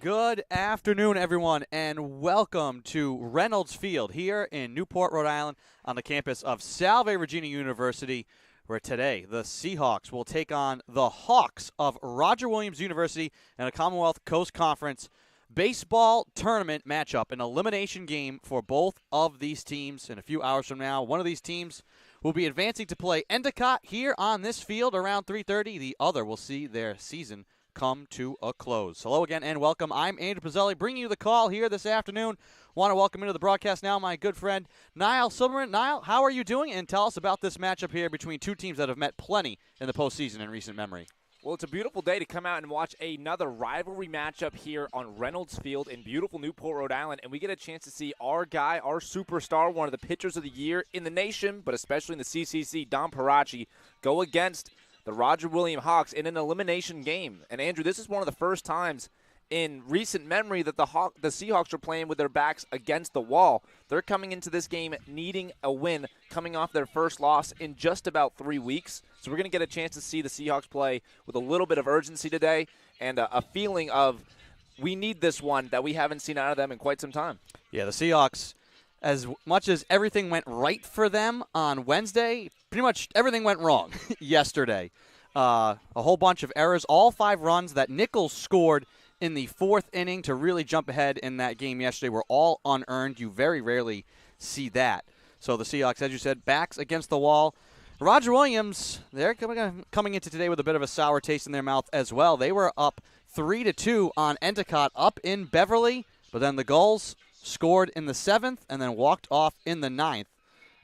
Good afternoon, everyone, and welcome to Reynolds Field here in Newport, Rhode Island, on the campus of Salve Regina University, where today the Seahawks will take on the Hawks of Roger Williams University in a Commonwealth Coast Conference baseball tournament matchup, an elimination game for both of these teams. In a few hours from now, one of these teams will be advancing to play Endicott here on this field around 3:30. The other will see their season come to a close. Hello again and welcome. I'm Andrew Pizzelli bringing you the call here this afternoon. Want to welcome into the broadcast now my good friend Niall Silverman. Niall, how are you doing? And tell us about this matchup here between two teams that have met plenty in the postseason in recent memory. Well, it's a beautiful day to come out and watch another rivalry matchup here on Reynolds Field in beautiful Newport, Rhode Island, and we get a chance to see our guy, our superstar, one of the pitchers of the year in the nation, but especially in the CCC, Dom Parachi, go against the Roger Williams Hawks in an elimination game. And, Andrew, this is one of the first times in recent memory that the Seahawks are playing with their backs against the wall. They're coming into this game needing a win, coming off their first loss in just about 3 weeks. So we're going to get a chance to see the Seahawks play with a little bit of urgency today and a feeling of we need this one that we haven't seen out of them in quite some time. Yeah, the Seahawks, as much as everything went right for them on Wednesday, pretty much everything went wrong yesterday. A whole bunch of errors, all 5 runs that Nichols scored in the 4th inning to really jump ahead in that game yesterday were all unearned. You very rarely see that. So the Seahawks, as you said, backs against the wall. Roger Williams, they're coming into today with a bit of a sour taste in their mouth as well. They were up 3-2 on Endicott up in Beverly, but then the Gulls scored in the 7th and then walked off in the 9th.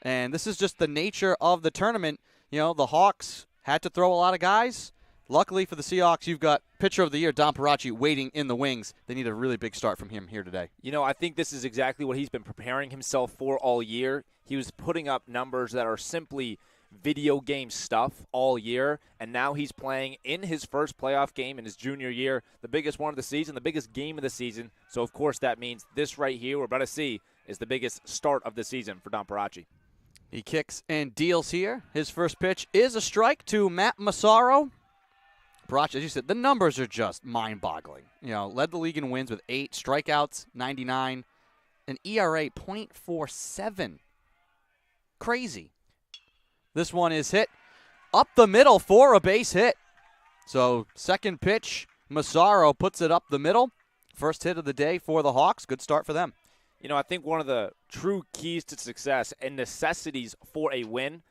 And this is just the nature of the tournament. You know, the Hawks had to throw a lot of guys. Luckily for the Seahawks, you've got pitcher of the year, Dom Parachi, waiting in the wings. They need a really big start from him here today. You know, I think this is exactly what he's been preparing himself for all year. He was putting up numbers that are simply video game stuff all year, and now he's playing in his first playoff game in his junior year, the biggest one of the season, the biggest game of the season. So, of course, that means this right here we're about to see is the biggest start of the season for Dom Parachi. He kicks and deals here. His first pitch is a strike to Matt Massaro. Parachi, as you said, the numbers are just mind-boggling. You know, led the league in wins with 8 strikeouts, 99, an ERA .47. Crazy. This one is hit up the middle for a base hit. So second pitch, Massaro puts it up the middle. First hit of the day for the Hawks. Good start for them. You know, I think one of the true keys to success and necessities for a win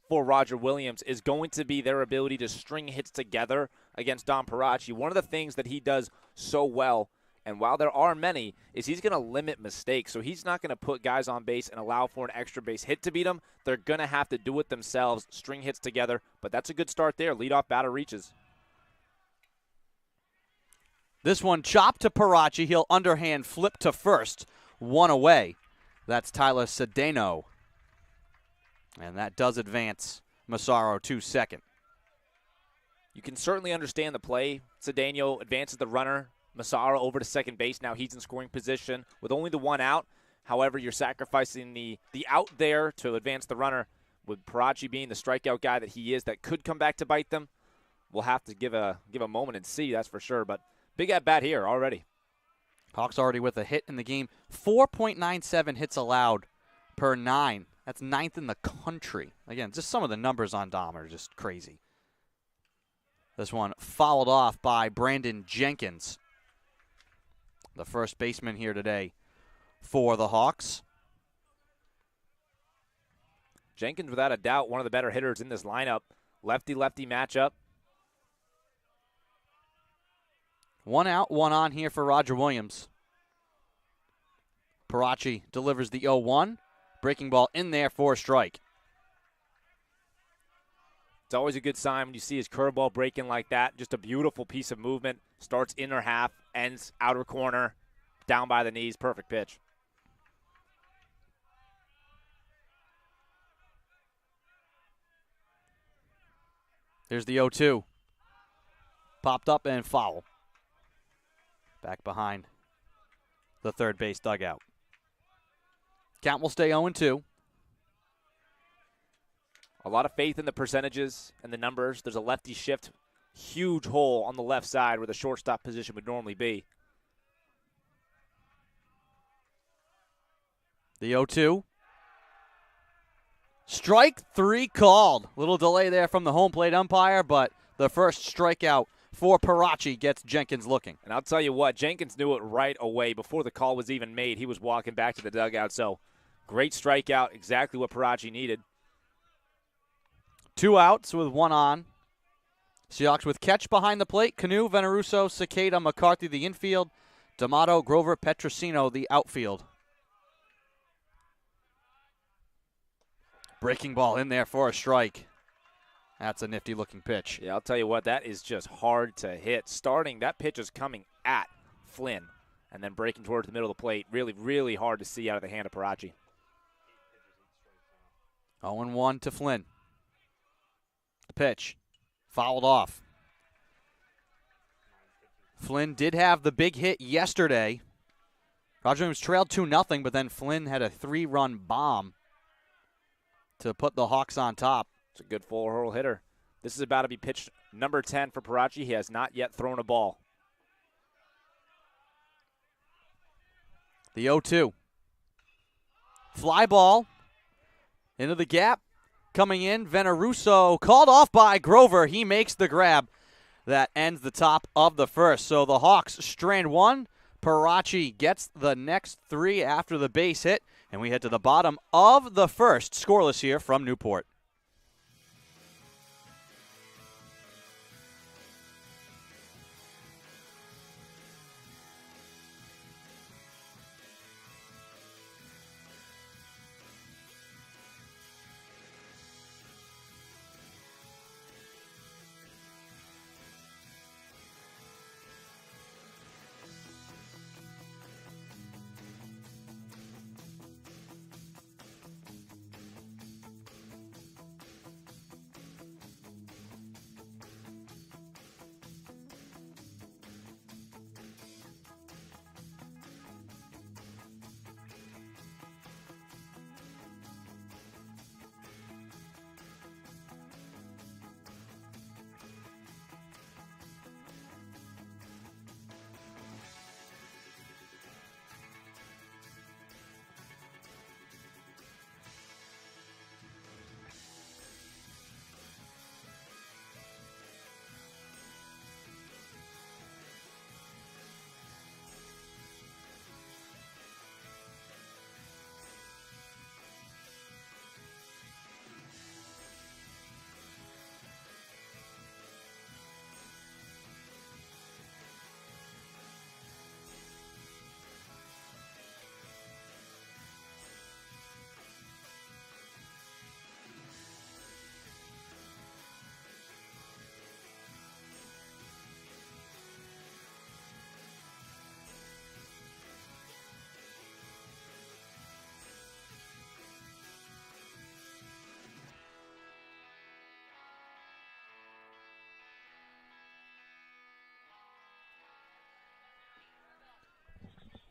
for Roger Williams is going to be their ability to string hits together against Dom Parachi. One of the things that he does so well, and while there are many, is he's going to limit mistakes. So he's not going to put guys on base and allow for an extra base hit to beat them. They're going to have to do it themselves, string hits together. But that's a good start there. Leadoff batter reaches. This one chopped to Parachi. He'll underhand flip to first. 1 away. That's Tyler Cedeno. And that does advance Massaro to second. You can certainly understand the play. Cedeno advances the runner. Massaro over to second base. Now he's in scoring position with only the 1 out. However, you're sacrificing the out there to advance the runner. With Parachi being the strikeout guy that he is, that could come back to bite them. We'll have to give a moment and see, that's for sure. But big at bat here already. Hawks already with a hit in the game. 4.97 hits allowed per 9. That's 9th in the country. Again, just some of the numbers on Dom are just crazy. This one fouled off by Brandon Jenkins, the first baseman here today for the Hawks. Jenkins, without a doubt, one of the better hitters in this lineup. Lefty-lefty matchup. 1 out, 1 on here for Roger Williams. Parachi delivers the 0-1. Breaking ball in there for a strike. It's always a good sign when you see his curveball breaking like that. Just a beautiful piece of movement. Starts inner half, ends outer corner, down by the knees. Perfect pitch. There's the 0-2. Popped up and foul. Back behind the third base dugout. Count will stay 0-2. A lot of faith in the percentages and the numbers. There's a lefty shift. Huge hole on the left side where the shortstop position would normally be. The 0-2. Strike 3 called. Little delay there from the home plate umpire, but the first strikeout for Parachi gets Jenkins looking. And I'll tell you what, Jenkins knew it right away before the call was even made. He was walking back to the dugout, so great strikeout, exactly what Parachi needed. 2 outs with 1 on. Seahawks with catch behind the plate. Canu, Veneruso, Cicada, McCarthy, the infield. D'Amato, Grover, Petrosino, the outfield. Breaking ball in there for a strike. That's a nifty-looking pitch. Yeah, I'll tell you what, that is just hard to hit. Starting, that pitch is coming at Flynn and then breaking towards the middle of the plate. Really, really hard to see out of the hand of Parachi. 0-1 to Flynn. The pitch. Fouled off. Flynn did have the big hit yesterday. Roger Williams trailed 2-0, but then Flynn had a 3-run bomb to put the Hawks on top. It's a good full-hurl hitter. This is about to be pitch number 10 for Parachi. He has not yet thrown a ball. The 0-2. Fly ball into the gap. Coming in, Veneruso called off by Grover. He makes the grab. That ends the top of the first. So the Hawks strand 1. Parachi gets the next 3 after the base hit. And we head to the bottom of the first. Scoreless here from Newport.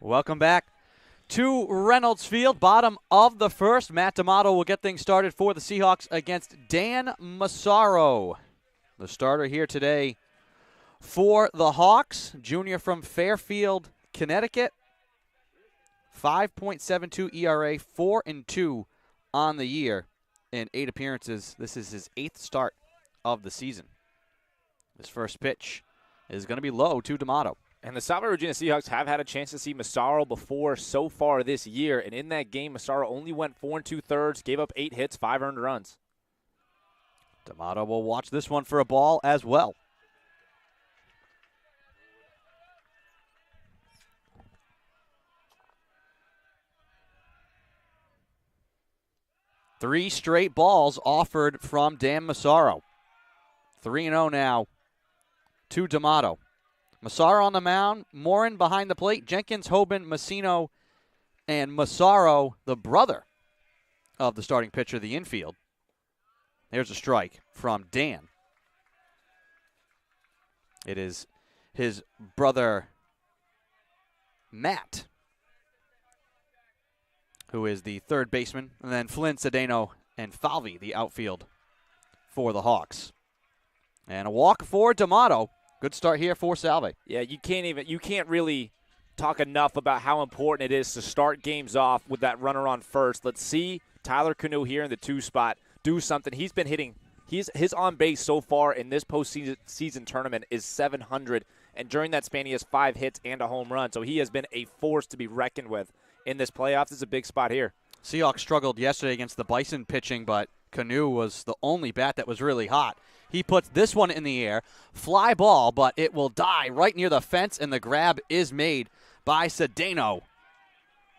Welcome back to Reynolds Field, bottom of the first. Matt D'Amato will get things started for the Seahawks against Dan Massaro. The starter here today for the Hawks, junior from Fairfield, Connecticut. 5.72 ERA, 4-2 on the year in 8 appearances. This is his 8th start of the season. This first pitch is going to be low to D'Amato. And the Salve Regina Seahawks have had a chance to see Massaro before so far this year. And in that game, Massaro only went 4 2/3, gave up 8 hits, 5 earned runs. D'Amato will watch this one for a ball as well. Three straight balls offered from Dan Massaro. 3-0 now to D'Amato. Massaro on the mound, Morin behind the plate, Jenkins, Hoban, Massino, and Massaro, the brother of the starting pitcher, the infield. There's a strike from Dan. It is his brother, Matt, who is the third baseman, and then Flynn, Cedeno, and Falvey, the outfield for the Hawks. And a walk for D'Amato. Good start here for Salve. Yeah, you can't really talk enough about how important it is to start games off with that runner on first. Let's see Tyler Canoe here in the 2 spot do something. He's been hitting. His on base so far in this postseason tournament is 700, and during that span he has 5 hits and a home run. So he has been a force to be reckoned with in this playoffs. This is a big spot here. Seahawks struggled yesterday against the Bison pitching, but Canoe was the only bat that was really hot. He puts this one in the air, fly ball, but it will die right near the fence, and the grab is made by Cedeno.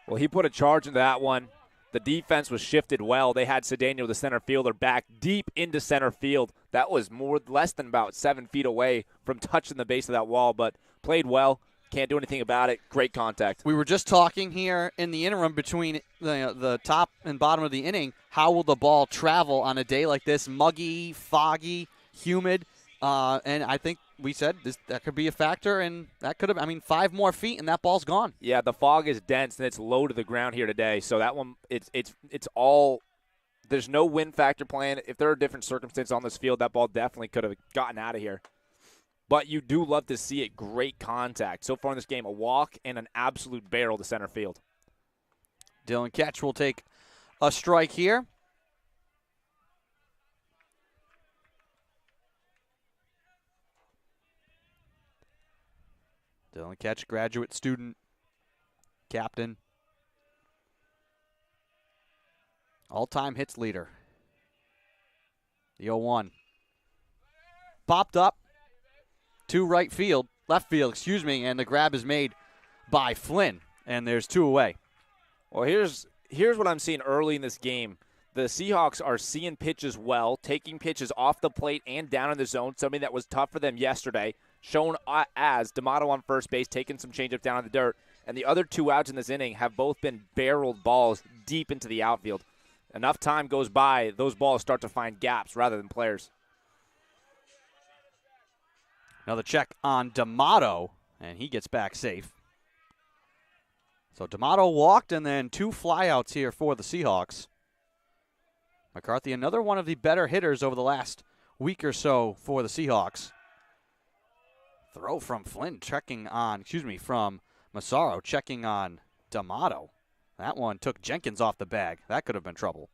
Well, he put a charge into that one. The defense was shifted well. They had Cedeno, the center fielder, back deep into center field. That was less than about 7 feet away from touching the base of that wall, but played well. Can't do anything about it. Great contact. We were just talking here in the interim between the top and bottom of the inning. How will the ball travel on a day like this? Muggy, foggy, humid. And I think we said that could be a factor, and that could have, 5 more feet, and that ball's gone. Yeah, the fog is dense, and it's low to the ground here today. So that one, it's all, there's no wind factor playing. If there are different circumstances on this field, that ball definitely could have gotten out of here. But you do love to see it. Great contact. So far in this game, a walk and an absolute barrel to center field. Dylan Ketch will take a strike here. Dylan Ketch, graduate student, captain, all-time hits leader. The 0-1. Popped up to left field, and the grab is made by Flynn, and there's 2 away. Well, here's what I'm seeing early in this game. The Seahawks are seeing pitches well, taking pitches off the plate and down in the zone, something that was tough for them yesterday, shown as D'Amato on first base, taking some changeup down in the dirt. And the other 2 outs in this inning have both been barreled balls deep into the outfield. Enough time goes by, those balls start to find gaps rather than players. Another check on D'Amato, and he gets back safe. So D'Amato walked, and then 2 flyouts here for the Seahawks. McCarthy, another one of the better hitters over the last week or so for the Seahawks. Throw from Flynn from Massaro checking on D'Amato. That one took Jenkins off the bag. That could have been trouble.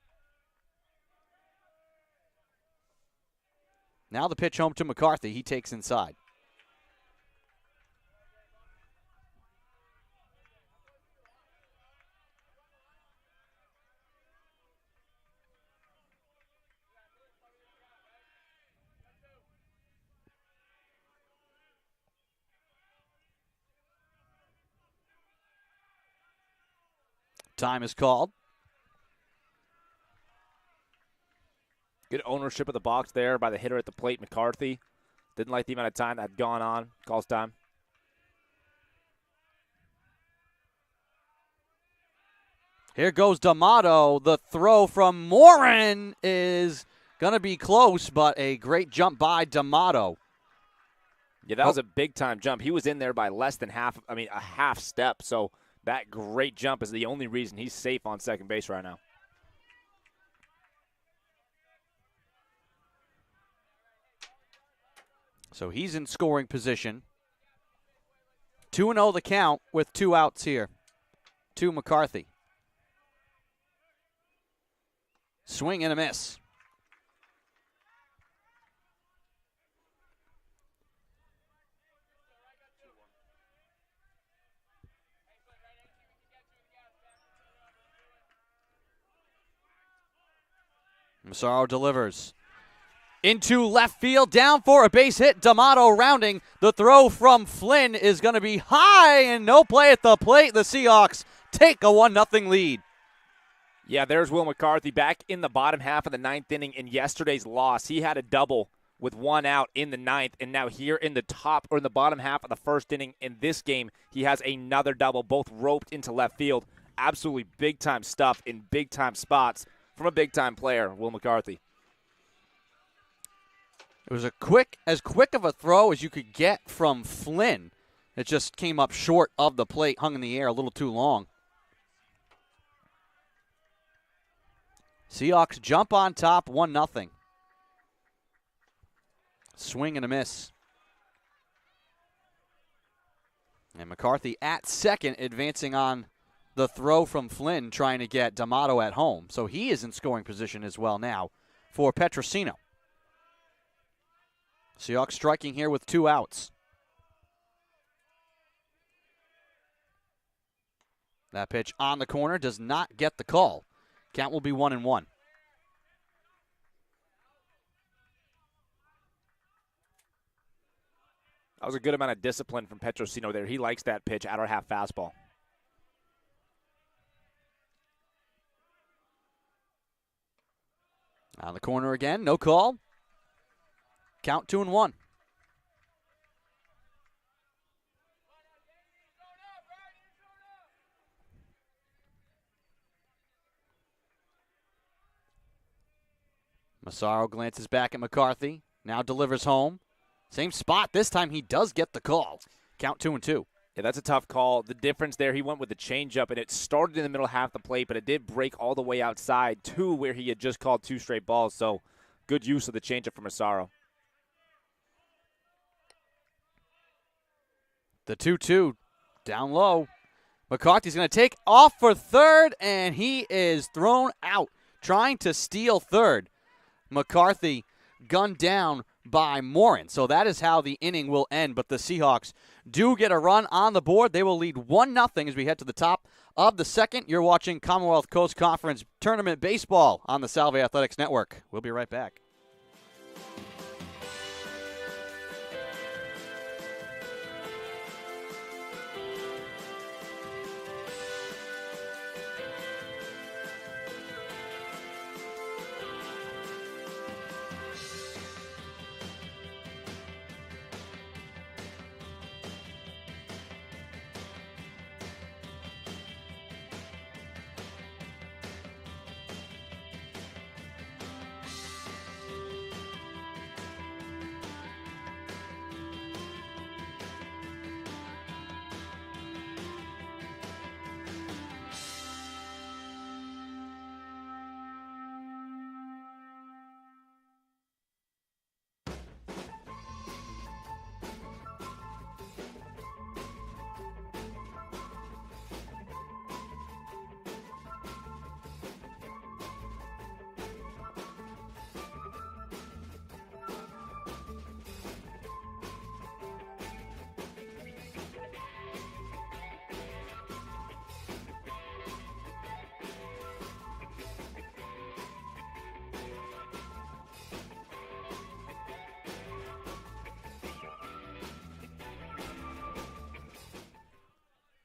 Now the pitch home to McCarthy. He takes inside. Time is called. Good ownership of the box there by the hitter at the plate, McCarthy. Didn't like the amount of time that had gone on. Calls time. Here goes D'Amato. The throw from Morin is going to be close, but a great jump by D'Amato. Yeah, that was a big-time jump. He was in there by less than a half step, so that great jump is the only reason he's safe on second base right now. So he's in scoring position. 2-0 the count with 2 outs here to McCarthy. Swing and a miss. Massaro delivers into left field, down for a base hit. D'Amato rounding. The throw from Flynn is going to be high, and no play at the plate. The Seahawks take a 1-0 lead. Yeah, there's Will McCarthy back in the bottom half of the 9th inning in yesterday's loss. He had a double with 1 out in the 9th, and now here in the bottom half of the 1st inning in this game, he has another double, both roped into left field. Absolutely big-time stuff in big-time spots from a big-time player, Will McCarthy. It was as quick of a throw as you could get from Flynn. It just came up short of the plate, hung in the air a little too long. Seahawks jump on top, 1-0. Swing and a miss. And McCarthy at second, advancing on the throw from Flynn, trying to get D'Amato at home. So he is in scoring position as well now for Petrosino. Seahawks striking here with 2 outs. That pitch on the corner does not get the call. Count will be 1-1. That was a good amount of discipline from Petrosino there. He likes that pitch, outer half fastball. On the corner again, no call. Count 2-1. Massaro glances back at McCarthy, now delivers home. Same spot. This time he does get the call. Count 2-2. Yeah, that's a tough call. The difference there, he went with the changeup, and it started in the middle half the plate, but it did break all the way outside to where he had just called 2 straight balls. So good use of the changeup from Massaro. The 2-2 down low. McCarthy's going to take off for third, and he is thrown out trying to steal third. McCarthy gunned down by Morin. So that is how the inning will end. But the Seahawks do get a run on the board. They will lead 1-0 as we head to the top of the second. You're watching Commonwealth Coast Conference Tournament Baseball on the Salve Athletics Network. We'll be right back.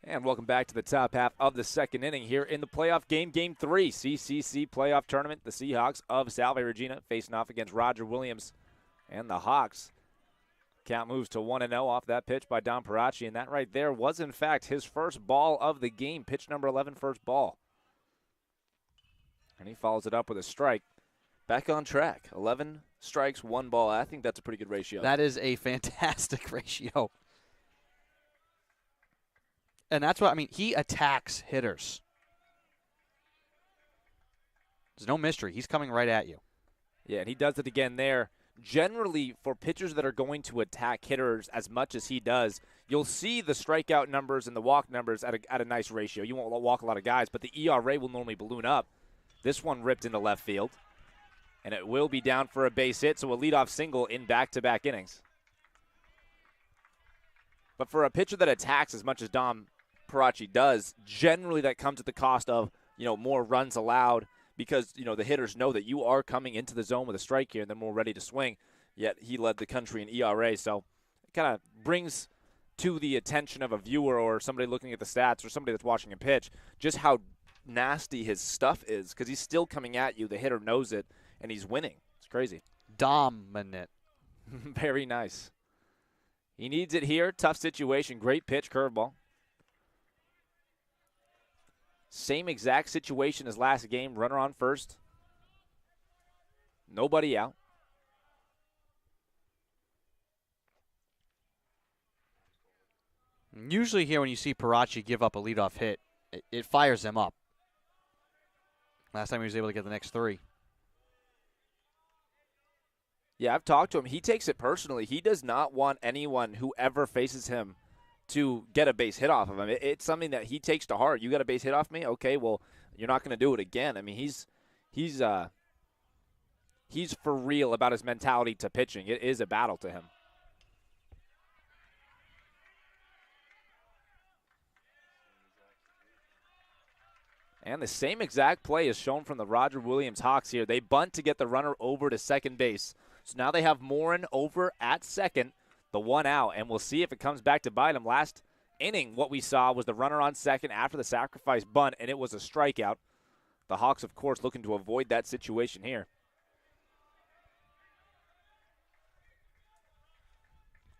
And welcome back to the top half of the second inning here in the playoff game, Game 3, CCC playoff tournament. The Seahawks of Salve Regina facing off against Roger Williams and the Hawks. Count moves to 1-0 off that pitch by Dom Parachi, and that right there was, in fact, his first ball of the game, pitch number 11, first ball. And he follows it up with a strike. Back on track, 11 strikes, 1 ball. I think that's a pretty good ratio. That is a fantastic ratio. And that's what, I mean, he attacks hitters. There's no mystery. He's coming right at you. Yeah, and he does it again there. Generally, for pitchers that are going to attack hitters as much as he does, you'll see the strikeout numbers and the walk numbers at a nice ratio. You won't walk a lot of guys, but the ERA will normally balloon up. This one ripped into left field, and it will be down for a base hit, so a leadoff single in back-to-back innings. But for a pitcher that attacks as much as Dom Parachi does, generally that comes at the cost of, more runs allowed because, the hitters know that you are coming into the zone with a strike here and they're more ready to swing. Yet he led the country in ERA, so it kind of brings to the attention of a viewer or somebody looking at the stats or somebody that's watching him pitch just how nasty his stuff is because he's still coming at you. The hitter knows it, and he's winning. It's crazy. Dominant. Very nice. He needs it here. Tough situation. Great pitch, curveball. Same exact situation as last game. Runner on first. Nobody out. Usually here when you see Parachi give up a leadoff hit, it fires him up. Last time he was able to get the next 3. Yeah, I've talked to him. He takes it personally. He does not want anyone who ever faces him to get a base hit off of him. It's something that he takes to heart. You got a base hit off me? Okay, well, you're not going to do it again. I mean, he's for real about his mentality to pitching. It is a battle to him. And the same exact play is shown from the Roger Williams Hawks here. They bunt to get the runner over to second base. So now they have Morin over at second, the one out, and we'll see if it comes back to bite him. Last inning, what we saw was the runner on second after the sacrifice bunt, and it was a strikeout. The Hawks, of course, looking to avoid that situation here.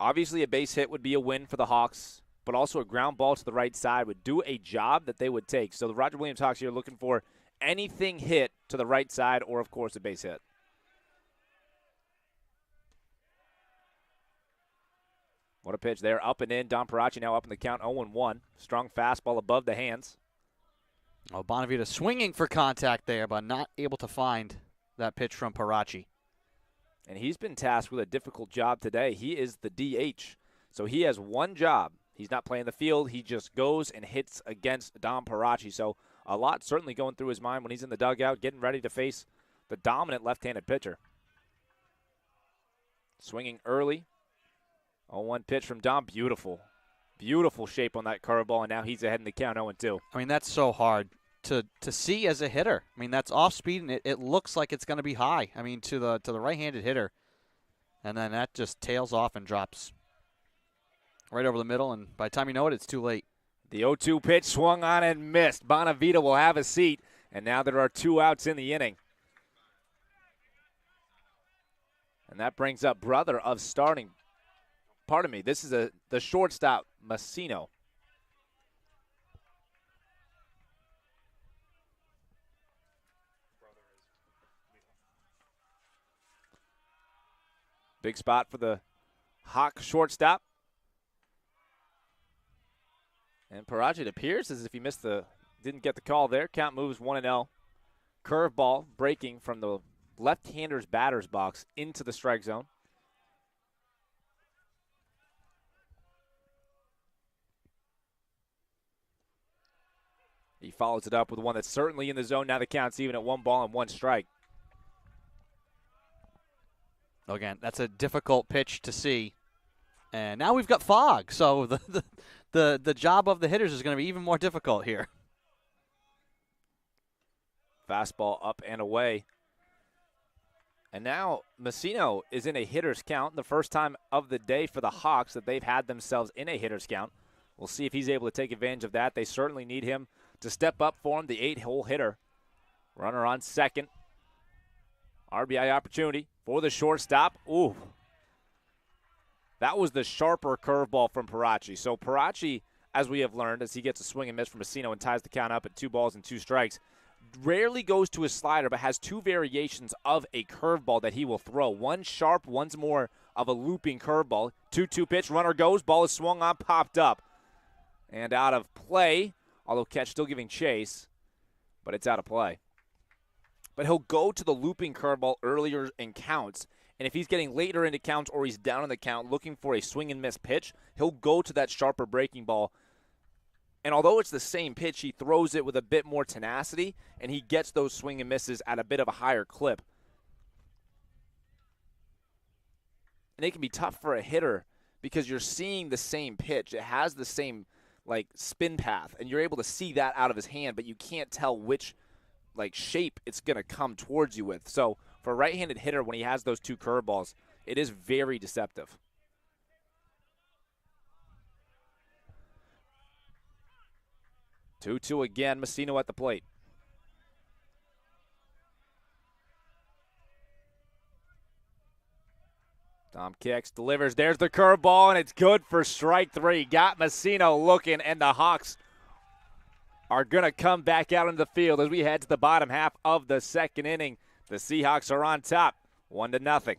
Obviously, a base hit would be a win for the Hawks, but also a ground ball to the right side would do a job that they would take. So the Roger Williams Hawks here looking for anything hit to the right side or, of course, a base hit. What a pitch there. Up and in. Dom Parachi now up in the count 0-1. Strong fastball above the hands. Oh, Bonavita swinging for contact there, but not able to find that pitch from Parachi. And he's been tasked with a difficult job today. He is the DH. So he has one job. He's not playing the field. He just goes and hits against Dom Parachi. So a lot certainly going through his mind when he's in the dugout, getting ready to face the dominant left-handed pitcher. Swinging early. 0-1 pitch from Dom. Beautiful. Beautiful shape on that curveball, and now he's ahead in the count 0-2. I mean, that's so hard to see as a hitter. I mean, that's off speed, and it looks like it's going to be high. I mean, to the right-handed hitter. And then that just tails off and drops right over the middle, and by the time you know it, it's too late. The 0-2 pitch swung on and missed. Bonavita will have a seat, and now there are 2 outs in the inning. And that brings up brother of starting. Pardon me, this is the shortstop, Massino. Big spot for the Hawk shortstop. And Parachi, it appears as if he didn't get the call there. Count moves 1-0. Curveball breaking from the left-hander's batter's box into the strike zone. He follows it up with one that's certainly in the zone. Now the count's even at 1 ball and 1 strike. Again, that's a difficult pitch to see. And now we've got fog, so the job of the hitters is going to be even more difficult here. Fastball up and away. And now Massino is in a hitter's count, the first time of the day for the Hawks that they've had themselves in a hitter's count. We'll see if he's able to take advantage of that. They certainly need him to step up for him, the 8-hole hitter. Runner on second. RBI opportunity for the shortstop. Ooh. That was the sharper curveball from Parachi. So Parachi, as we have learned, as he gets a swing and miss from Massino and ties the count up at 2 balls and 2 strikes, rarely goes to his slider, but has 2 variations of a curveball that he will throw. One sharp, one's more of a looping curveball. 2-2 pitch, runner goes, ball is swung on, popped up. And out of play, although catch still giving chase, but it's out of play. But he'll go to the looping curveball earlier in counts, and if he's getting later into counts or he's down in the count looking for a swing and miss pitch, he'll go to that sharper breaking ball. And although it's the same pitch, he throws it with a bit more tenacity, and he gets those swing and misses at a bit of a higher clip. And it can be tough for a hitter because you're seeing the same pitch. It has the same spin path, and you're able to see that out of his hand, but you can't tell which shape it's going to come towards you with. So for a right-handed hitter, when he has those 2 curveballs, it is very deceptive. Two again, Massino at the plate. Tom kicks, delivers. There's the curveball, and it's good for strike 3. Got Massino looking, and the Hawks are going to come back out into the field as we head to the bottom half of the second inning. The Seahawks are on top, 1-0.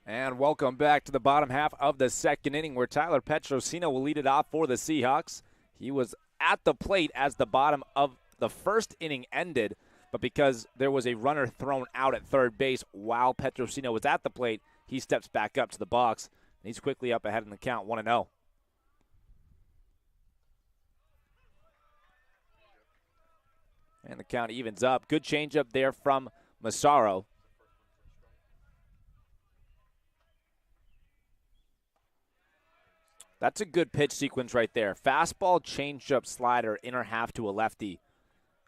And welcome back to the bottom half of the second inning where Tyler Petrosino will lead it off for the Seahawks. He was at the plate as the bottom of the first inning ended, but because there was a runner thrown out at third base while Petrosino was at the plate, he steps back up to the box, and he's quickly up ahead in the count, 1-0. And the count evens up. Good changeup there from Massaro. That's a good pitch sequence right there. Fastball, changeup, slider, inner half to a lefty.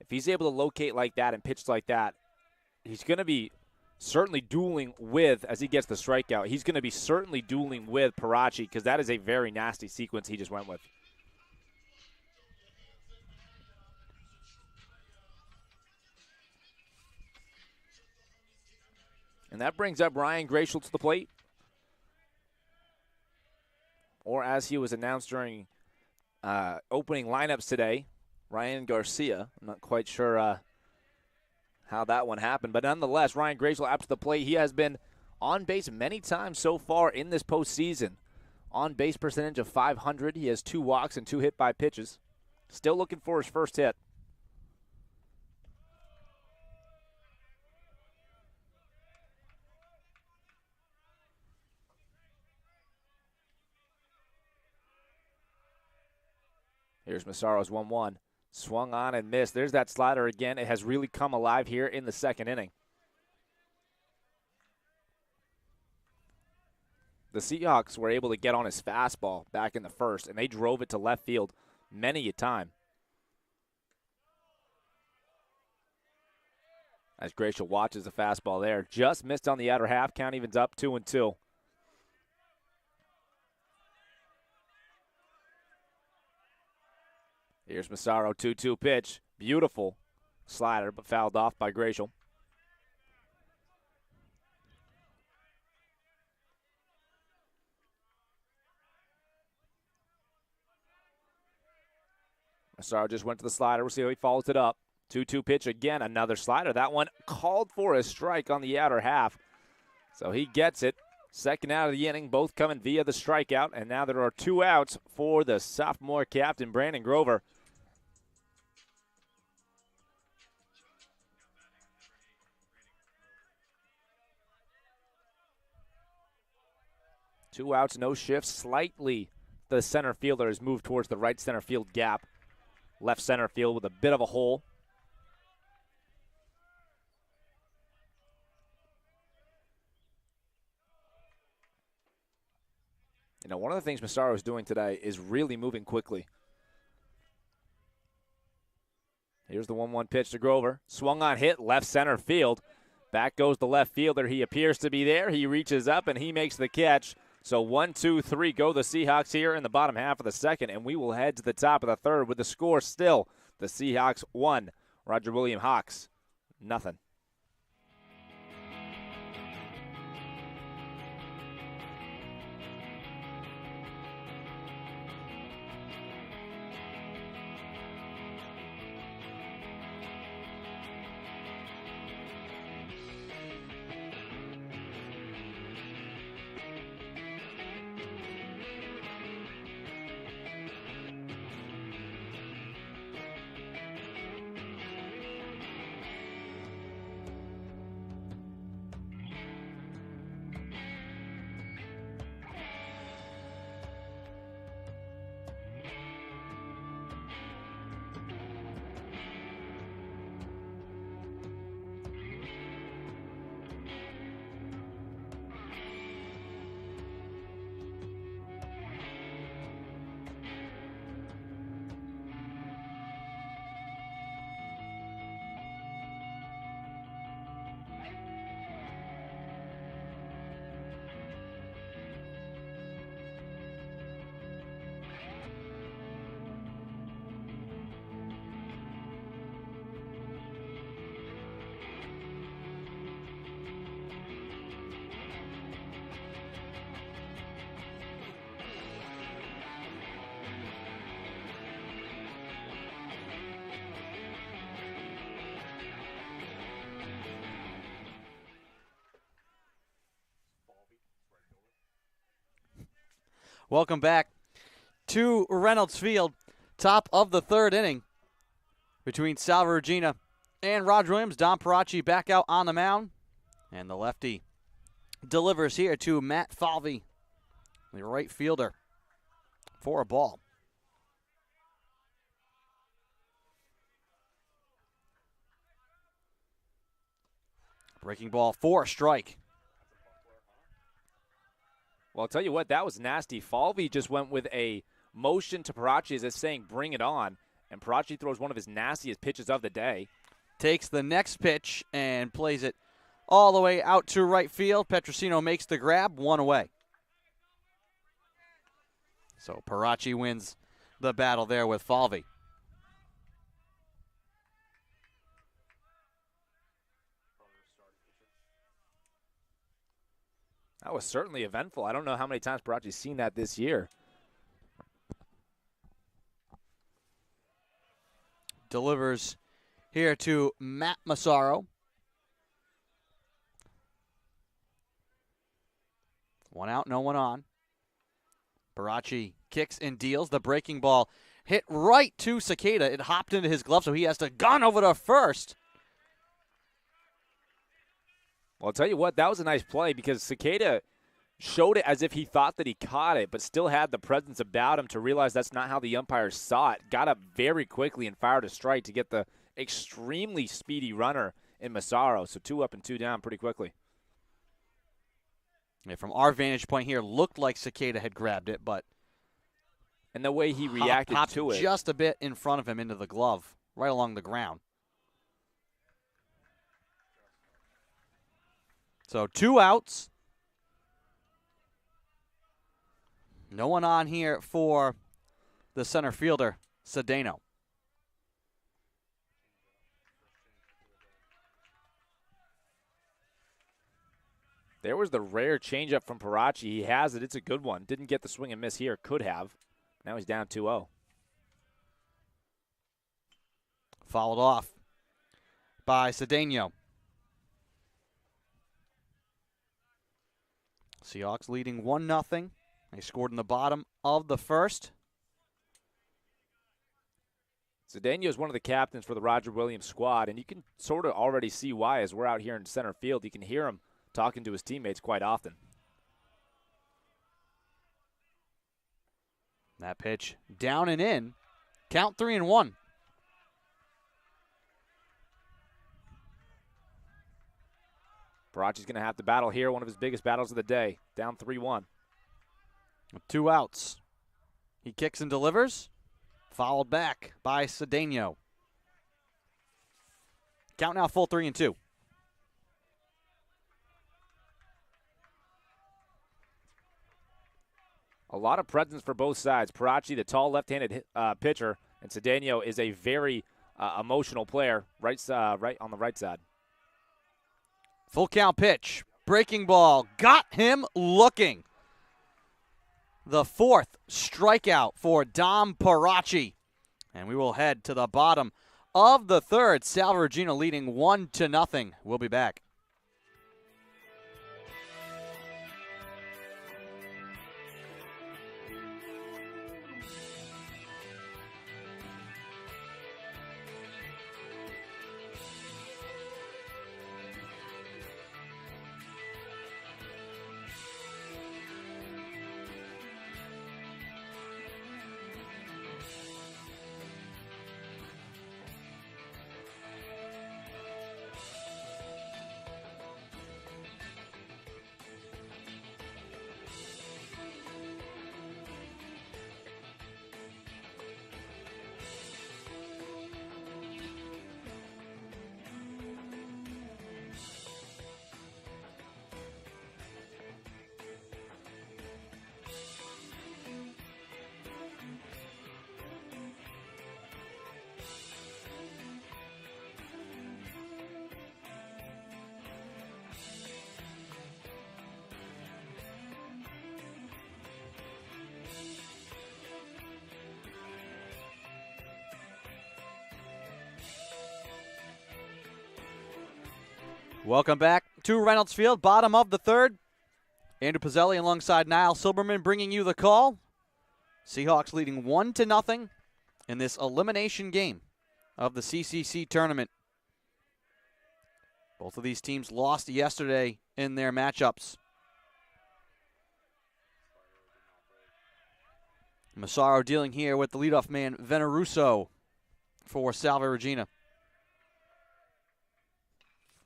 If he's able to locate like that and pitch like that, he's going to be certainly dueling with, as he gets the strikeout, he's going to be certainly dueling with Parachi because that is a very nasty sequence he just went with. And that brings up Ryan Gratial to the plate. Or as he was announced during opening lineups today, Ryan Garcia. I'm not quite sure how that one happened. But nonetheless, Ryan Gratial up to the plate. He has been on base many times so far in this postseason. On base percentage of .500. He has 2 walks and 2 hit by pitches. Still looking for his first hit. Here's Massaro's 1-1. Swung on and missed. There's that slider again. It has really come alive here in the second inning. The Seahawks were able to get on his fastball back in the first, and they drove it to left field many a time. As Gratial watches the fastball there. Just missed on the outer half. Count evens up 2-2. Here's Massaro, 2-2 pitch. Beautiful slider, but fouled off by Gratial. Massaro just went to the slider. We'll see how he follows it up. 2-2 pitch again, another slider. That one called for a strike on the outer half. So he gets it. Second out of the inning, both coming via the strikeout. And now there are 2 outs for the sophomore captain, Brandon Grover. Two outs, no shifts. Slightly the center fielder has moved towards the right center field gap. Left center field with a bit of a hole. You know, one of the things Massaro is doing today is really moving quickly. Here's the 1-1 pitch to Grover. Swung on, hit, left center field. Back goes the left fielder. He appears to be there. He reaches up and he makes the catch. So 1, 2, 3 go the Seahawks here in the bottom half of the second, and we will head to the top of the third with the score still the Seahawks 1, Roger William Hawks nothing. Welcome back to Reynolds Field. Top of the third inning between Salve Regina and Roger Williams. Dom Parachi back out on the mound. And the lefty delivers here to Matt Falvey, the right fielder, for a ball. Breaking ball for a strike. Well, I'll tell you what, that was nasty. Falvey just went with a motion to Parachi as if saying, bring it on. And Parachi throws one of his nastiest pitches of the day. Takes the next pitch and plays it all the way out to right field. Petrosino makes the grab, one away. So Parachi wins the battle there with Falvey. That was certainly eventful. I don't know how many times Parachi's seen that this year. Delivers here to Matt Massaro. One out, no one on. Parachi kicks and deals. The breaking ball hit right to Cicada. It hopped into his glove, so he has to gun over to first. Well, I'll tell you what, that was a nice play because Cicada showed it as if he thought that he caught it, but still had the presence about him to realize that's not how the umpires saw it. Got up very quickly and fired a strike to get the extremely speedy runner in Massaro. So 2 up and 2 down pretty quickly. Yeah, from our vantage point here, looked like Cicada had grabbed it, but and the way he reacted hopped to it. Just a bit in front of him into the glove, right along the ground. So 2 outs. No one on here for the center fielder, Cedeno. There was the rare changeup from Parachi. He has it. It's a good one. Didn't get the swing and miss here. Could have. Now he's down 2-0. Fouled off by Cedeno. Seahawks leading 1-0. They scored in the bottom of the first. Cedeno is one of the captains for the Roger Williams squad, and you can sort of already see why as we're out here in center field. You can hear him talking to his teammates quite often. That pitch down and in. Count 3-1. Parachi's going to have to battle here, one of his biggest battles of the day. Down 3-1. 2 outs. He kicks and delivers. Fouled back by Cedeno. Count now full 3-2. A lot of presence for both sides. Parachi, the tall left-handed pitcher, and Cedeno is a very emotional player, right on the right side. Full count pitch. Breaking ball. Got him looking. The 4th strikeout for Dom Parachi. And we will head to the bottom of the 3rd. Salve Regina leading 1-0. We'll be back. Welcome back to Reynolds Field, bottom of the 3rd. Andrew Pizzelli alongside Niall Silberman bringing you the call. Seahawks leading 1-0 in this elimination game of the CCC tournament. Both of these teams lost yesterday in their matchups. Massaro dealing here with the leadoff man, Veneruso, for Salve Regina.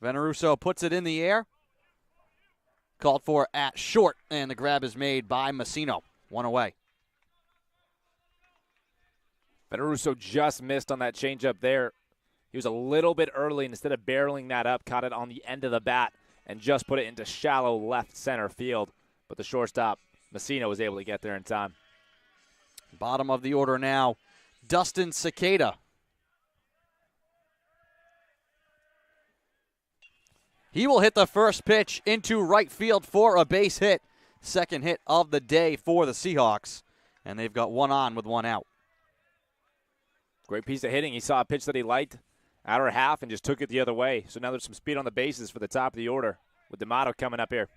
Veneruso puts it in the air. Called for at short, and the grab is made by Massino. One away. Veneruso just missed on that changeup there. He was a little bit early, and instead of barreling that up, caught it on the end of the bat and just put it into shallow left center field. But the shortstop, Massino, was able to get there in time. Bottom of the order now, Dustin Cicada. He will hit the first pitch into right field for a base hit. Second hit of the day for the Seahawks. And they've got one on with one out. Great piece of hitting. He saw a pitch that he liked, outer half, and just took it the other way. So now there's some speed on the bases for the top of the order with D'Amato coming up here.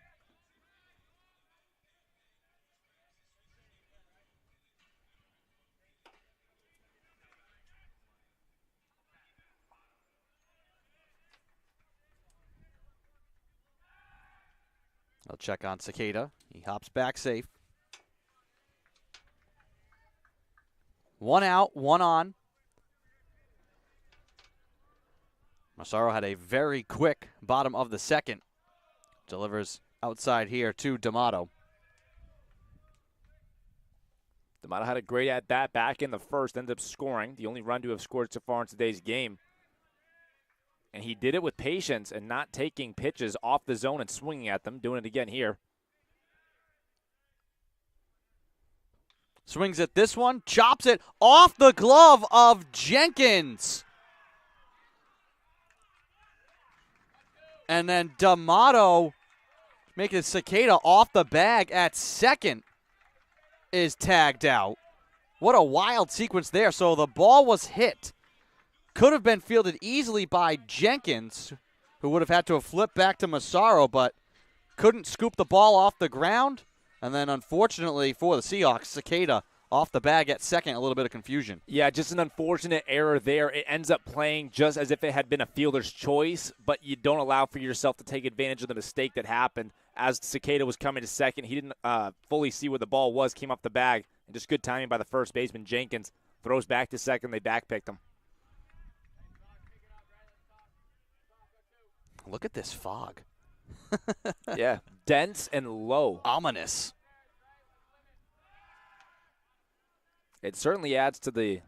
I'll check on Cicada. He hops back safe. One out, one on. Massaro had a very quick bottom of the second. Delivers outside here to D'Amato. D'Amato had a great at-bat back in the first, ended up scoring, the only run to have scored so far in today's game. And he did it with patience and not taking pitches off the zone and swinging at them, doing it again here. Swings at this one, chops it off the glove of Jenkins. And then D'Amato, making Cicada off the bag at second, is tagged out. What a wild sequence there. So the ball was hit. Could have been fielded easily by Jenkins, who would have had to have flipped back to Massaro, but couldn't scoop the ball off the ground. And then, unfortunately for the Seahawks, Cicada off the bag at second, a little bit of confusion. Yeah, just an unfortunate error there. It ends up playing just as if it had been a fielder's choice, but you don't allow for yourself to take advantage of the mistake that happened. As Cicada was coming to second, he didn't fully see where the ball was, came off the bag, and just good timing by the first baseman, Jenkins. Throws back to second, they backpicked him. Look at this fog. Yeah, dense and low. Ominous. It certainly adds to the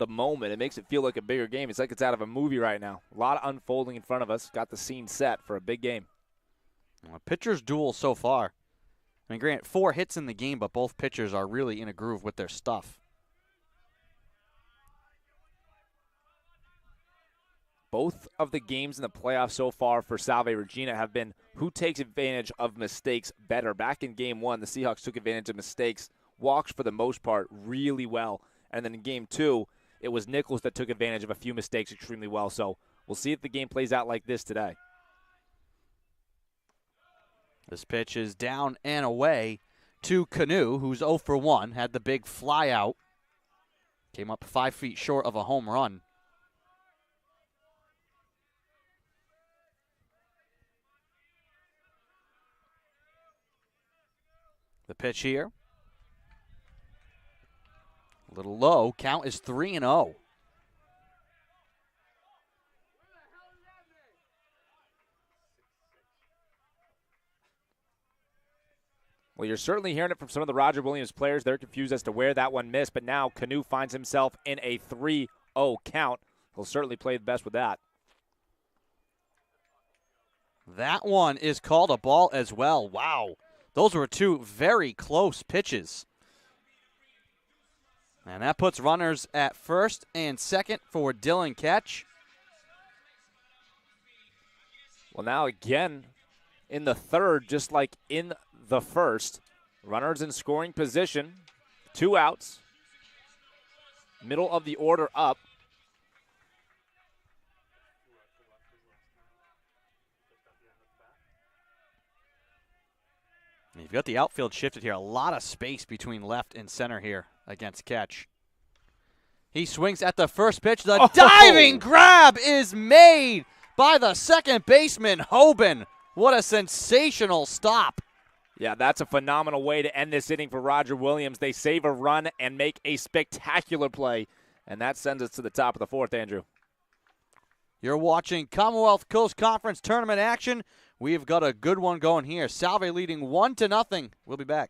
moment. It makes it feel like a bigger game. It's like it's out of a movie right now. A lot of unfolding in front of us. Got the scene set for a big game. Well, pitchers duel so far. I mean, granted, 4 hits in the game, but both pitchers are really in a groove with their stuff. Both of the games in the playoffs so far for Salve Regina have been who takes advantage of mistakes better. Back in Game 1, the Seahawks took advantage of mistakes, walks for the most part really well. And then in Game 2, it was Nichols that took advantage of a few mistakes extremely well. So we'll see if the game plays out like this today. This pitch is down and away to Canoe, who's 0 for 1, had the big fly out. Came up 5 feet short of a home run. The pitch here. A little low. Count is 3-0. Well, you're certainly hearing it from some of the Roger Williams players. They're confused as to where that one missed, but now Canoe finds himself in a 3-0 count. He'll certainly play the best with that. That one is called a ball as well. Wow. Those were 2 very close pitches. And that puts runners at first and second for Dylan Ketch. Well, now again in the third, just like in the first, runners in scoring position, 2 outs, middle of the order up. You've got the outfield shifted here. A lot of space between left and center here against Ketch. He swings at the first pitch. The diving grab is made by the second baseman, Hoban. What a sensational stop. Yeah, that's a phenomenal way to end this inning for Roger Williams. They save a run and make a spectacular play, and that sends us to the top of the fourth, Andrew. You're watching Commonwealth Coast Conference Tournament action. We've got a good one going here. Salve leading 1-0. We'll be back.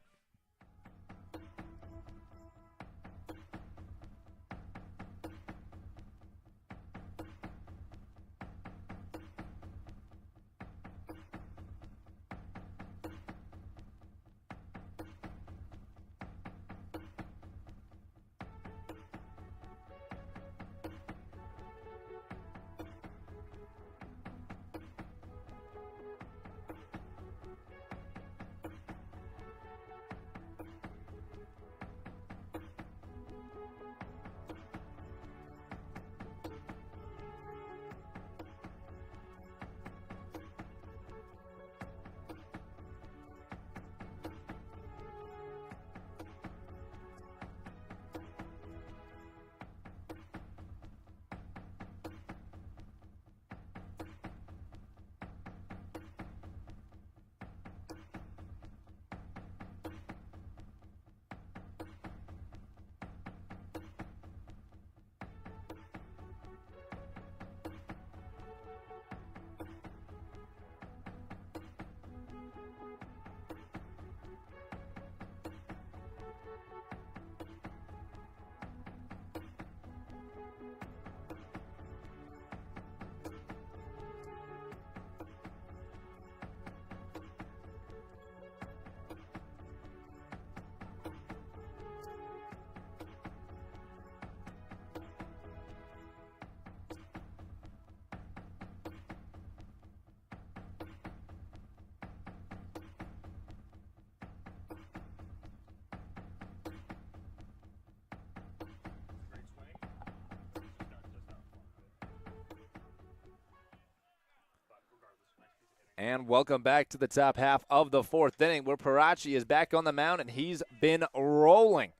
And welcome back to the top half of the fourth inning, where Parachi is back on the mound, and he's been rolling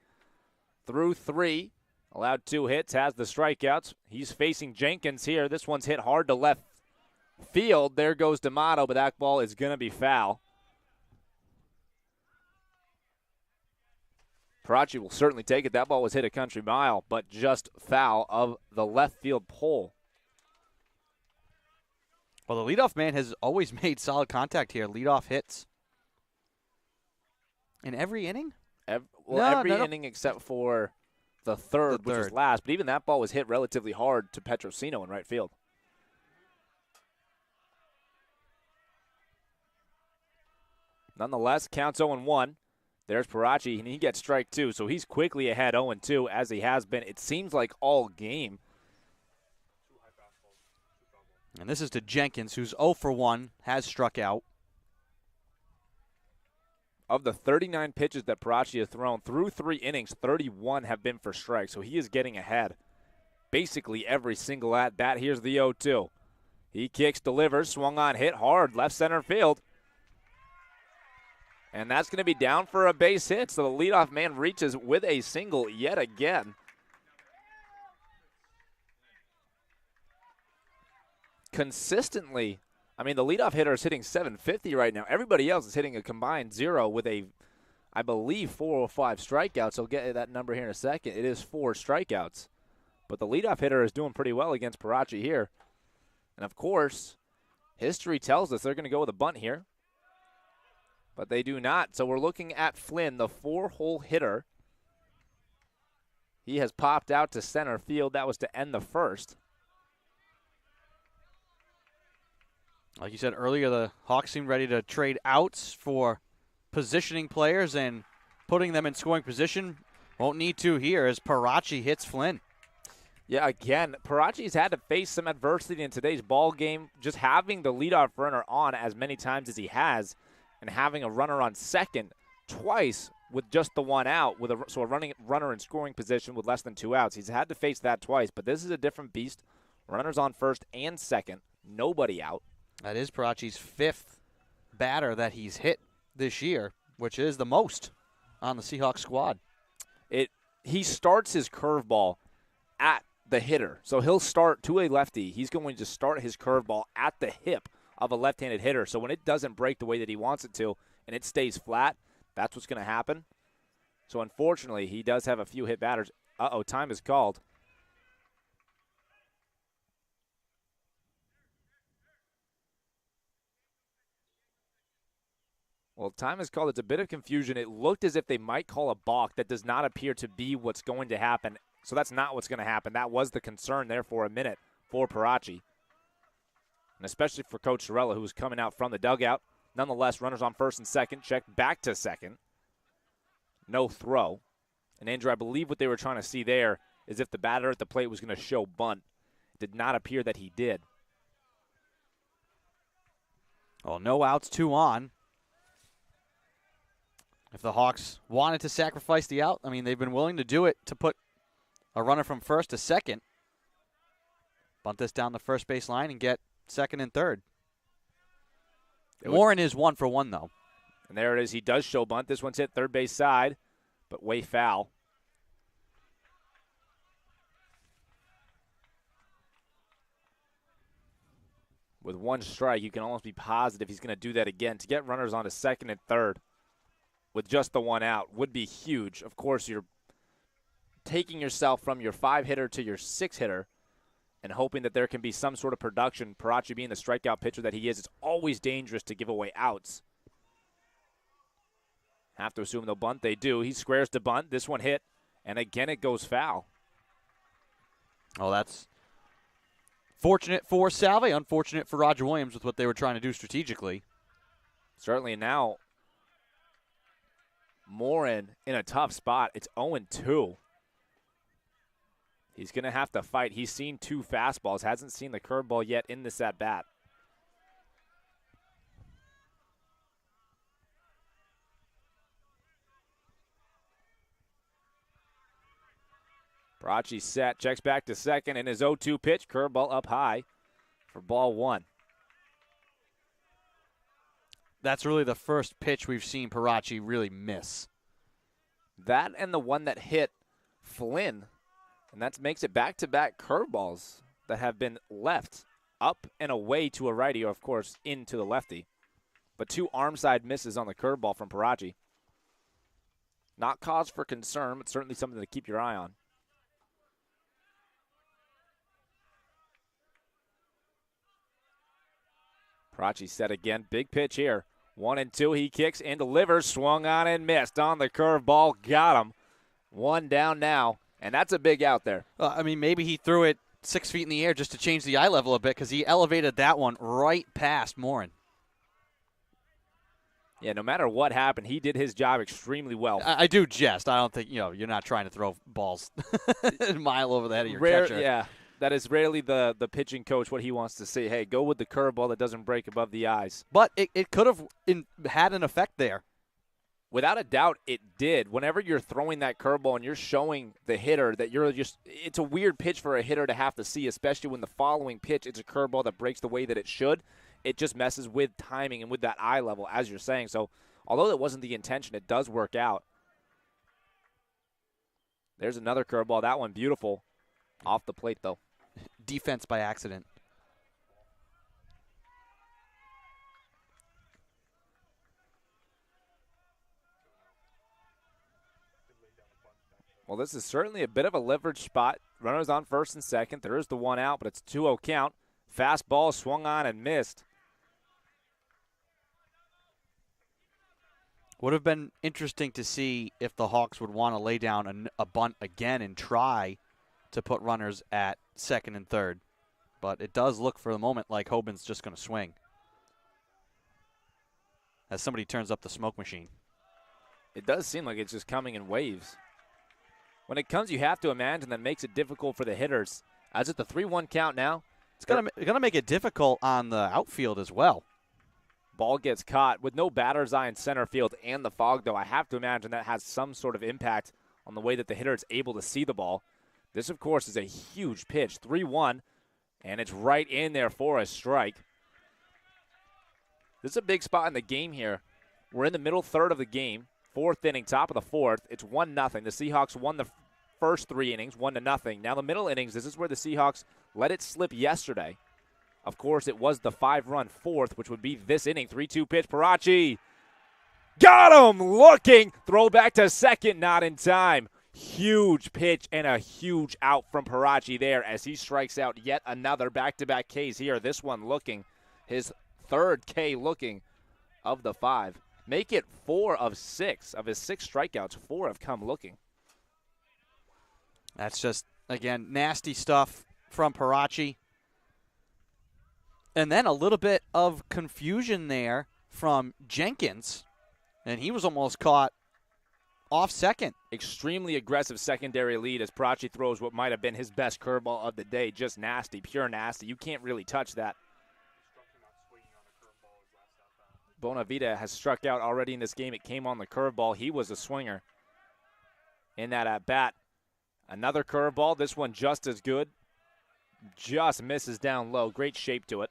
through three. Allowed 2 hits, has the strikeouts. He's facing Jenkins here. This one's hit hard to left field. There goes D'Amato, but that ball is going to be foul. Parachi will certainly take it. That ball was hit a country mile, but just foul of the left field pole. Well, the leadoff man has always made solid contact here. Leadoff hits. In every inning? Every inning except for the third, which was last. But even that ball was hit relatively hard to Petrosino in right field. Nonetheless, counts 0-1. There's Parachi, and he gets strike 2. So he's quickly ahead 0-2, as he has been, it seems like, all game. And this is to Jenkins, who's 0 for 1, has struck out. Of the 39 pitches that Parachi has thrown through 3 innings, 31 have been for strikes. So he is getting ahead basically every single at-bat. Here's the 0-2. He kicks, delivers, swung on, hit hard, left center field. And that's going to be down for a base hit. So the leadoff man reaches with a single yet again. Consistently, I mean, the leadoff hitter is hitting 750 right now. Everybody else is hitting a combined 0 with I believe, 4 or 5 strikeouts. I'll get that number here in a second. It is 4 strikeouts. But the leadoff hitter is doing pretty well against Parachi here. And, of course, history tells us they're going to go with a bunt here. But they do not. So we're looking at Flynn, the 4-hole hitter. He has popped out to center field. That was to end the first. Like you said earlier, the Hawks seem ready to trade outs for positioning players and putting them in scoring position. Won't need to here as Parachi hits Flynn. Yeah, again, Parachi's had to face some adversity in today's ball game. Just having the leadoff runner on as many times as he has and having a runner on second twice with just the 1 out, so a running runner in scoring position with less than 2 outs. He's had to face that twice, but this is a different beast. Runners on first and second, nobody out. That is Parachi's 5th batter that he's hit this year. which is the most on the Seahawks squad. He starts his curveball at the hitter. So he'll start to a lefty. He's going to start his curveball at the hip of a left-handed hitter. So when it doesn't break the way that he wants it to and it stays flat, that's what's going to happen. So unfortunately, he does have a few hit batters. Uh-oh, time is called. Well, time is called. It's a bit of confusion. It looked as if they might call a balk. That does not appear to be what's going to happen. So that's not what's going to happen. That was the concern there for a minute for Parachi. And especially for Coach Sorella, who was coming out from the dugout. Nonetheless, runners on first and second. Check back to second. No throw. And Andrew, I believe what they were trying to see there is if the batter at the plate was going to show bunt. It did not appear that he did. Well, no outs, 2 on. If the Hawks wanted to sacrifice the out, I mean, they've been willing to do it to put a runner from first to second. Bunt this down the first base line and get second and third. Warren is 1 for 1, though. And there it is. He does show bunt. This one's hit third base side, but way foul. With 1 strike, you can almost be positive he's going to do that again. To get runners onto second and third with just the 1 out would be huge. Of course, you're taking yourself from your 5-hitter to your 6-hitter and hoping that there can be some sort of production. Parachi being the strikeout pitcher that he is, it's always dangerous to give away outs. Have to assume they'll bunt. They do. He squares to bunt. This one hit, and again it goes foul. Oh, that's fortunate for Salve, unfortunate for Roger Williams with what they were trying to do strategically. Certainly now, Morin in a tough spot. It's 0-2. He's going to have to fight. He's seen 2 fastballs, hasn't seen the curveball yet in this at-bat. Parachi set, checks back to second, and his 0-2 pitch, curveball up high for ball 1. That's really the first pitch we've seen Parachi really miss. That and the one that hit Flynn, and that makes it back-to-back curveballs that have been left up and away to a righty, or of course into the lefty. But 2 arm side misses on the curveball from Parachi. Not cause for concern, but certainly something to keep your eye on. Parachi set again. Big pitch here. 1-2. He kicks and delivers. Swung on and missed on the curveball. Got him. 1 down now. And that's a big out there. I mean, maybe he threw it 6 feet in the air just to change the eye level a bit because he elevated that one right past Morin. Yeah, no matter what happened, he did his job extremely well. I do jest. I don't think, you're not trying to throw balls a mile over the head of your catcher. Yeah, that is rarely the pitching coach what he wants to see. Hey, go with the curveball that doesn't break above the eyes. But it could have had an effect there. Without a doubt, it did. Whenever you're throwing that curveball and you're showing the hitter that it's a weird pitch for a hitter to have to see, especially when the following pitch, it's a curveball that breaks the way that it should. It just messes with timing and with that eye level, as you're saying. So, although that wasn't the intention, it does work out. There's another curveball. That one beautiful. Off the plate, though. Defense by accident. Well, this is certainly a bit of a leverage spot. Runners on first and second. There is the 1 out, but it's 2-0 count. Fastball swung on and missed. Would have been interesting to see if the Hawks would want to lay down a bunt again and try to put runners at second and third. But it does look for the moment like Hoban's just going to swing as somebody turns up the smoke machine. It does seem like it's just coming in waves. When it comes, you have to imagine that makes it difficult for the hitters. As at the 3-1 count now. It's going to make it difficult on the outfield as well. Ball gets caught with no batter's eye in center field and the fog, though. I have to imagine that has some sort of impact on the way that the hitter is able to see the ball. This, of course, is a huge pitch. 3-1, and it's right in there for a strike. This is a big spot in the game here. We're in the middle third of the game, fourth inning, top of the fourth. It's 1-0. The Seahawks won the first 3 innings, 1-0. Now the middle innings, this is where the Seahawks let it slip yesterday. Of course, it was the 5-run fourth, which would be this inning. 3-2 pitch, Parachi. Got him looking. Throw back to second, not in time. Huge pitch and a huge out from Parachi there as he strikes out yet another back-to-back Ks here. This one looking, his third K looking of the 5. Make it 4 of 6. Of his 6 strikeouts, 4 have come looking. That's just, again, nasty stuff from Parachi. And then a little bit of confusion there from Jenkins, and he was almost caught off second. Extremely aggressive secondary lead as Parachi throws what might have been his best curveball of the day. Just nasty, pure nasty. You can't really touch that. Bonavita has struck out already in this game. It came on the curveball. He was a swinger in that at-bat. Another curveball. This one just as good. Just misses down low. Great shape to it.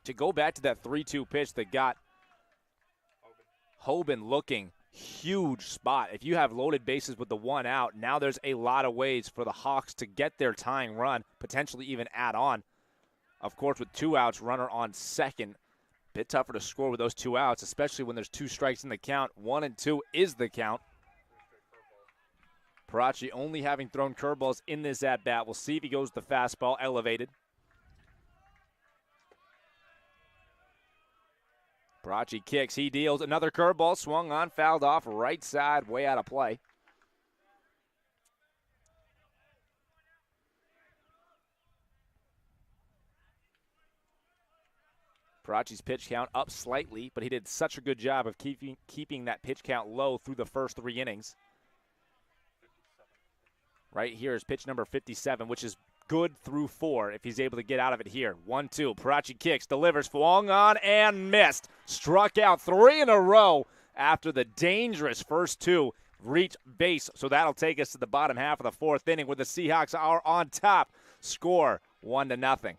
To go back to that 3-2 pitch that got Hoban looking, huge spot. If you have loaded bases with the 1 out, now there's a lot of ways for the Hawks to get their tying run, potentially even add on. Of course, with 2 outs, runner on second. Bit tougher to score with those 2 outs, especially when there's 2 strikes in the count. 1 and 2 is the count. Parachi only having thrown curveballs in this at-bat. We'll see if he goes the fastball elevated. Parachi kicks, he deals. Another curveball swung on, fouled off, right side, way out of play. Parachi's pitch count up slightly, but he did such a good job of keeping that pitch count low through the first 3 innings. Right here is pitch number 57, which is good through 4 if he's able to get out of it here. 1-2. Parachi kicks, delivers, swung on and missed. Struck out 3 in a row after the dangerous first 2 reach base. So that'll take us to the bottom half of the 4th inning where the Seahawks are on top. Score 1-0.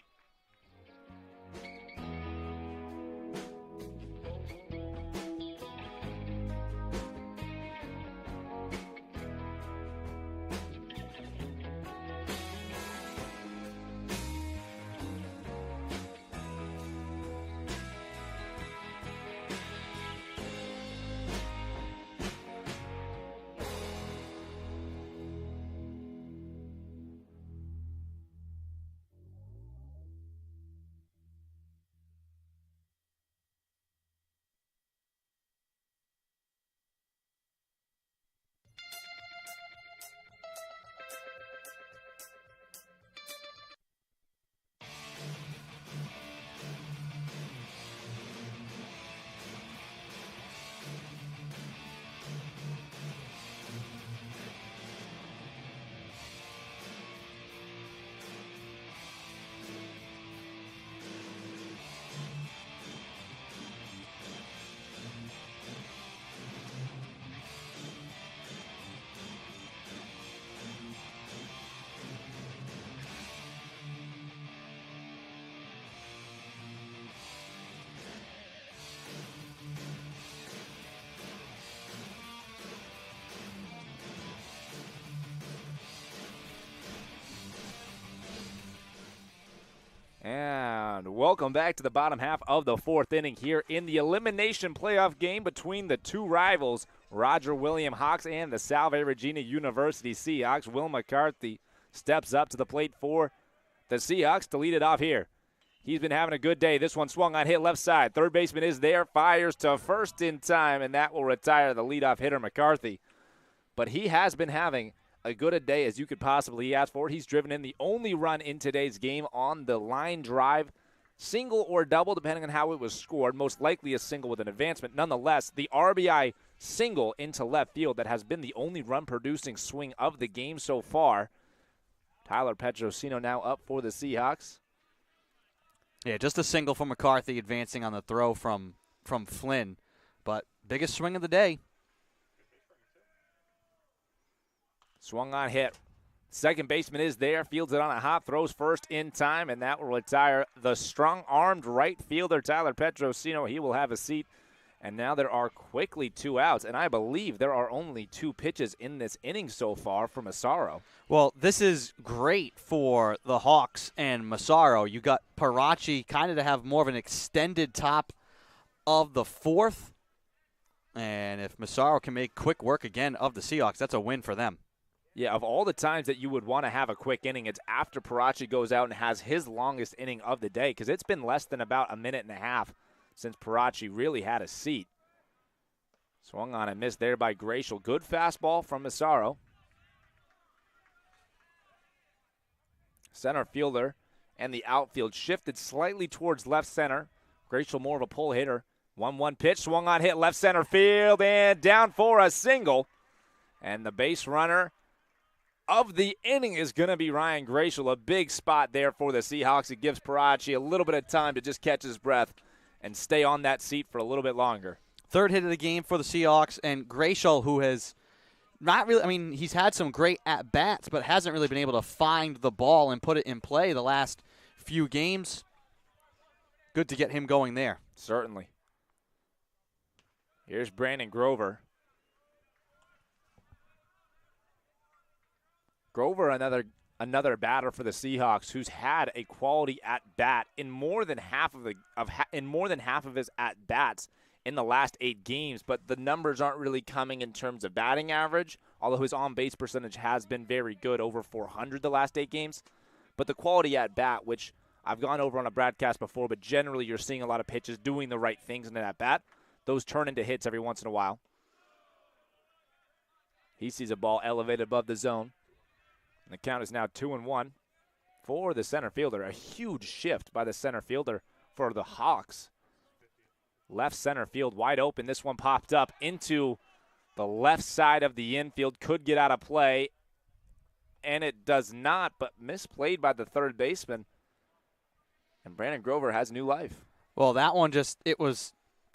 And welcome back to the bottom half of the 4th inning here in the elimination playoff game between the 2 rivals, Roger William Hawks and the Salve Regina University Seahawks. Will McCarthy steps up to the plate for the Seahawks to lead it off here. He's been having a good day. This one swung on, hit left side. Third baseman is there, fires to first in time, and that will retire the leadoff hitter McCarthy. But he has been having a good a day as you could possibly ask for. He's driven in the only run in today's game on the line drive, single or double, depending on how it was scored. Most likely a single with an advancement. Nonetheless, the RBI single into left field that has been the only run-producing swing of the game so far. Tyler Petrosino now up for the Seahawks. Yeah, just a single from McCarthy advancing on the throw from Flynn. But biggest swing of the day. Swung on, hit. Second baseman is there, fields it on a hop, throws first in time, and that will retire the strong-armed right fielder, Tyler Petrosino. He will have a seat. And now there are quickly 2 outs, and I believe there are only 2 pitches in this inning so far for Massaro. Well, this is great for the Hawks and Massaro. You got Parachi kind of to have more of an extended top of the 4th. And if Massaro can make quick work again of the Seahawks, that's a win for them. Yeah, of all the times that you would want to have a quick inning, it's after Parachi goes out and has his longest inning of the day, because it's been less than about a minute and a half since Parachi really had a seat. Swung on and missed there by Gracial. Good fastball from Massaro. Center fielder and the outfield shifted slightly towards left center. Gracial more of a pull hitter. 1-1 pitch, swung on, hit left center field, and down for a single. And the base runner of the inning is going to be Ryan Gracial. A big spot there for the Seahawks. It gives Parachi a little bit of time to just catch his breath and stay on that seat for a little bit longer. Third hit of the game for the Seahawks, and Gracial, who has not really, I mean, he's had some great at-bats, but hasn't really been able to find the ball and put it in play the last few games. Good to get him going there. Certainly. Here's Brandon Grover. Grover, another batter for the Seahawks, who's had a quality at bat in more than half of his at bats in the last 8 games. But the numbers aren't really coming in terms of batting average, although his on base percentage has been very good, over 400 the last 8 games. But the quality at bat, which I've gone over on a broadcast before, but generally you're seeing a lot of pitches doing the right things in an at bat. Those turn into hits every once in a while. He sees a ball elevated above the zone. And the count is now 2-1 for the center fielder. A huge shift by the center fielder for the Hawks. Left center field wide open. This one popped up into the left side of the infield. Could get out of play. And it does not, but misplayed by the third baseman. And Brandon Grover has new life. Well, that one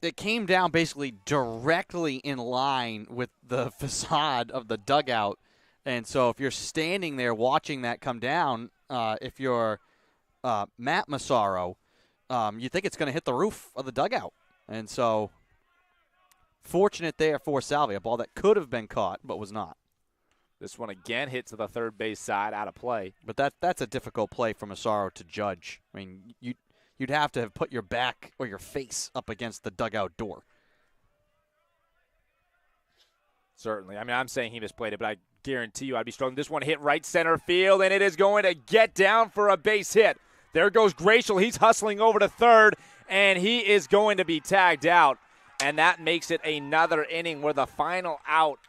it came down basically directly in line with the facade of the dugout. And so if you're standing there watching that come down, if you're Matt Massaro, you think it's going to hit the roof of the dugout. And so fortunate there for Salve, a ball that could have been caught but was not. This one again hit to the third base side, out of play. But that's a difficult play for Massaro to judge. I mean, you'd have to have put your back or your face up against the dugout door. Certainly. I mean, I'm saying he misplayed it, but I guarantee you I'd be struggling. This one hit right center field, and it is going to get down for a base hit. There goes Gracial. He's hustling over to third, and he is going to be tagged out. And that makes it another inning where the final out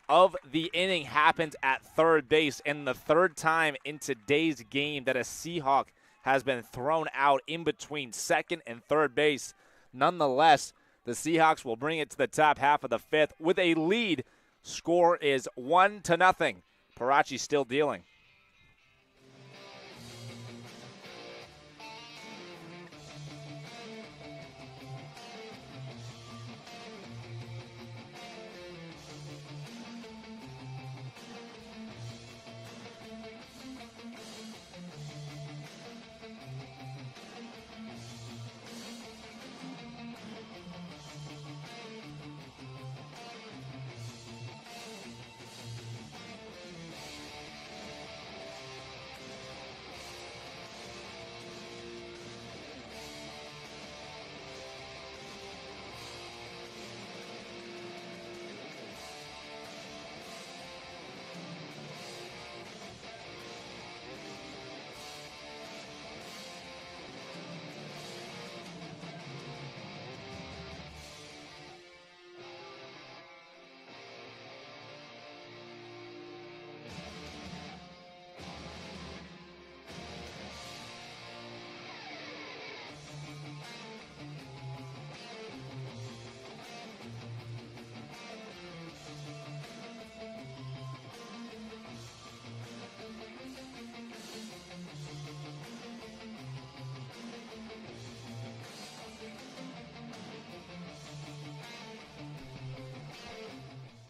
of the inning happens at third base, and the third time in today's game that a Seahawk has been thrown out in between second and third base. Nonetheless, the Seahawks will bring it to the top half of the 5th with a lead. Score is 1-0. Parachi still dealing.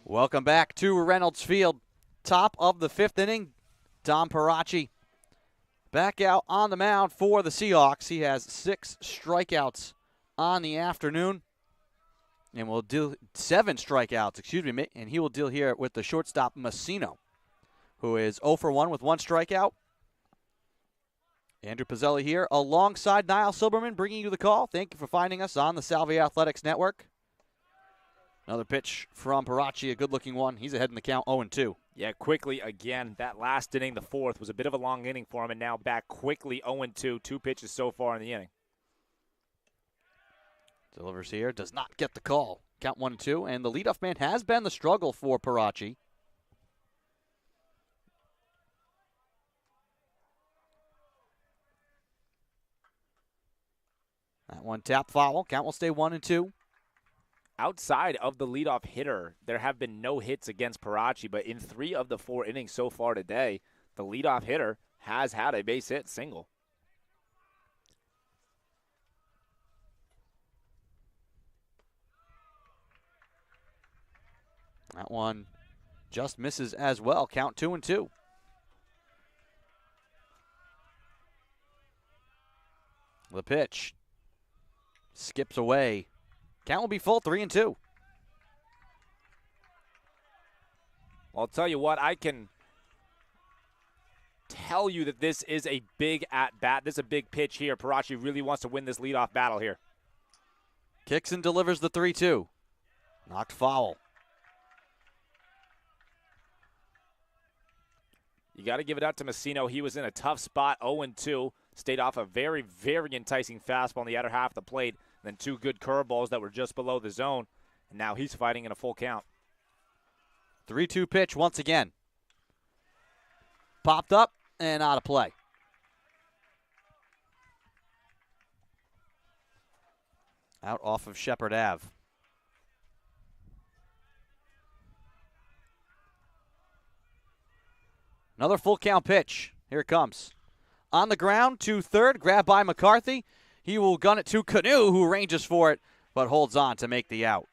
Welcome back to Reynolds Field. Top of the 5th inning. Dom Parachi back out on the mound for the Seahawks. He has 6 strikeouts on the afternoon. And will deal 7 strikeouts, and he will deal here with the shortstop Massino, who is 0 for 1 with 1 strikeout. Andrew Pizzelli here alongside Niall Silberman bringing you the call. Thank you for finding us on the Salve Athletics Network. Another pitch from Parachi, a good-looking one. He's ahead in the count, 0-2. Yeah, quickly again. That last inning, the 4th, was a bit of a long inning for him, and now back quickly 0-2. 2 pitches so far in the inning. Delivers here, does not get the call. Count 1-2, and the leadoff man has been the struggle for Parachi. That one tap foul. Count will stay 1-2. Outside of the leadoff hitter, there have been no hits against Parachi, but in 3 of the 4 innings so far today, the leadoff hitter has had a base hit single. That one just misses as well. Count 2-2. The pitch skips away. Count will be full, 3-2. Well, I'll tell you what, I can tell you that this is a big at-bat. This is a big pitch here. Parachi really wants to win this leadoff battle here. Kicks and delivers the 3-2. Knocked foul. You got to give it out to Massino. He was in a tough spot, 0-2. Stayed off a very, very enticing fastball on the outer half of the plate. Then 2 good curveballs that were just below the zone. And now he's fighting in a full count. 3-2 pitch once again. Popped up and out of play. Out off of Shepherd Ave. Another full count pitch. Here it comes. On the ground to third, grabbed by McCarthy. He will gun it to Canoe, who ranges for it, but holds on to make the out.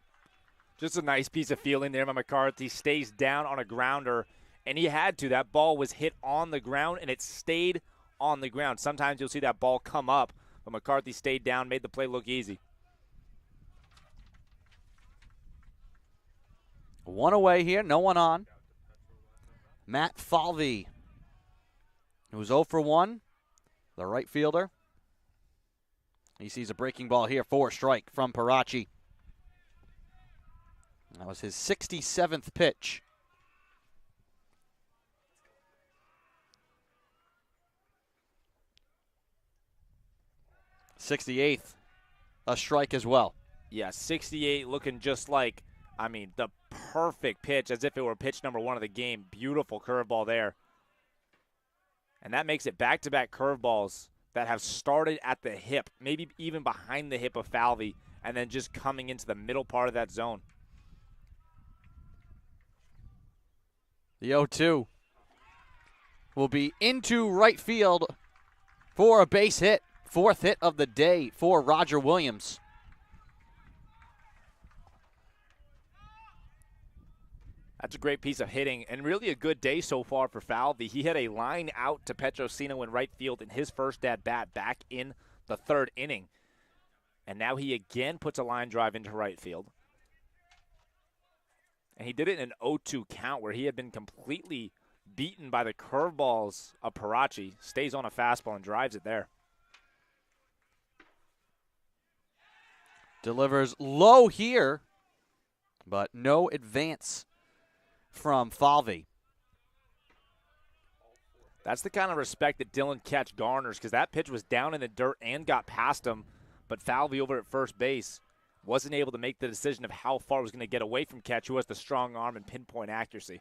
Just a nice piece of fielding there by McCarthy. Stays down on a grounder, and he had to. That ball was hit on the ground, and it stayed on the ground. Sometimes you'll see that ball come up, but McCarthy stayed down, made the play look easy. 1 away here, no one on. Matt Falvey, who's 0 for 1, the right fielder. He sees a breaking ball here for a strike from Parachi. That was his 67th pitch. '68th, a strike as well. Yeah, 68 looking just like, the perfect pitch, as if it were pitch number 1 of the game. Beautiful curveball there. And that makes it back-to-back curveballs that have started at the hip, maybe even behind the hip of Falvey, and then just coming into the middle part of that zone. The 0-2 will be into right field for a base hit. 4th hit of the day for Roger Williams. That's a great piece of hitting, and really a good day so far for Falvey. He had a line out to Petrosino in right field in his first at-bat back in the 3rd inning. And now he again puts a line drive into right field. And he did it in an 0-2 count where he had been completely beaten by the curveballs of Parachi. Stays on a fastball and drives it there. Delivers low here, but no advance from Falvey. That's the kind of respect that Dylan Ketch garners, because that pitch was down in the dirt and got past him, but Falvey over at first base wasn't able to make the decision of how far it was going to get away from Ketch, who has the strong arm and pinpoint accuracy.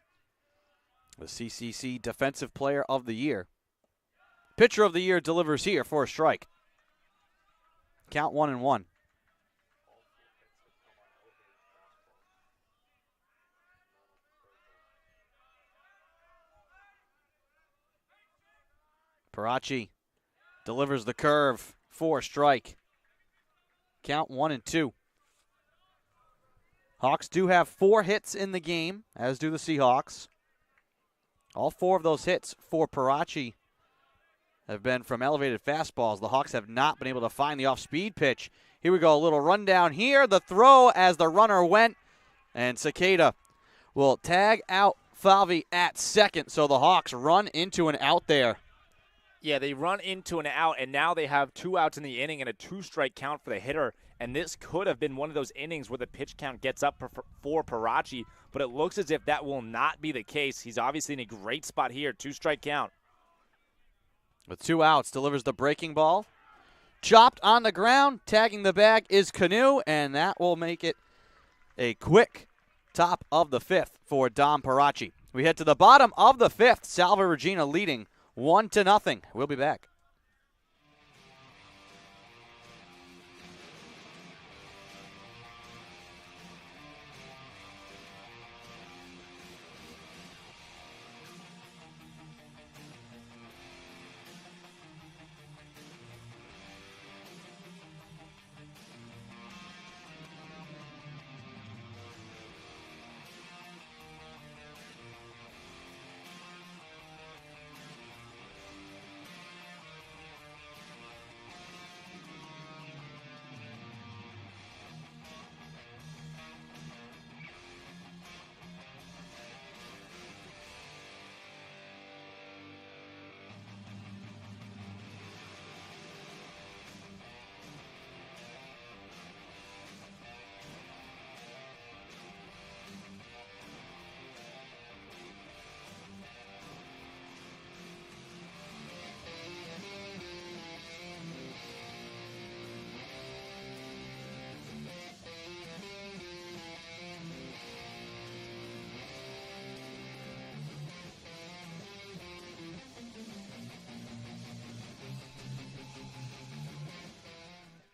The CCC Defensive Player of the Year. Pitcher of the Year delivers here for a strike. Count 1-1. Parachi delivers the curve for a strike. Count 1-2. Hawks do have 4 hits in the game, as do the Seahawks. All 4 of those hits for Parachi have been from elevated fastballs. The Hawks have not been able to find the off-speed pitch. Here we go, a little rundown here. The throw as the runner went, and Cicada will tag out Falvey at second, so the Hawks run into an out there. Yeah, they run into an out, and now they have 2 outs in the inning and a 2-strike count for the hitter, and this could have been one of those innings where the pitch count gets up for Parachi, but it looks as if that will not be the case. He's obviously in a great spot here, 2-strike count. With 2 outs, delivers the breaking ball. Chopped on the ground, tagging the bag is Canoe, and that will make it a quick top of the 5th for Dom Parachi. We head to the bottom of the 5th. Salve Regina leading 1-0. We'll be back.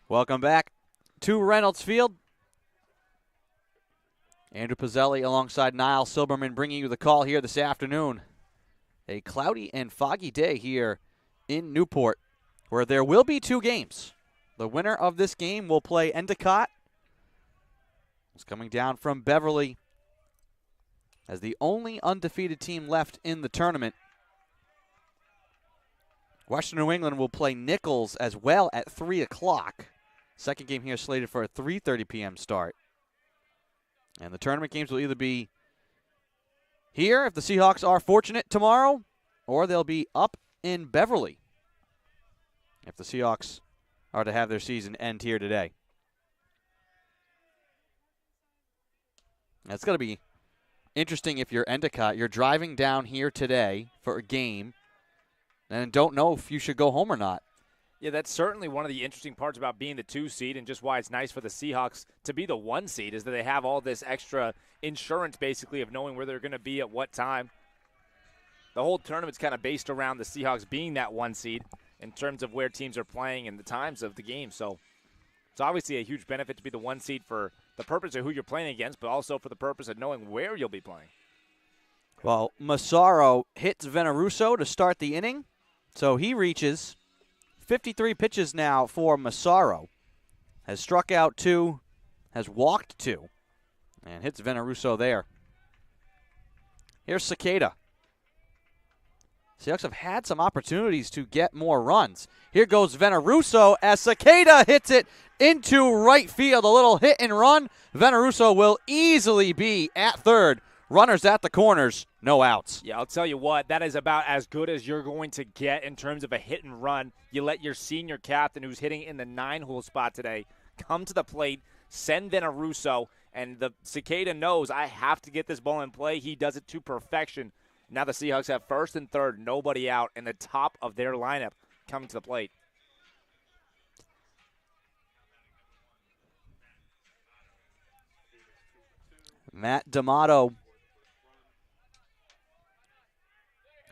Welcome back to Reynolds Field. Andrew Pizzelli alongside Niall Silberman bringing you the call here this afternoon. A cloudy and foggy day here in Newport, where there will be 2 games. The winner of this game will play Endicott. It's coming down from Beverly as the only undefeated team left in the tournament. Western New England will play Nichols as well at 3 o'clock. Second game here slated for a 3:30 p.m. start. And the tournament games will either be here if the Seahawks are fortunate tomorrow, or they'll be up in Beverly if the Seahawks are to have their season end here today. It's going to be interesting if you're Endicott. You're driving down here today for a game and don't know if you should go home or not. Yeah, that's certainly one of the interesting parts about being the 2 seed and just why it's nice for the Seahawks to be the 1 seed is that they have all this extra insurance basically of knowing where they're going to be at what time. The whole tournament's kind of based around the Seahawks being that 1 seed in terms of where teams are playing and the times of the game. So it's obviously a huge benefit to be the 1 seed for the purpose of who you're playing against, but also for the purpose of knowing where you'll be playing. Well, Massaro hits Veneruso to start the inning, so he reaches 53 pitches now for Massaro. Has struck out 2, has walked 2, and hits Veneruso there. Here's Cicada. Seahawks have had some opportunities to get more runs. Here goes Veneruso as Cicada hits it into right field. A little hit and run. Veneruso will easily be at third. Runners at the corners, no outs. Yeah, I'll tell you what, that is about as good as you're going to get in terms of a hit and run. You let your senior captain, who's hitting in the 9-hole spot today, come to the plate, send Veneruso, and the Cicada knows I have to get this ball in play. He does it to perfection. Now the Seahawks have first and third, nobody out, and the top of their lineup coming to the plate. Matt D'Amato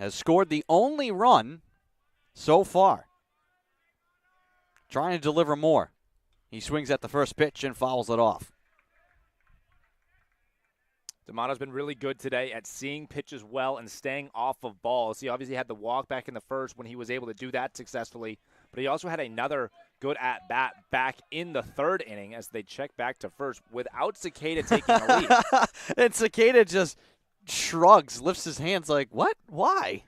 has scored the only run so far. Trying to deliver more. He swings at the first pitch and fouls it off. D'Amato's been really good today at seeing pitches well and staying off of balls. He obviously had the walk back in the first when he was able to do that successfully, but he also had another good at-bat back in the 3rd inning as they check back to first without Cicada taking a lead. And Cicada just shrugs, lifts his hands like, what? Why?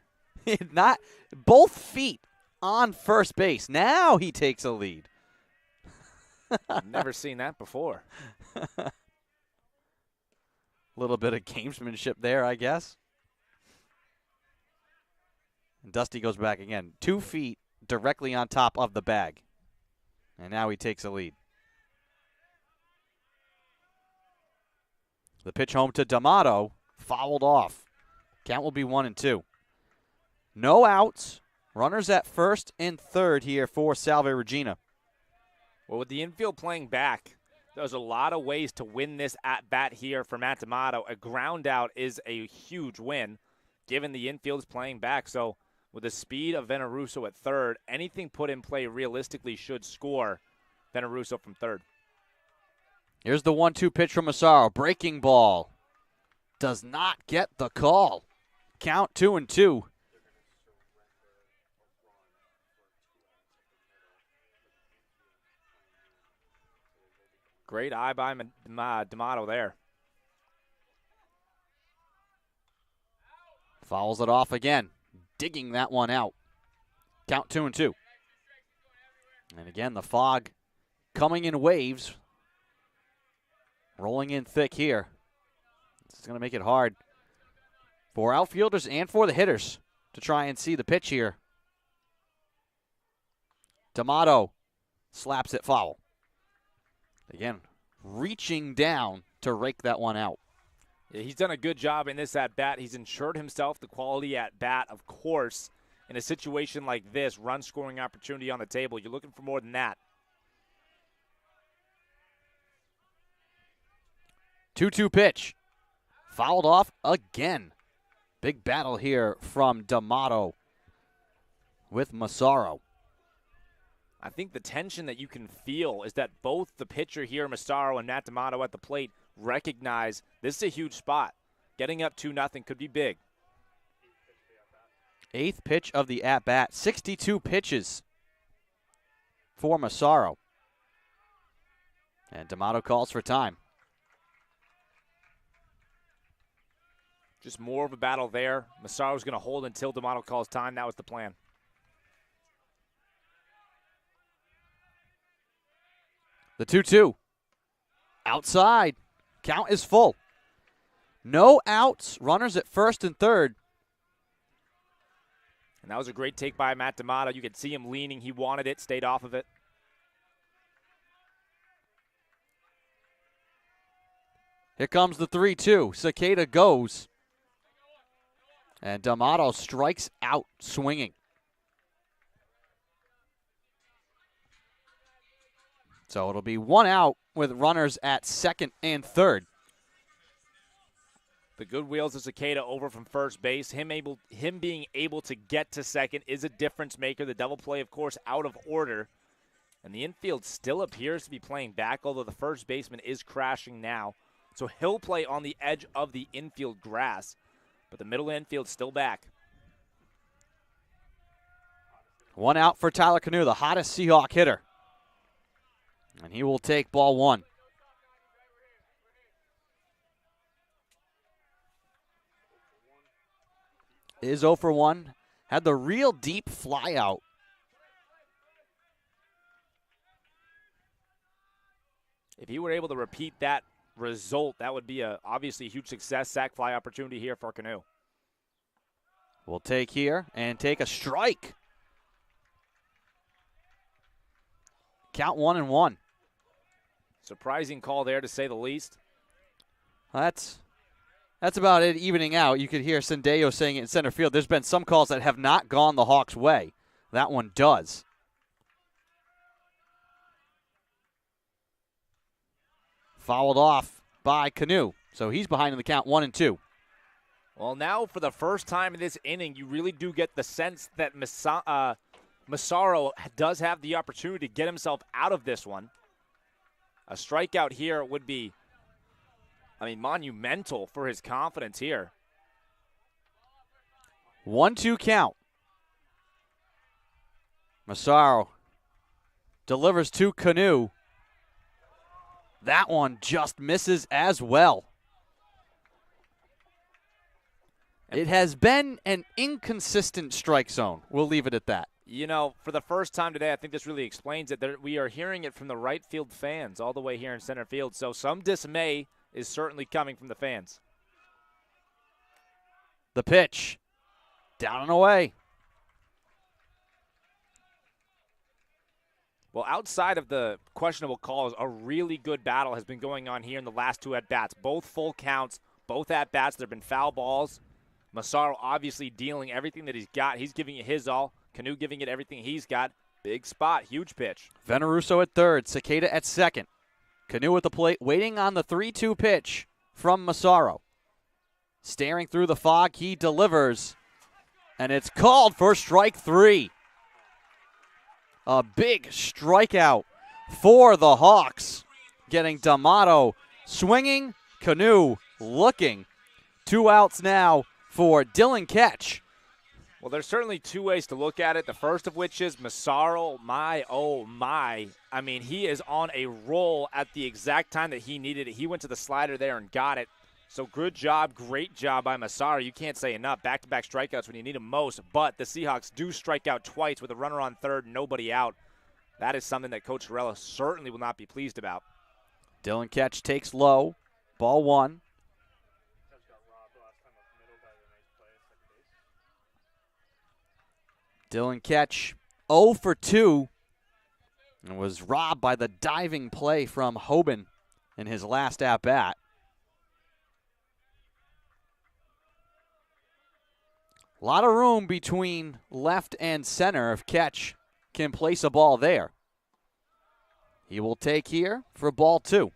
Not both feet on first base. Now he takes a lead. I've never seen that before. A little bit of gamesmanship there, I guess. And Dusty goes back again. 2 feet directly on top of the bag. And now he takes a lead. The pitch home to D'Amato, fouled off. Count will be 1-2. No outs. Runners at first and third here for Salve Regina. Well, with the infield playing back, there's a lot of ways to win this at-bat here for Matt D'Amato. A ground out is a huge win, given the infield is playing back. So with the speed of Veneruso at third, anything put in play realistically should score Veneruso from third. Here's the 1-2 pitch from Massaro. Breaking ball. Does not get the call. Count 2-2. Great eye by D'Amato there. Fouls it off again. Digging that one out. Count 2-2. And again, the fog coming in waves. Rolling in thick here. This is going to make it hard for outfielders and for the hitters to try and see the pitch here. D'Amato slaps it foul. Again, reaching down to rake that one out. Yeah, he's done a good job in this at-bat. He's ensured himself the quality at-bat. Of course, in a situation like this, run-scoring opportunity on the table, you're looking for more than that. 2-2 pitch. Fouled off again. Big battle here from D'Amato with Massaro. I think the tension that you can feel is that both the pitcher here, Massaro, and Matt D'Amato at the plate recognize this is a huge spot. Getting up 2-0 could be big. 8th pitch of the at-bat. 62 pitches for Massaro. And D'Amato calls for time. Just more of a battle there. Massaro's going to hold until D'Amato calls time. That was the plan. The 2-2. Outside. Count is full. No outs. Runners at first and third. And that was a great take by Matt D'Amato. You could see him leaning. He wanted it, stayed off of it. Here comes the 3-2. Cicada goes. And D'Amato strikes out swinging. So it'll be 1 out with runners at second and third. The good wheels of Cicada over from first base. Him being able to get to second is a difference maker. The double play, of course, out of order. And the infield still appears to be playing back, although the first baseman is crashing now. So he'll play on the edge of the infield grass. But the middle infield still back. 1 out for Tyler Canoe, the hottest Seahawk hitter. And he will take ball 1. Is 0 for 1. Had the real deep fly out. If he were able to repeat that result, that would be obviously a huge success. Sac fly opportunity here for Canoe. We'll take here and take a strike. Count 1-1. Surprising call there, to say the least. That's about it evening out. You could hear Sendejo saying it in center field. There's been some calls that have not gone the Hawks' way. That one does. Fouled off by Canoe. So he's behind in the count 1-2. Well, now for the first time in this inning, you really do get the sense that Massaro does have the opportunity to get himself out of this one. A strikeout here would be, monumental for his confidence here. 1-2 count. Massaro delivers to Canoe. That one just misses as well. It has been an inconsistent strike zone. We'll leave it at that. You know, for the first time today, I think this really explains it. We are hearing it from the right field fans all the way here in center field. So some dismay is certainly coming from the fans. The pitch. Down and away. Well, outside of the questionable calls, a really good battle has been going on here in the last two at-bats. Both full counts, both at-bats. There have been foul balls. Massaro obviously dealing everything that he's got. He's giving it his all. Canu giving it everything he's got. Big spot, huge pitch. Veneruso at third, Cicada at second. Canu at the plate, waiting on the 3-2 pitch from Massaro. Staring through the fog, he delivers, and it's called for strike 3. A big strikeout for the Hawks. Getting D'Amato swinging, Canu looking. 2 outs now for Dylan Ketch. Well, there's certainly two ways to look at it. The first of which is Massaro, my, oh my. I mean, he is on a roll at the exact time that he needed it. He went to the slider there and got it. So good job, great job by Massaro. You can't say enough. Back-to-back strikeouts when you need them most. But the Seahawks do strike out twice with a runner on third and nobody out. That is something that Coach Corella certainly will not be pleased about. Dylan Ketch takes low. Ball 1. Dylan Ketch 0 for 2 and was robbed by the diving play from Hoban in his last at-bat. A lot of room between left and center if Ketch can place a ball there. He will take here for ball 2.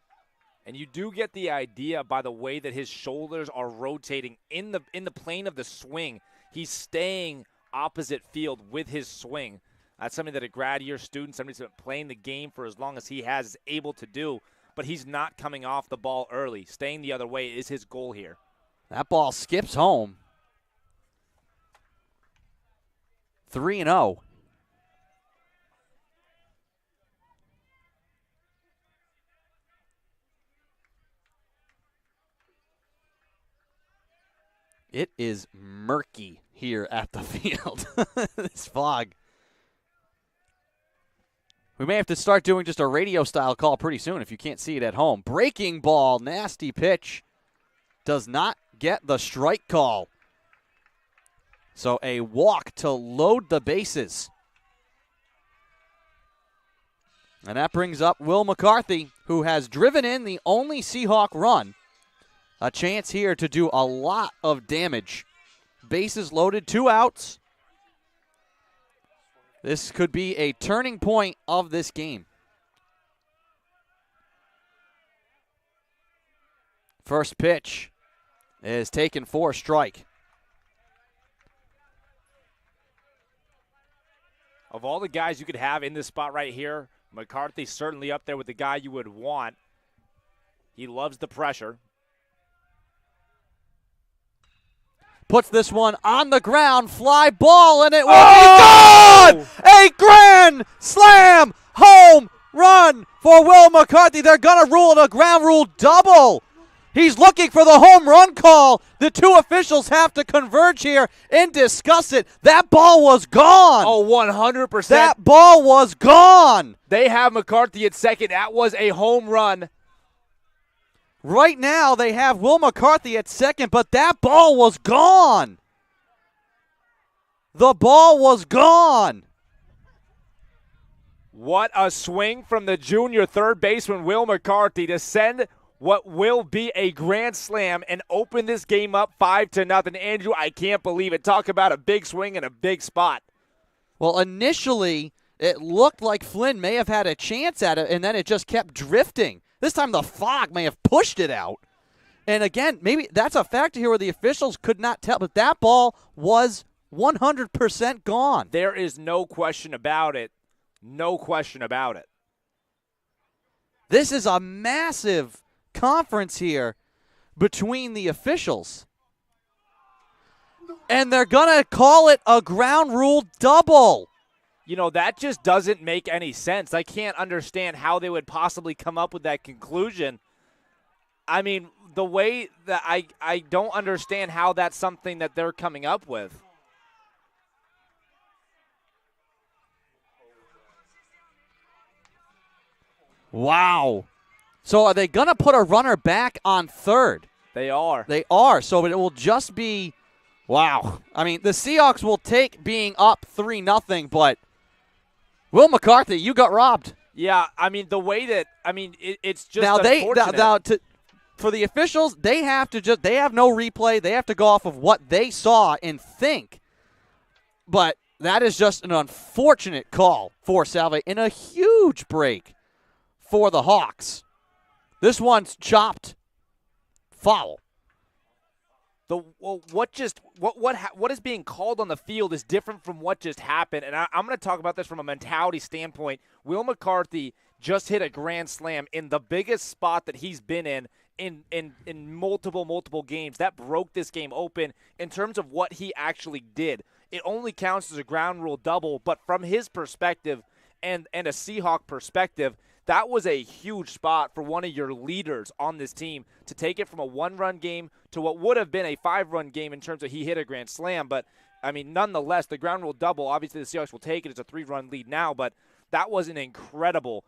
And you do get the idea by the way that his shoulders are rotating in the plane of the swing. He's staying opposite field with his swing. That's something that a grad year student, somebody who's been playing the game for as long as he has, is able to do. But he's not coming off the ball early. Staying the other way is his goal here. That ball skips home. 3-0. It is murky here at the field. This fog. We may have to start doing just a radio-style call pretty soon if you can't see it at home. Breaking ball, nasty pitch. Does not get the strike call. So a walk to load the bases. And that brings up Will McCarthy, who has driven in the only Seahawk run. A chance here to do a lot of damage. Bases loaded, 2 outs. This could be a turning point of this game. First pitch is taken for a strike. Of all the guys you could have in this spot right here, McCarthy's certainly up there with the guy you would want. He loves the pressure. Puts this one on the ground, fly ball, and it will be gone! A grand slam home run for Will McCarthy. They're going to rule it a ground rule double. He's looking for the home run call. The two officials have to converge here and discuss it. That ball was gone. Oh, 100%. That ball was gone. They have McCarthy at second. That was a home run. Right now, they have Will McCarthy at second, but that ball was gone. The ball was gone. What a swing from the junior third baseman, Will McCarthy, to send what will be a grand slam and open this game up 5-0. Andrew, I can't believe it. Talk about a big swing and a big spot. Well, initially, it looked like Flynn may have had a chance at it, and then it just kept drifting. This time the fog may have pushed it out. And again, maybe that's a factor here where the officials could not tell, but that ball was 100% gone. There is no question about it. No question about it. This is a massive conference here between the officials. And they're going to call it a ground rule double. You know, that just doesn't make any sense. I can't understand how they would possibly come up with that conclusion. I mean, the way that I don't understand how that's something that they're coming up with. Wow. So are they going to put a runner back on third? They are. They are. So it will just be, wow. I mean, the Seahawks will take being up 3-0, but Will McCarthy, you got robbed. Yeah, I mean, the way that, it's just now unfortunate. For the officials, they have no replay. They have to go off of what they saw and think. But that is just an unfortunate call for Salve in a huge break for the Hawks. This one's chopped foul. What is being called on the field is different from what just happened, and I'm going to talk about this from a mentality standpoint. Will McCarthy just hit a grand slam in the biggest spot that he's been in multiple games. That broke this game open in terms of what he actually did. It only counts as a ground rule double, but from his perspective and a Seahawk perspective, that was a huge spot for one of your leaders on this team to take it from a one-run game to what would have been a 5-run game in terms of he hit a grand slam. But, I mean, nonetheless, the ground rule double, obviously the Seahawks will take it. It's a 3-run lead now, but that was an incredible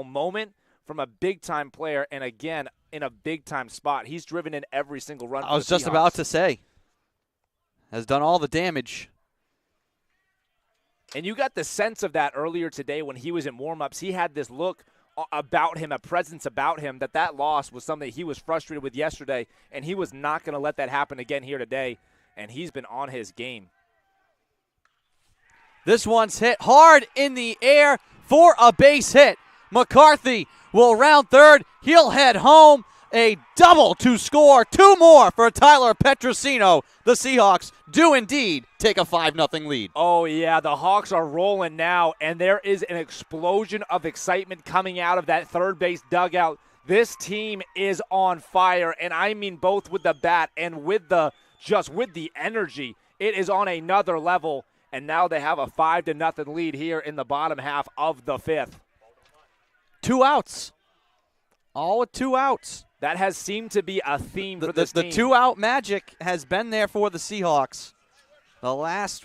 moment from a big-time player, and, again, in a big-time spot. He's driven in every single run for the Seahawks. I was just about to say, has done all the damage. And you got the sense of that earlier today when he was in warm-ups. He had this look about him, a presence about him, that loss was something he was frustrated with yesterday, and he was not going to let that happen again here today, and he's been on his game. This one's hit hard in the air for a base hit. McCarthy will round third. He'll head home. A double to score. 2 more for Tyler Petrosino. The Seahawks do indeed take a 5-0 lead. Oh, yeah, the Hawks are rolling now, and there is an explosion of excitement coming out of that third base dugout. This team is on fire, and I mean both with the bat and with the energy. It is on another level, and now they have a 5-0 lead here in the bottom half of the 5th. 2 outs. All with 2 outs. That has seemed to be a theme for this team. The 2-out magic has been there for the Seahawks the last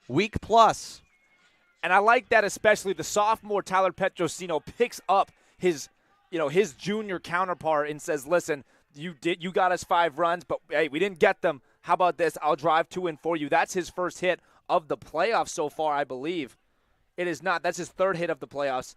week plus. And I like that, especially the sophomore Tyler Petrosino picks up his junior counterpart and says, listen, you got us 5 runs, but hey, we didn't get them. How about this? I'll drive 2 in for you. That's his first hit of the playoffs so far, I believe. It is not. That's his 3rd hit of the playoffs.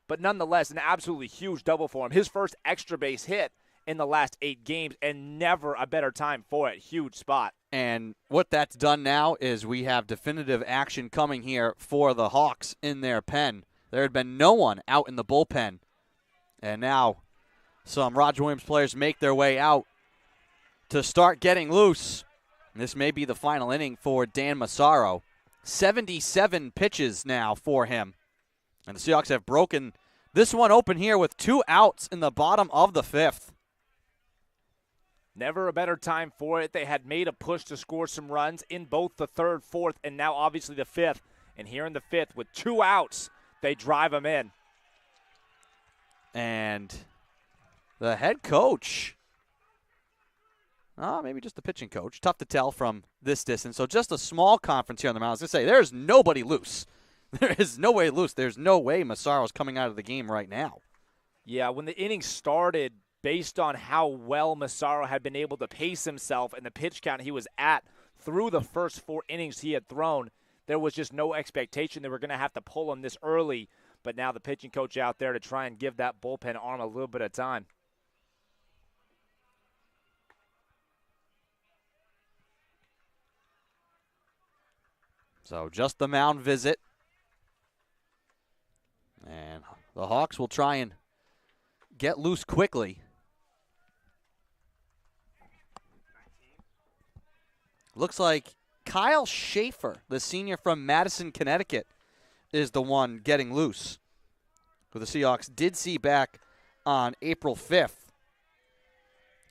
But nonetheless, an absolutely huge double for him. His first extra base hit in the last 8 games, and never a better time for it. Huge spot. And what that's done now is we have definitive action coming here for the Hawks in their pen. There had been no one out in the bullpen. And now some Roger Williams players make their way out to start getting loose. And this may be the final inning for Dan Massaro. 77 pitches now for him. And the Seahawks have broken this one open here with 2 outs in the bottom of the 5th. Never a better time for it. They had made a push to score some runs in both the 3rd, 4th, and now obviously the 5th. And here in the 5th with 2 outs, they drive them in. And the head coach, maybe just the pitching coach, tough to tell from this distance. So just a small conference here on the mound. I was going to say, there's nobody loose. There is no way loose. There's no way Massaro's coming out of the game right now. Yeah, when the inning started, based on how well Massaro had been able to pace himself and the pitch count he was at through the first 4 innings he had thrown, there was just no expectation they were going to have to pull him this early. But now the pitching coach out there to try and give that bullpen arm a little bit of time. So just the mound visit. And the Hawks will try and get loose quickly. Looks like Kyle Schaefer, the senior from Madison, Connecticut, is the one getting loose, who the Seahawks did see back on April 5th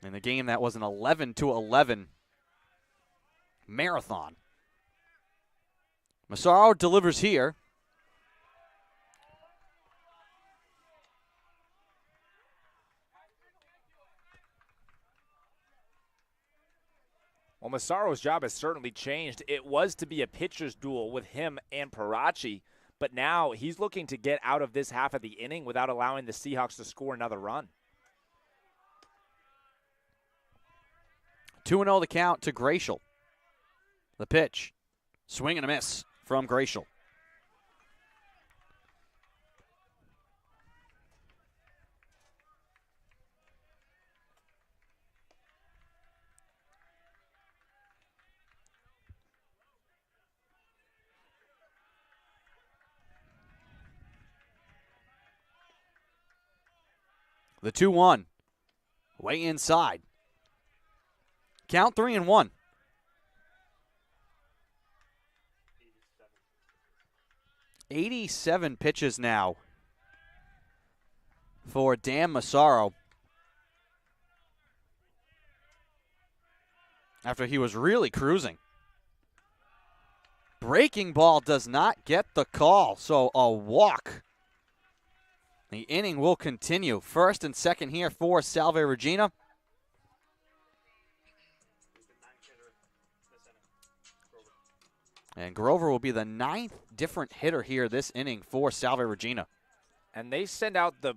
in a game that was an 11-11 marathon. Massaro delivers here. Well, Massaro's job has certainly changed. It was to be a pitcher's duel with him and Parachi, but now he's looking to get out of this half of the inning without allowing the Seahawks to score another run. 2-0 the count to Gratial. The pitch. Swing and a miss from Gratial. The 2-1. Way inside. Count 3-1. 87 pitches now for Dan Massaro. After he was really cruising. Breaking ball does not get the call, so a walk. The inning will continue. First and second here for Salve Regina. And Grover will be the 9th different hitter here this inning for Salve Regina. And they send out the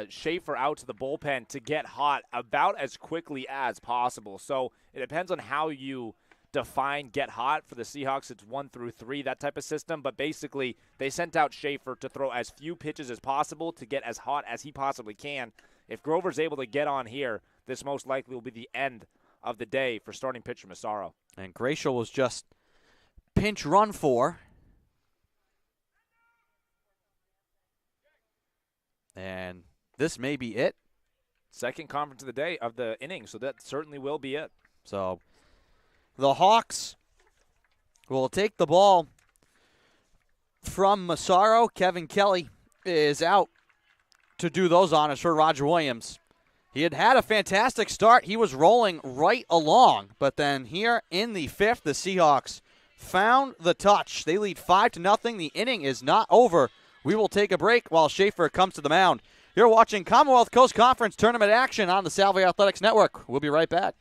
Schaefer out to the bullpen to get hot about as quickly as possible. So it depends on how you define get hot. For the Seahawks, it's 1 through 3, that type of system. But basically, they sent out Schaefer to throw as few pitches as possible to get as hot as he possibly can. If Grover's able to get on here, this most likely will be the end of the day for starting pitcher Massaro. And Gratial was just pinch run for. And this may be it. Second conference of the day, of the inning, so that certainly will be it. So the Hawks will take the ball from Massaro. Kevin Kelly is out to do those honors for Roger Williams. He had a fantastic start. He was rolling right along. But then here in the 5th, the Seahawks found the touch. They lead 5-0. The inning is not over. We will take a break while Schaefer comes to the mound. You're watching Commonwealth Coast Conference Tournament action on the Salve Athletics Network. We'll be right back.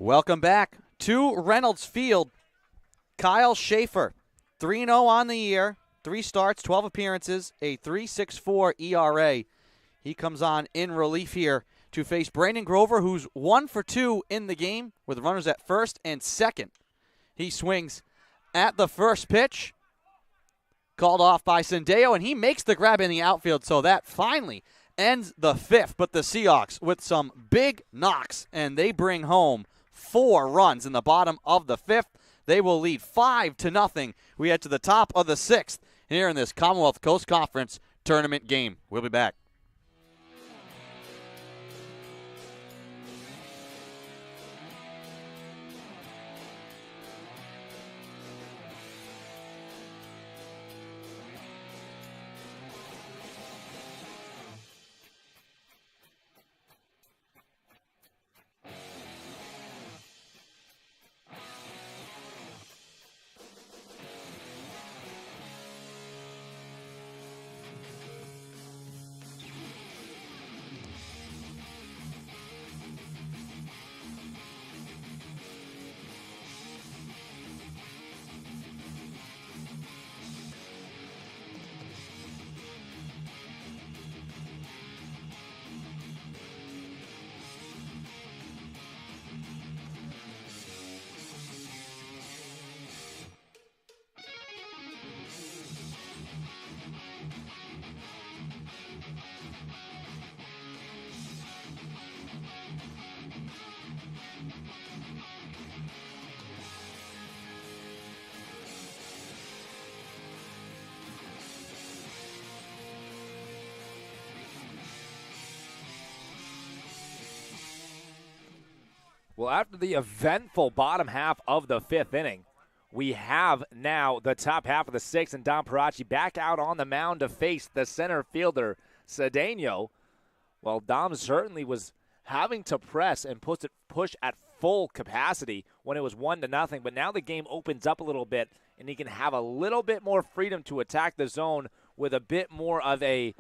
Welcome back to Reynolds Field. Kyle Schaefer, 3-0 on the year, 3 starts, 12 appearances, a 3.64 ERA. He comes on in relief here to face Brandon Grover, who's 1 for 2 in the game with runners at first and second. He swings at the first pitch, called off by Sendeo, and he makes the grab in the outfield, so that finally ends the 5th. But the Seahawks with some big knocks, and they bring home 4 runs in the bottom of the 5th. They will lead 5-0. We head to the top of the 6th here in this Commonwealth Coast Conference tournament game. We'll be back. Well, after the eventful bottom half of the 5th inning, we have now the top half of the 6th, and Dom Parachi back out on the mound to face the center fielder, Cedeno. Well, Dom certainly was having to press and push at full capacity when it was 1-0, but now the game opens up a little bit, and he can have a little bit more freedom to attack the zone with a bit more of an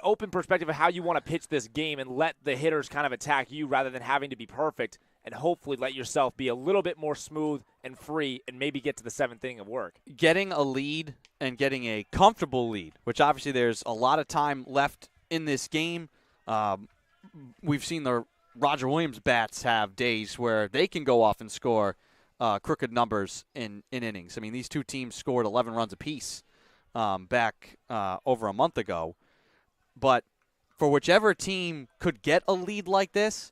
open perspective of how you want to pitch this game and let the hitters kind of attack you rather than having to be perfect, and hopefully let yourself be a little bit more smooth and free and maybe get to the 7th inning of work. Getting a lead and getting a comfortable lead, which obviously there's a lot of time left in this game. We've seen the Roger Williams bats have days where they can go off and score crooked numbers in innings. I mean, these two teams scored 11 runs apiece back over a month ago. But for whichever team could get a lead like this,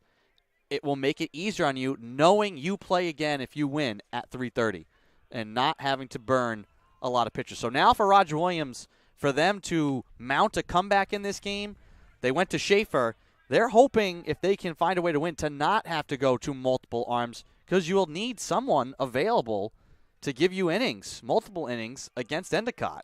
it will make it easier on you knowing you play again if you win at 3:30 and not having to burn a lot of pitchers. So now for Roger Williams, for them to mount a comeback in this game, they went to Schaefer. They're hoping, if they can find a way to win, to not have to go to multiple arms, because you will need someone available to give you innings, multiple innings, against Endicott.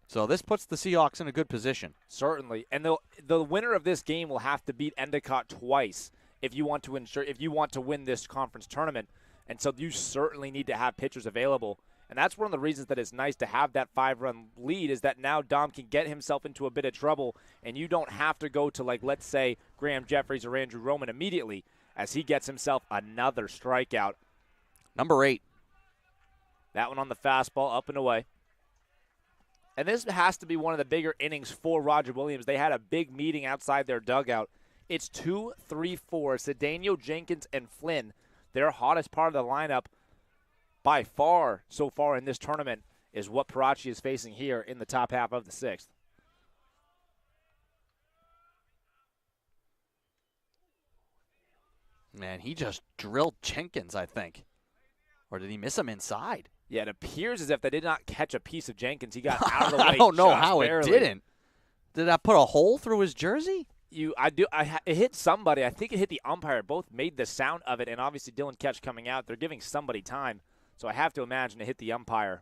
So this puts the Seahawks in a good position. Certainly. And the winner of this game will have to beat Endicott twice if you want to win this conference tournament. And so you certainly need to have pitchers available. And that's one of the reasons that it's nice to have that 5-run lead, is that now Dom can get himself into a bit of trouble, and you don't have to go to, like, let's say, Graham Jeffries or Andrew Roman immediately, as he gets himself another strikeout. Number 8. That one on the fastball, up and away. And this has to be one of the bigger innings for Roger Williams. They had a big meeting outside their dugout. It's 2-3-4. Cedeno, Jenkins, and Flynn, their hottest part of the lineup by far so far in this tournament, is what Parachi is facing here in the top half of the 6th. Man, he just drilled Jenkins, I think. Or did he miss him inside? Yeah, it appears as if they did not catch a piece of Jenkins. He got out of the way. I don't know how barely. It didn't. Did that put a hole through his jersey? It hit somebody. I think it hit the umpire. Both made the sound of it, and obviously Dylan Ketch coming out. They're giving somebody time, so I have to imagine it hit the umpire.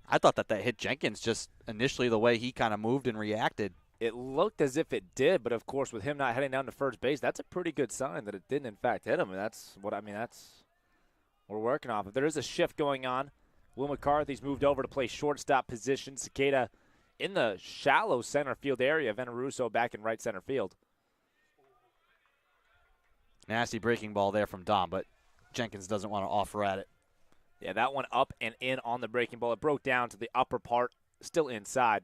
I thought that hit Jenkins just initially the way he kind of moved and reacted. It looked as if it did, but of course with him not heading down to first base, that's a pretty good sign that it didn't in fact hit him. And that's what we're working off. If there is a shift going on, Will McCarthy's moved over to play shortstop position. Cicada in the shallow center field area. Veneruso back in right center field. Nasty breaking ball there from Dom, but Jenkins doesn't want to offer at it. Yeah, that one up and in on the breaking ball. It broke down to the upper part, still inside.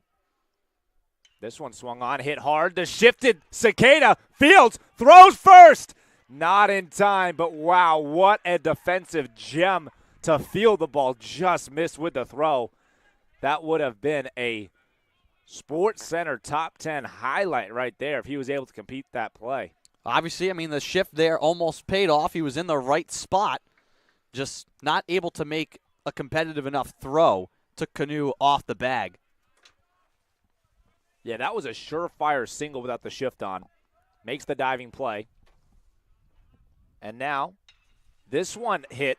This one swung on, hit hard. The shifted Cicada. Fields throws first. Not in time, but wow, what a defensive gem to field the ball. Just missed with the throw. That would have been a Sports Center top 10 highlight right there if he was able to compete that play. Obviously, I mean, the shift there almost paid off. He was in the right spot, just not able to make a competitive enough throw to Canoe off the bag. Yeah, that was a surefire single without the shift on. Makes the diving play. And now, this one hit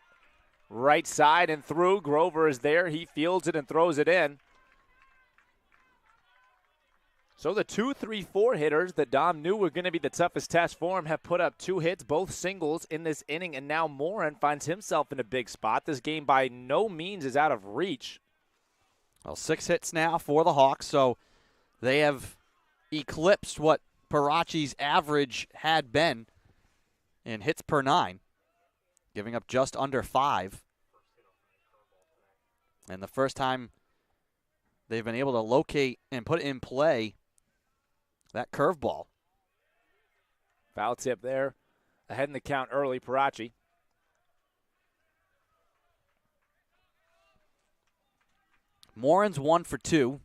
right side and through. Grover is there. He fields it and throws it in. So the 2, 3, 4 hitters that Dom knew were going to be the toughest test for him have put up 2 hits, both singles in this inning, and now Morin finds himself in a big spot. This game by no means is out of reach. Well, 6 hits now for the Hawks, so they have eclipsed what Parachi's average had been in hits per 9, giving up just under 5. And the first time they've been able to locate and put in play that curveball. Foul tip there. Ahead in the count early, Parachi. Morin's 1 for 2.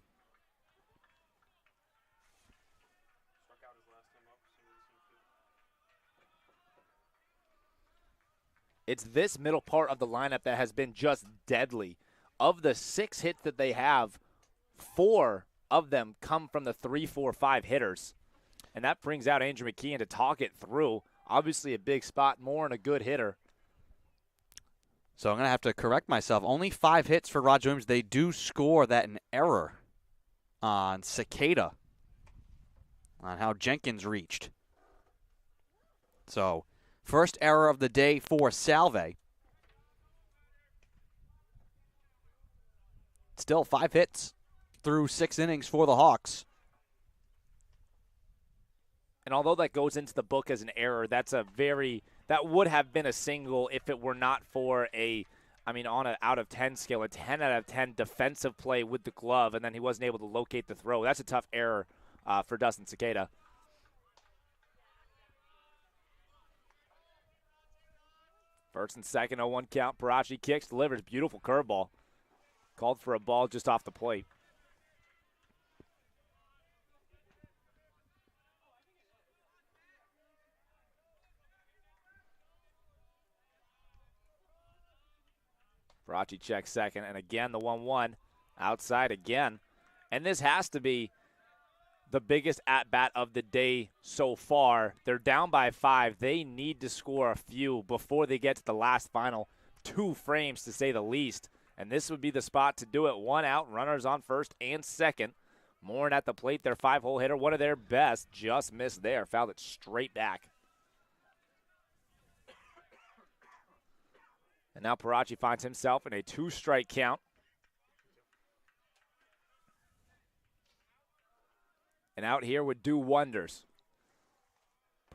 It's this middle part of the lineup that has been just deadly. Of the 6 hits that they have, 4 of them come from the 3, 4, 5 hitters. And that brings out Andrew McKeon to talk it through. Obviously a big spot, more and a good hitter. So I'm going to have to correct myself. Only 5 hits for Roger Williams. They do score that an error on Cicada on how Jenkins reached. So first error of the day for Salve. Still 5 hits through 6 innings for the Hawks. And although that goes into the book as an error, that would have been a single if it were not for on an out of 10 scale, a 10 out of 10 defensive play with the glove, and then he wasn't able to locate the throw. That's a tough error for Dustin Cicada. First and second, 0-1 count. Parachi kicks, delivers, beautiful curveball. Called for a ball just off the plate. Parachi checks second, and again the 1-1 outside again. And this has to be the biggest at-bat of the day so far. They're down by 5. They need to score a few before they get to the last final 2 frames, to say the least. And this would be the spot to do it. 1 out, runners on first and second. Morin at the plate, their 5-hole hitter, one of their best, just missed there. Fouled it straight back. And now Parachi finds himself in a 2-strike count. And out here would do wonders.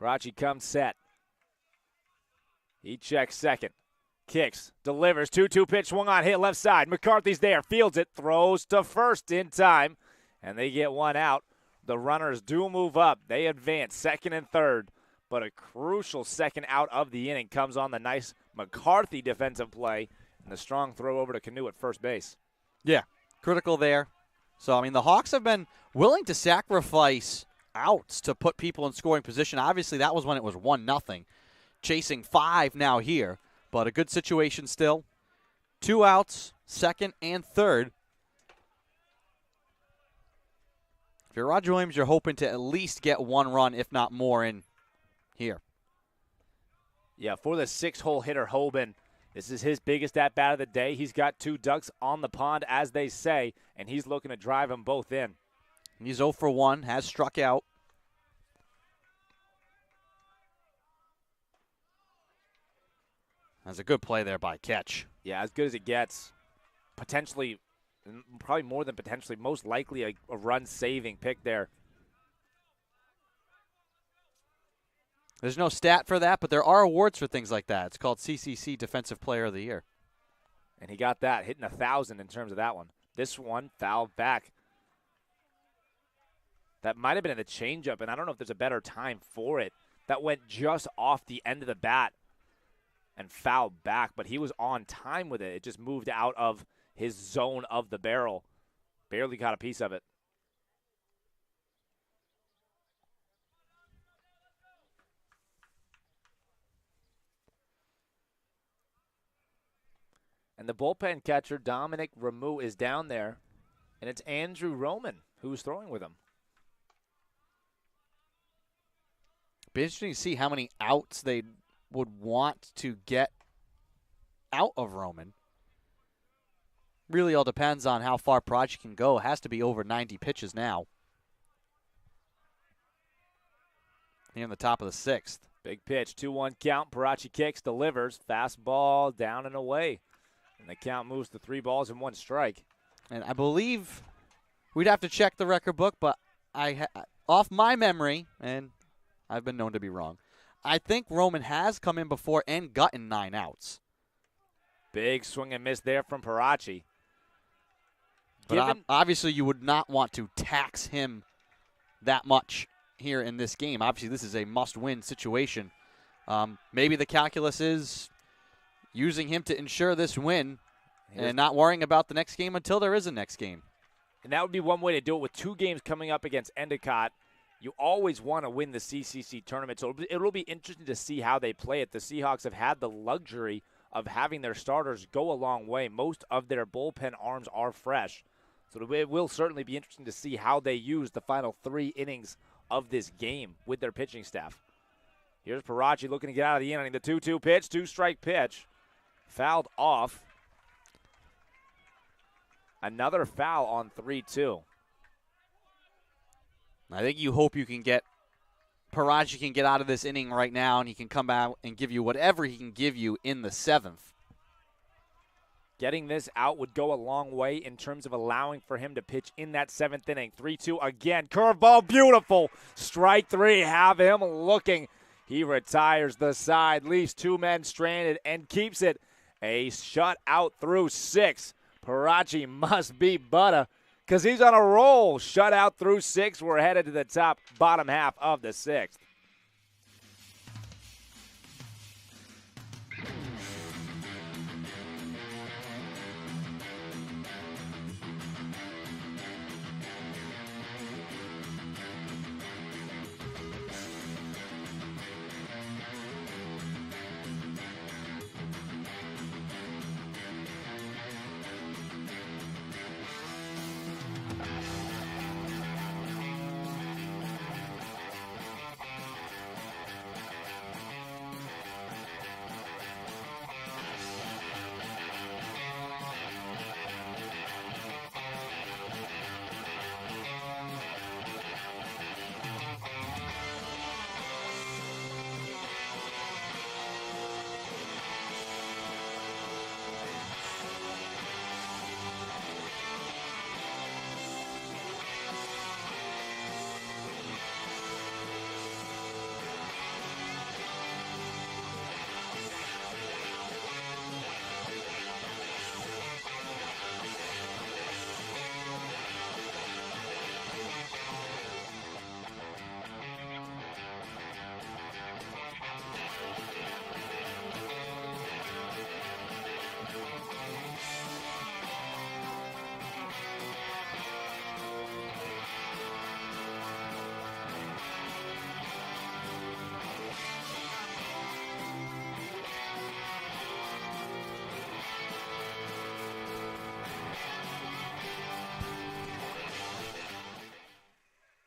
Parachi comes set. He checks second. Kicks, delivers, 2-2 pitch, swung on, hit left side. McCarthy's there, fields it, throws to first in time. And they get 1 out. The runners do move up. They advance second and third. But a crucial second out of the inning comes on the nice McCarthy defensive play and the strong throw over to Canoe at first base. Yeah, critical there. So, the Hawks have been willing to sacrifice outs to put people in scoring position. Obviously, that was when it was 1-0. Chasing 5 now here, but a good situation still. 2 outs, second and third. If you're Roger Williams, you're hoping to at least get 1 run, if not more, in here. Yeah, for the 6-hole hitter, Hoban, this is his biggest at-bat of the day. He's got 2 ducks on the pond, as they say, and he's looking to drive them both in. He's 0 for 1, has struck out. That's a good play there by Ketch. Yeah, as good as it gets. Potentially probably more than potentially, most likely a run-saving pick there. There's no stat for that, but there are awards for things like that. It's called CCC Defensive Player of the Year. And he got that, hitting 1,000 in terms of that one. This one fouled back. That might have been in the changeup, and I don't know if there's a better time for it. That went just off the end of the bat and fouled back, but he was on time with it. It just moved out of his zone of the barrel. Barely got a piece of it. And the bullpen catcher, Dominic Rameau, is down there, and it's Andrew Roman who's throwing with him. Be interesting to see how many outs they would want to get out of Roman. Really all depends on how far Project can go. It has to be over 90 pitches now. Here in the top of the sixth. Big pitch, 2-1 count. Parachi kicks, delivers. Fastball down and away. And the count moves to 3-1 strike. And I believe we'd have to check the record book, but off my memory, and I've been known to be wrong, I think Roman has come in before and gotten 9 outs. Big swing and miss there from Parachi. But obviously you would not want to tax him that much here in this game. Obviously this is a must-win situation. Maybe the calculus is using him to ensure this win and not worrying about the next game until there is a next game. And that would be one way to do it with 2 games coming up against Endicott. You always want to win the CCC tournament, so it'll be interesting to see how they play it. The Seahawks have had the luxury of having their starters go a long way. Most of their bullpen arms are fresh. So it will certainly be interesting to see how they use the final 3 innings of this game with their pitching staff. Here's Parachi looking to get out of the inning. The 2-2 pitch, 2-strike pitch. Fouled off. Another foul on 3-2. I think you hope you can get Parachi can get out of this inning right now, and he can come out and give you whatever he can give you in the 7th. Getting this out would go a long way in terms of allowing for him to pitch in that 7th inning. 3-2 again. Curveball, beautiful. Strike 3, have him looking. He retires the side, leaves 2 men stranded, and keeps it a shutout through 6. Parachi must be butter because he's on a roll. Shutout through 6. We're headed to the top, bottom half of the 6th.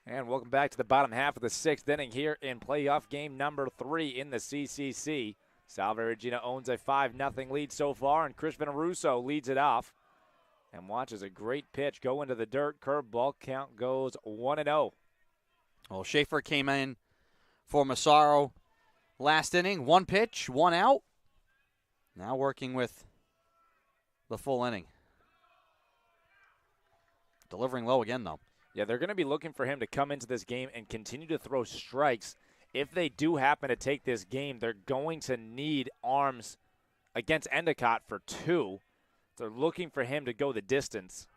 And welcome back to the bottom half of the 6th inning here in playoff game number 3 in the CCC. Salve Regina owns a 5-0 lead so far, and Chris Veneruso leads it off and watches a great pitch go into the dirt. Curveball, count goes 1-0. Well, Schaefer came in for Massaro last inning. 1 pitch, 1 out. Now working with the full inning. Delivering low again, though. Yeah, they're going to be looking for him to come into this game and continue to throw strikes. If they do happen to take this game, they're going to need arms against Endicott for 2. They're looking for him to go the distance.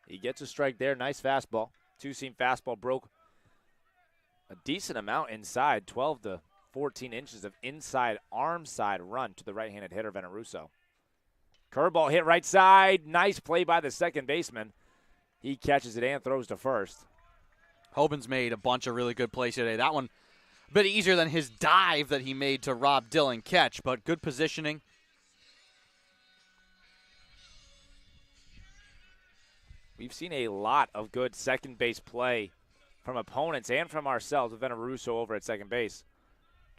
He gets a strike there. Nice fastball. Two-seam fastball broke a decent amount inside, 12 to 14 inches of inside arm side run to the right-handed hitter, Veneruso. Curveball hit right side. Nice play by the second baseman. He catches it and throws to first. Hoban's made a bunch of really good plays today. That one a bit easier than his dive that he made to Rob Dillon catch, but good positioning. We've seen a lot of good second base play from opponents and from ourselves with Veneruso over at second base.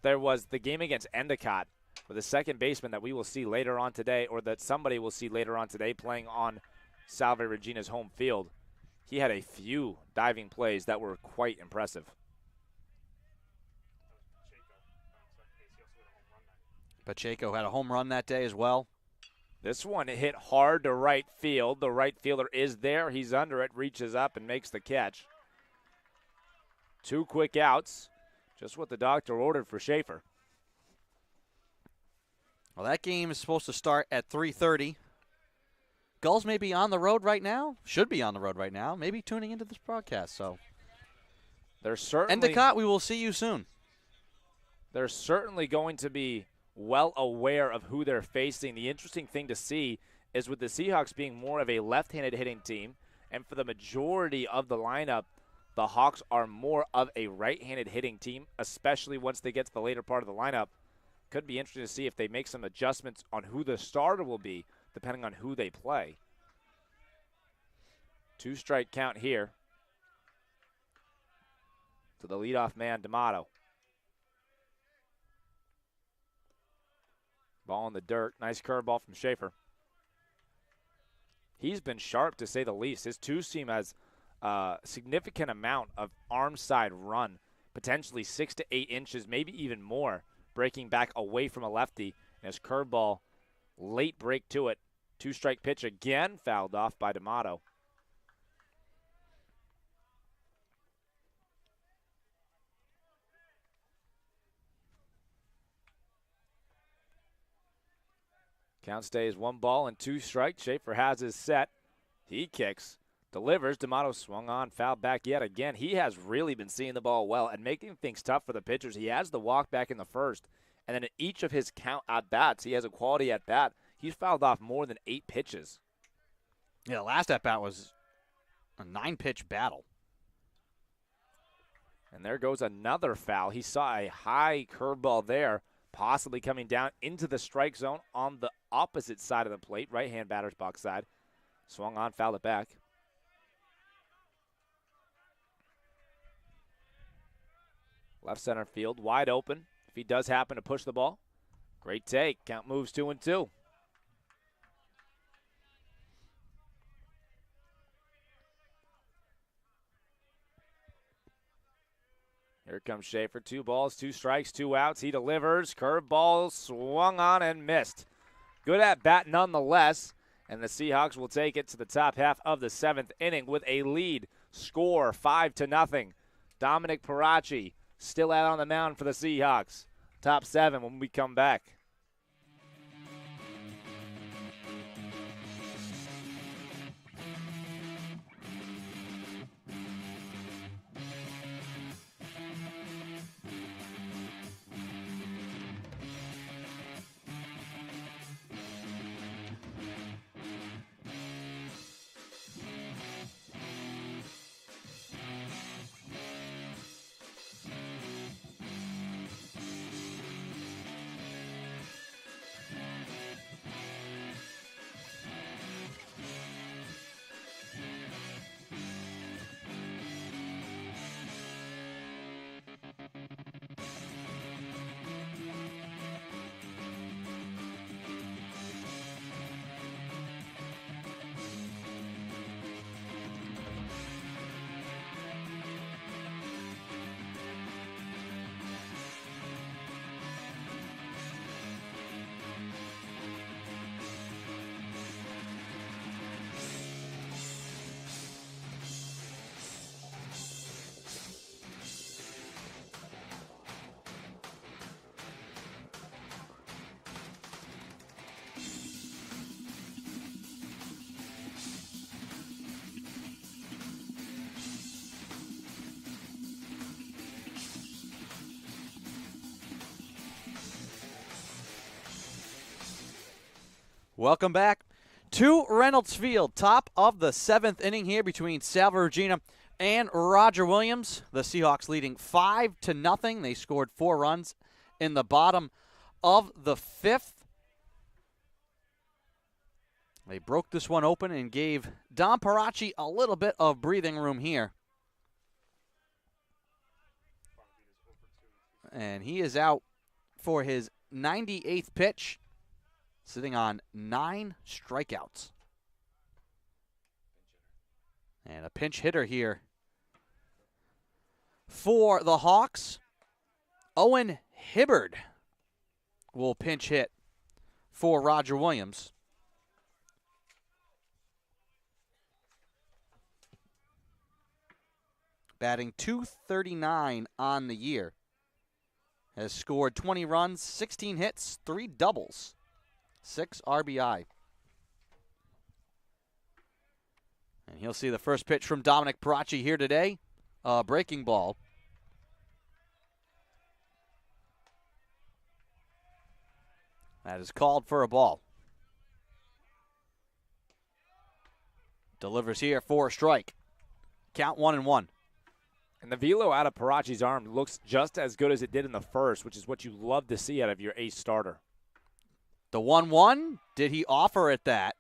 There was the game against Endicott with a second baseman that we will see later on today, or that somebody will see later on today playing on Salve Regina's home field. He had a few diving plays that were quite impressive. Pacheco had a home run that day as well. This one hit hard to right field. The right fielder is there. He's under it, reaches up, and makes the catch. 2 quick outs. Just what the doctor ordered for Schaefer. Well, that game is supposed to start at 3:30. Gulls may be on the road right now. Should be on the road right now. Maybe tuning into this broadcast. So, they're certainly Endicott, we will see you soon. They're certainly going to be well aware of who they're facing. The interesting thing to see is with the Seahawks being more of a left-handed hitting team, and for the majority of the lineup, the Hawks are more of a right-handed hitting team, especially once they get to the later part of the lineup. Could be interesting to see if they make some adjustments on who the starter will be, depending on who they play. 2-strike count here to the leadoff man, D'Amato. Ball in the dirt. Nice curveball from Schaefer. He's been sharp, to say the least. His two-seam has a significant amount of arm side run, potentially 6 to 8 inches, maybe even more, breaking back away from a lefty. And his curveball, late break to it. 2-strike pitch again, fouled off by D'Amato. Count stays 1-2 strike. Schaefer has his set. He kicks, delivers. D'Amato swung on, fouled back yet again. He has really been seeing the ball well and making things tough for the pitchers. He has the walk back in the first, and then in each of his count at-bats, he has a quality at-bat. He's fouled off more than 8 pitches. Yeah, last at-bat was a 9-pitch battle. And there goes another foul. He saw a high curveball there, possibly coming down into the strike zone on the opposite side of the plate, right-hand batter's box side. Swung on, fouled it back. Left center field, wide open. If he does happen to push the ball, great take. Count moves 2-2. Here comes Schaefer. 2 balls, 2 strikes, 2 outs. He delivers. Curveball swung on and missed. Good at bat nonetheless. And the Seahawks will take it to the top half of the 7th inning with a lead. Score 5-0. Dominic Parachi still out on the mound for the Seahawks. Top 7 when we come back. Welcome back to Reynolds Field. Top of the 7th inning here between Salve Regina and Roger Williams. The Seahawks leading 5-0. They scored 4 runs in the bottom of the 5th. They broke this one open and gave Dom Parachi a little bit of breathing room here. And he is out for his 98th pitch, sitting on 9 strikeouts. And a pinch hitter here for the Hawks. Owen Hibbard will pinch hit for Roger Williams. Batting .239 on the year. Has scored 20 runs, 16 hits, 3 doubles, 6 RBI. And he'll see the first pitch from Dominic Parachi here today. Breaking ball. That is called for a ball. Delivers here for a strike. Count 1-1. And the velo out of Parachi's arm looks just as good as it did in the first, which is what you love to see out of your ace starter. The 1-1, did he offer it that?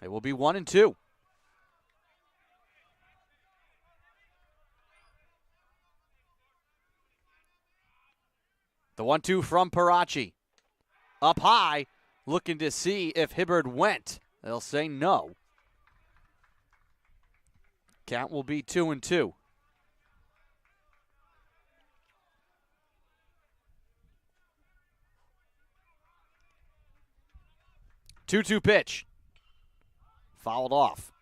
It will be 1-2. The 1-2 from Parachi. Up high, looking to see if Hibbard went. They'll say no. Count will be 2-2. Two-two pitch. Fouled off.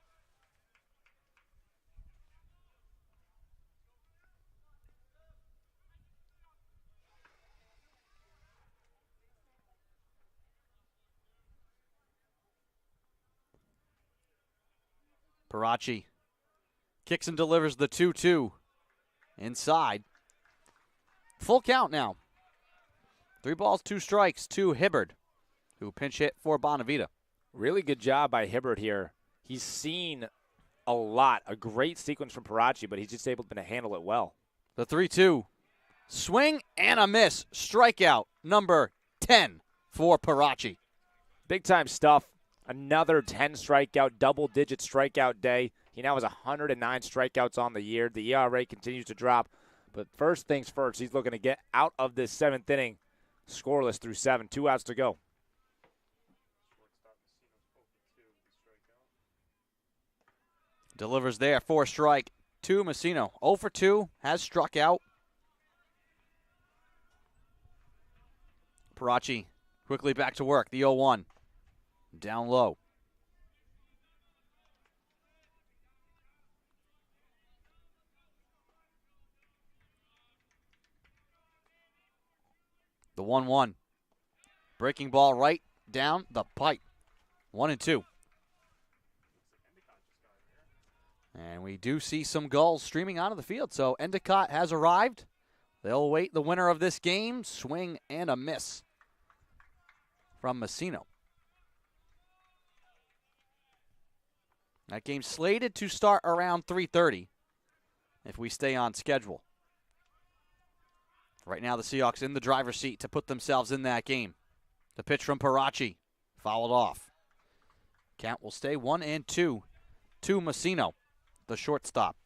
Parachi kicks and delivers the 2-2 inside. Full count now. 3 balls, 2 strikes to Hibbard, who pinch hit for Bonavita. Really good job by Hibbard here. He's seen a lot, a great sequence from Parachi, but he's just able to handle it well. The 3-2. Swing and a miss. Strikeout number 10 for Parachi. Big time stuff. Another 10 strikeout, double-digit strikeout day. He now has 109 strikeouts on the year. The ERA continues to drop. But first things first, he's looking to get out of this 7th inning scoreless through 7. 2 outs to go. Delivers there for a strike to Messino. 0 for 2, has struck out. Parachi quickly back to work. The 0-1. Down low. The 1-1. Breaking ball right down the pipe. 1-2. And we do see some gulls streaming out of the field. So Endicott has arrived. They'll await the winner of this game. Swing and a miss from Messino. That game's slated to start around 3:30 if we stay on schedule. Right now the Seahawks in the driver's seat to put themselves in that game. The pitch from Parachi, fouled off. Count will stay 1-2 to Messino, the shortstop.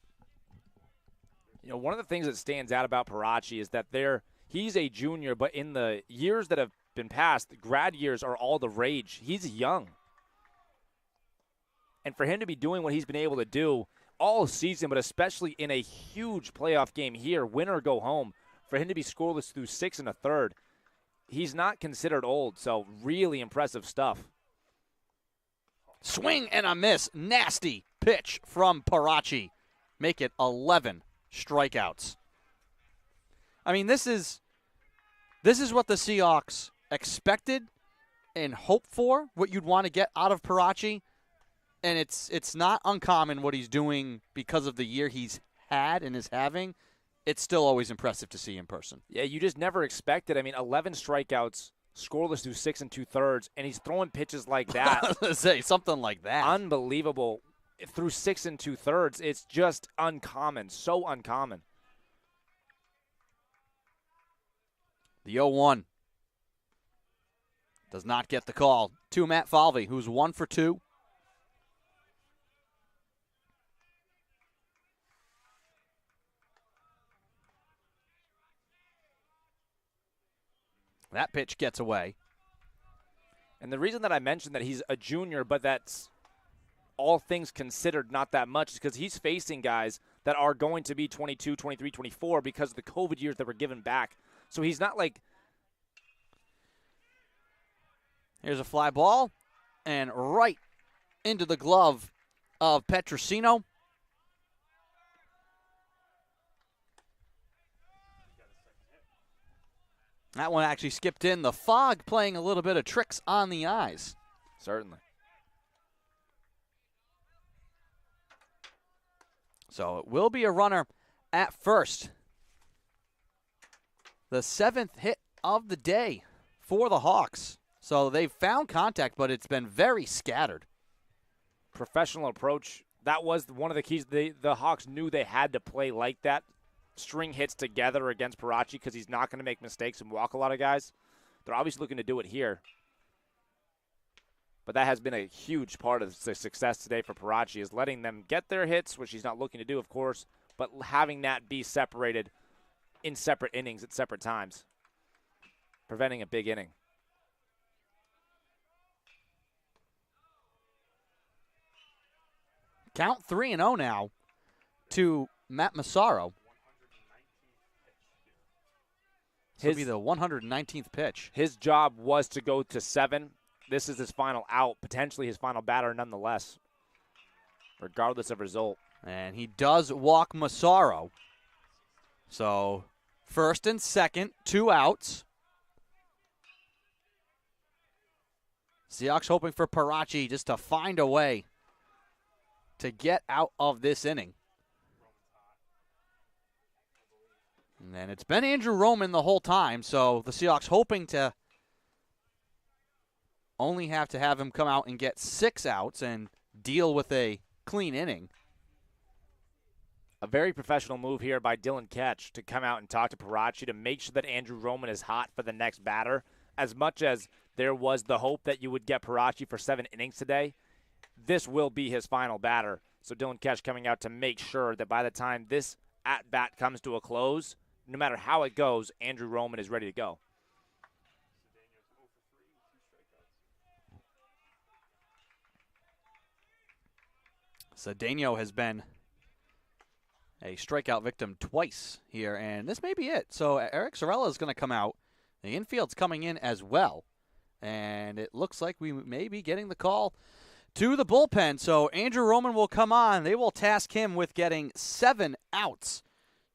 You know, one of the things that stands out about Parachi is that he's a junior, but in the years that have been passed, the grad years are all the rage. He's young. And for him to be doing what he's been able to do all season, but especially in a huge playoff game here, win or go home, for him to be scoreless through 6 1/3, he's not considered old, so really impressive stuff. Swing and a miss. Nasty pitch from Parachi. Make it 11 strikeouts. I mean, this is what the Seahawks expected and hoped for, what you'd want to get out of Parachi. And it's not uncommon what he's doing because of the year he's had and is having. It's still always impressive to see in person. Yeah, you just never expect it. I mean, 11 strikeouts scoreless through 6 2/3, and he's throwing pitches like that. I was gonna say something like that. Unbelievable. Through 6 2/3, it's just uncommon, so uncommon. The 0-1 does not get the call to Matt Falvey, who's 1 for 2. That pitch gets away. And the reason that I mentioned that he's a junior, but that's all things considered not that much, is because he's facing guys that are going to be 22, 23, 24 because of the COVID years that were given back. So he's not like... Here's a fly ball, and right into the glove of Petrosino. That one actually skipped in. The fog playing a little bit of tricks on the eyes. Certainly. So it will be a runner at first. The 7th hit of the day for the Hawks. So they've found contact, but it's been very scattered. Professional approach. That was one of the keys. The Hawks knew they had to play like that. String hits together against Parachi because he's not going to make mistakes and walk a lot of guys. They're obviously looking to do it here. But that has been a huge part of the success today for Parachi, is letting them get their hits, which he's not looking to do, of course, but having that be separated in separate innings at separate times, preventing a big inning. Count 3-0 now to Matt Massaro. This will be the 119th pitch. His job was to go to 7. This is his final out, potentially his final batter nonetheless, regardless of result. And he does walk Massaro. So first and second, 2 outs. Seahawks hoping for Parachi just to find a way to get out of this inning. And it's been Andrew Roman the whole time, so the Seahawks hoping to only have to have him come out and get 6 outs and deal with a clean inning. A very professional move here by Dylan Ketch to come out and talk to Parachi to make sure that Andrew Roman is hot for the next batter. As much as there was the hope that you would get Parachi for 7 innings today, this will be his final batter. So Dylan Ketch coming out to make sure that by the time this at-bat comes to a close, no matter how it goes, Andrew Roman is ready to go. Cedeno has been a strikeout victim twice here, and this may be it. So Eric Sorella is going to come out. The infield's coming in as well, and it looks like we may be getting the call to the bullpen. So Andrew Roman will come on. They will task him with getting 7 outs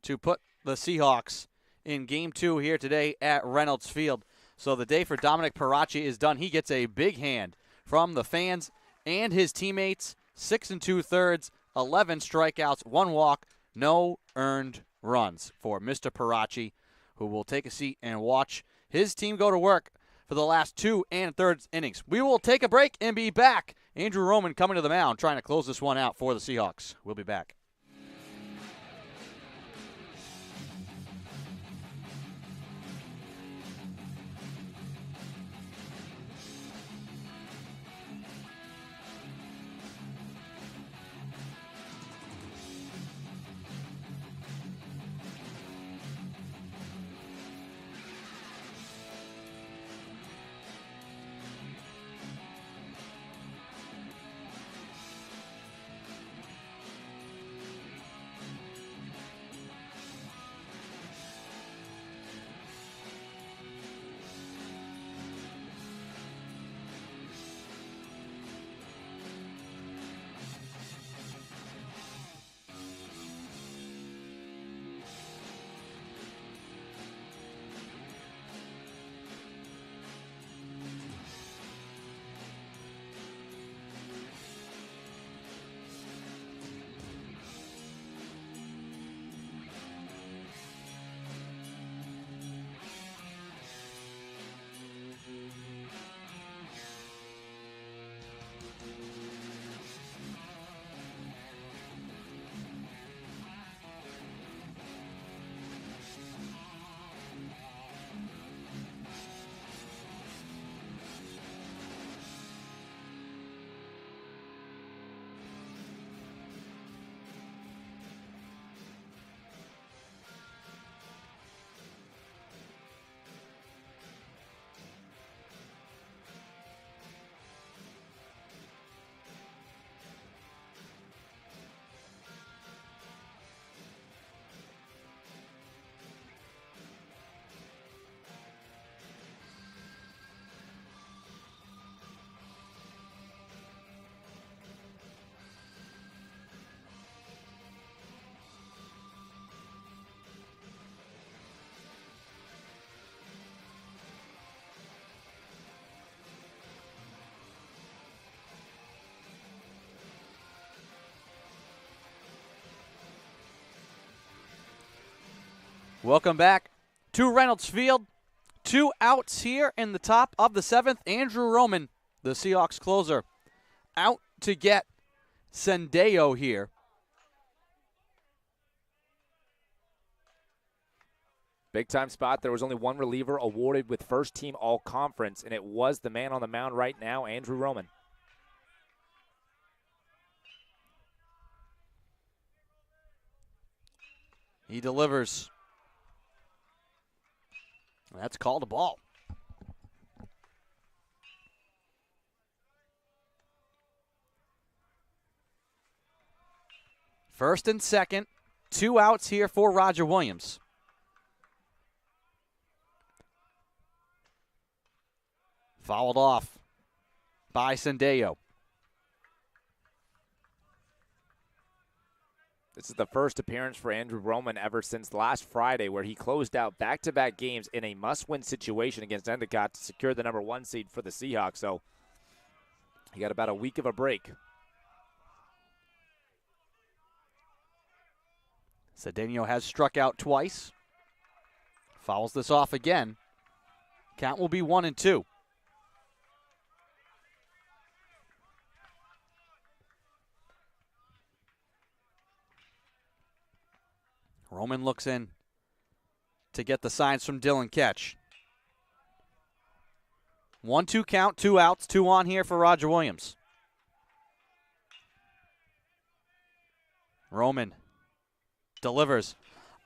to put the Seahawks in Game 2 here today at Reynolds Field. So the day for Dominic Parachi is done. He gets a big hand from the fans and his teammates. 6 2/3, 11 strikeouts, 1 walk, no earned runs for Mr. Parachi, who will take a seat and watch his team go to work for the last 2 1/3 innings. We will take a break and be back. Andrew Roman coming to the mound, trying to close this one out for the Seahawks. We'll be back. Welcome back to Reynolds Field. 2 outs here in the top of the 7th. Andrew Roman, the Seahawks closer, out to get Sendeo here. Big time spot. There was only one reliever awarded with first team all conference, and it was the man on the mound right now, Andrew Roman. He delivers. That's called a ball. First and second, 2 outs here for Roger Williams. Fouled off by Sendeo. This is the first appearance for Andrew Roman ever since last Friday, where he closed out back-to-back games in a must-win situation against Endicott to secure the number 1 seed for the Seahawks. So he got about a week of a break. Cedeno has struck out twice. Fouls this off again. Count will be 1-2. Roman looks in to get the signs from Dylan Ketch. 1-2 count, 2 outs, 2 on here for Roger Williams. Roman delivers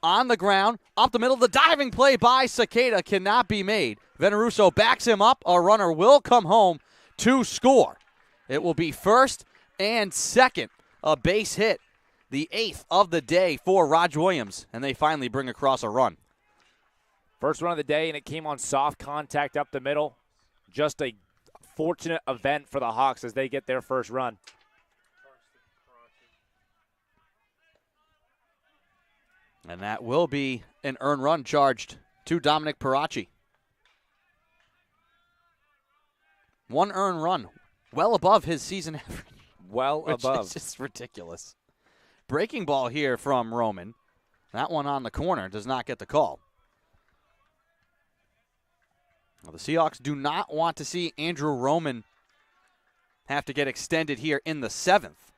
on the ground, up the middle. The diving play by Cicada cannot be made. Veneruso backs him up. A runner will come home to score. It will be first and second. A base hit, the 8th of the day for Roger Williams, and they finally bring across a run. First run of the day, and it came on soft contact up the middle. Just a fortunate event for the Hawks as they get their first run. And that will be an earned run charged to Dominic Parachi. 1 earned run, well above his season average. Well above. It's just ridiculous. Breaking ball here from Roman. That one on the corner does not get the call. Well, the Seahawks do not want to see Andrew Roman have to get extended here in the 7th.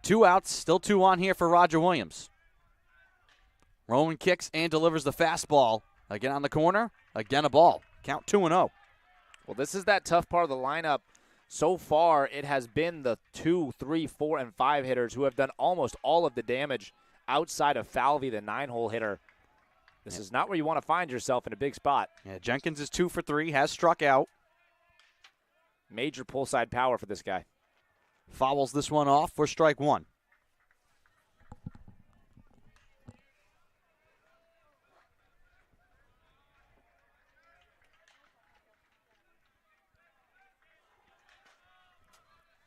2 outs, still 2 on here for Roger Williams. Roman kicks and delivers the fastball. Again on the corner, again a ball. Count 2-0. Well, this is that tough part of the lineup. So far, it has been the 2, 3, 4, and 5 hitters who have done almost all of the damage outside of Falvey, the 9-hole hitter. This is not where you want to find yourself in a big spot. Yeah, Jenkins is 2 for 3, has struck out. Major pull side power for this guy. Fouls this one off for strike 1.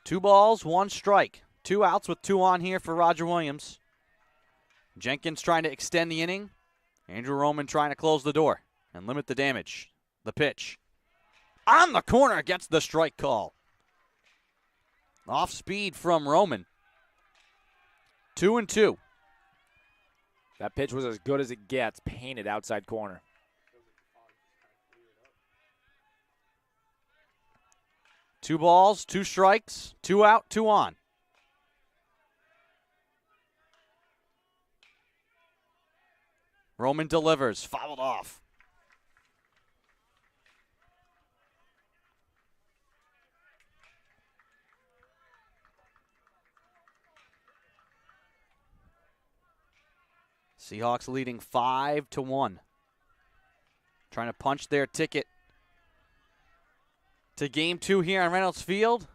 Two balls, 1 strike. 2 outs with 2 on here for Roger Williams. Jenkins trying to extend the inning. Andrew Roman trying to close the door and limit the damage. The pitch. On the corner gets the strike call. Off speed from Roman. 2-2. That pitch was as good as it gets, painted outside corner. Two balls, 2 strikes, 2 out, 2 on. Roman delivers, fouled off. Seahawks leading 5-1. Trying to punch their ticket to Game 2 here on Reynolds Field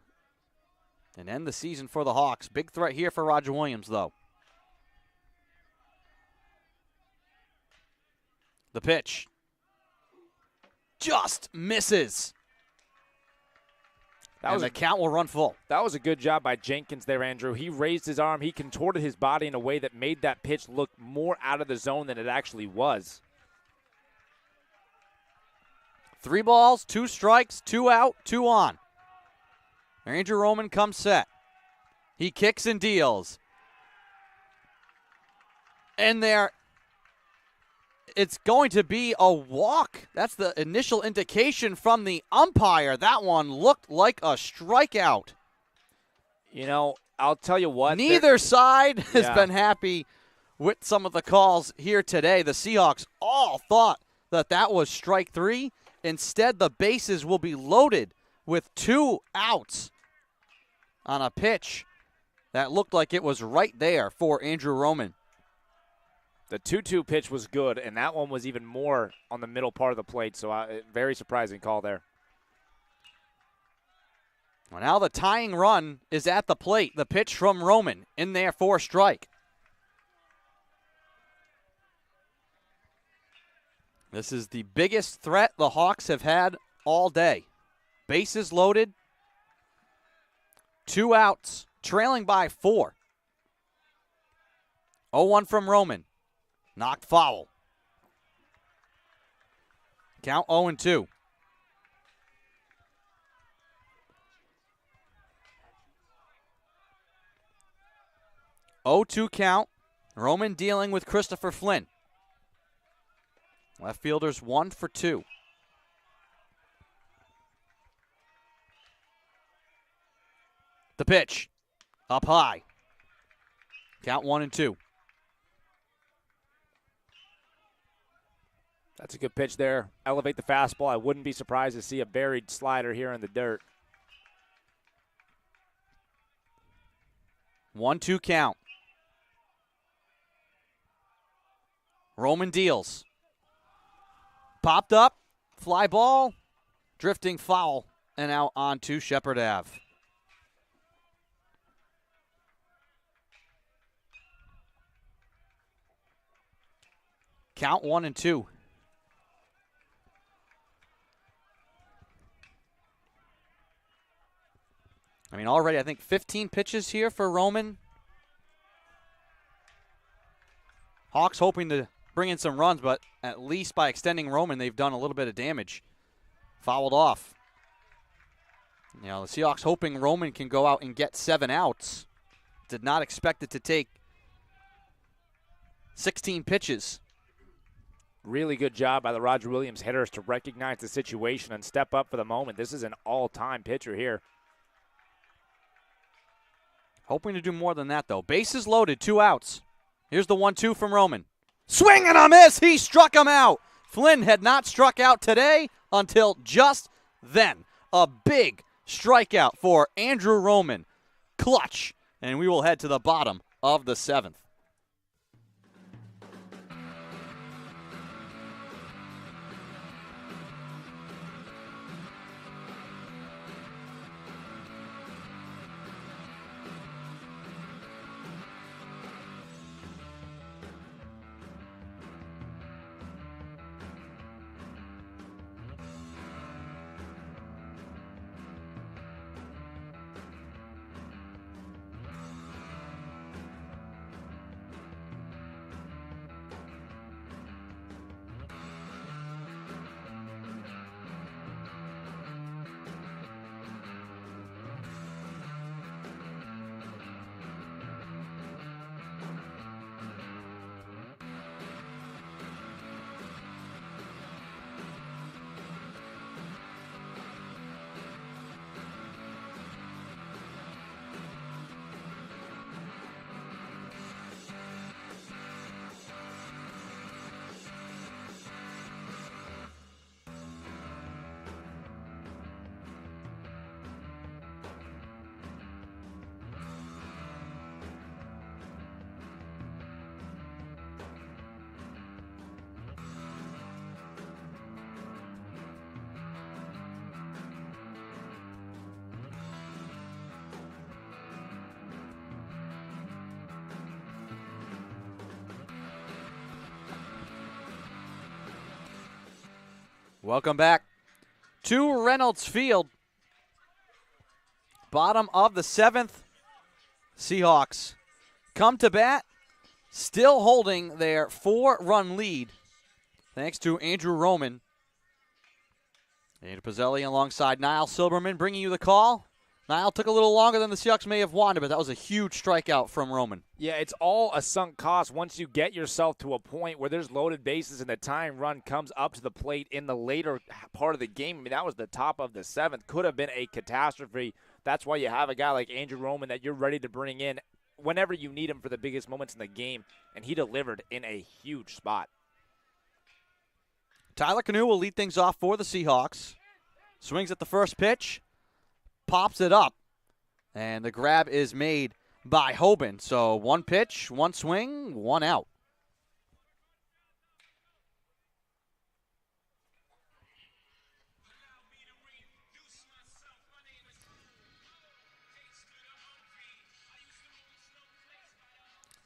and end the season for the Hawks. Big threat here for Roger Williams, though. The pitch just misses. The count will run full. That was a good job by Jenkins there, Andrew. He raised his arm. He contorted his body in a way that made that pitch look more out of the zone than it actually was. 3 balls, 2 strikes, 2 out, 2 on. Andrew Roman comes set. He kicks and deals. And there it's going to be a walk. That's the initial indication from the umpire. That one looked like a strikeout. You know, I'll tell you what. Neither side has been happy with some of the calls here today. The Seahawks all thought that was strike 3. Instead, the bases will be loaded with 2 outs on a pitch that looked like it was right there for Andrew Roman. The 2-2 pitch was good, and that one was even more on the middle part of the plate, so very surprising call there. Well, now the tying run is at the plate. The pitch from Roman in there for strike. This is the biggest threat the Hawks have had all day. Bases loaded, 2 outs, trailing by 4. 0-1 from Roman. Knocked foul. Count 0-2. (0-2) count. Roman dealing with Christopher Flynn. Left fielders 1 for 2. The pitch. Up high. Count 1-2. That's a good pitch there. Elevate the fastball. I wouldn't be surprised to see a buried slider here in the dirt. 1-2 count. Roman deals. Popped up. Fly ball. Drifting foul. And out onto Shepherd Ave. Count 1-2. I mean, already I think 15 pitches here for Roman. Hawks hoping to bring in some runs, but at least by extending Roman, they've done a little bit of damage. Fouled off. You know, the Seahawks hoping Roman can go out and get 7 outs. Did not expect it to take 16 pitches. Really good job by the Roger Williams hitters to recognize the situation and step up for the moment. This is an all-time pitcher here. Hoping to do more than that, though. Bases loaded, 2 outs. Here's the 1-2 from Roman. Swing and a miss. He struck him out. Flynn had not struck out today until just then. A big strikeout for Andrew Roman. Clutch. And we will head to the bottom of the 7th. Welcome back to Reynolds Field. Bottom of the 7th. Seahawks come to bat, still holding their 4-run lead thanks to Andrew Roman. Ada Pizzelli alongside Niall Silberman bringing you the call. Nile took a little longer than the Seahawks may have wanted, but that was a huge strikeout from Roman. Yeah, it's all a sunk cost once you get yourself to a point where there's loaded bases and the tying run comes up to the plate in the later part of the game. I mean, that was the top of the 7th. Could have been a catastrophe. That's why you have a guy like Andrew Roman that you're ready to bring in whenever you need him for the biggest moments in the game, and he delivered in a huge spot. Tyler Canoe will lead things off for the Seahawks. Swings at the first pitch, pops it up, and the grab is made by Hoban. So 1 pitch, 1 swing, 1 out.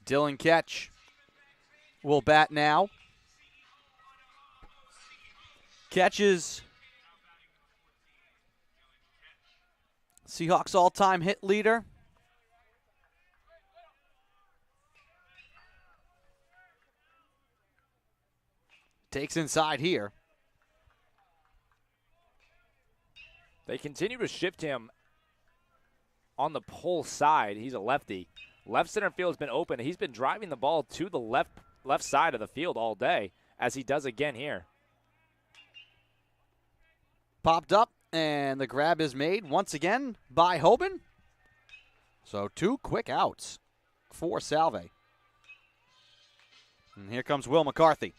Dylan Ketch will bat now. Catches Seahawks all-time hit leader. Takes inside here. They continue to shift him on the pull side. He's a lefty. Left center field has been open. He's been driving the ball to the left side of the field all day, as he does again here. Popped up, and the grab is made once again by Hoban. So 2 quick outs for Salve. And here comes Will McCarthy,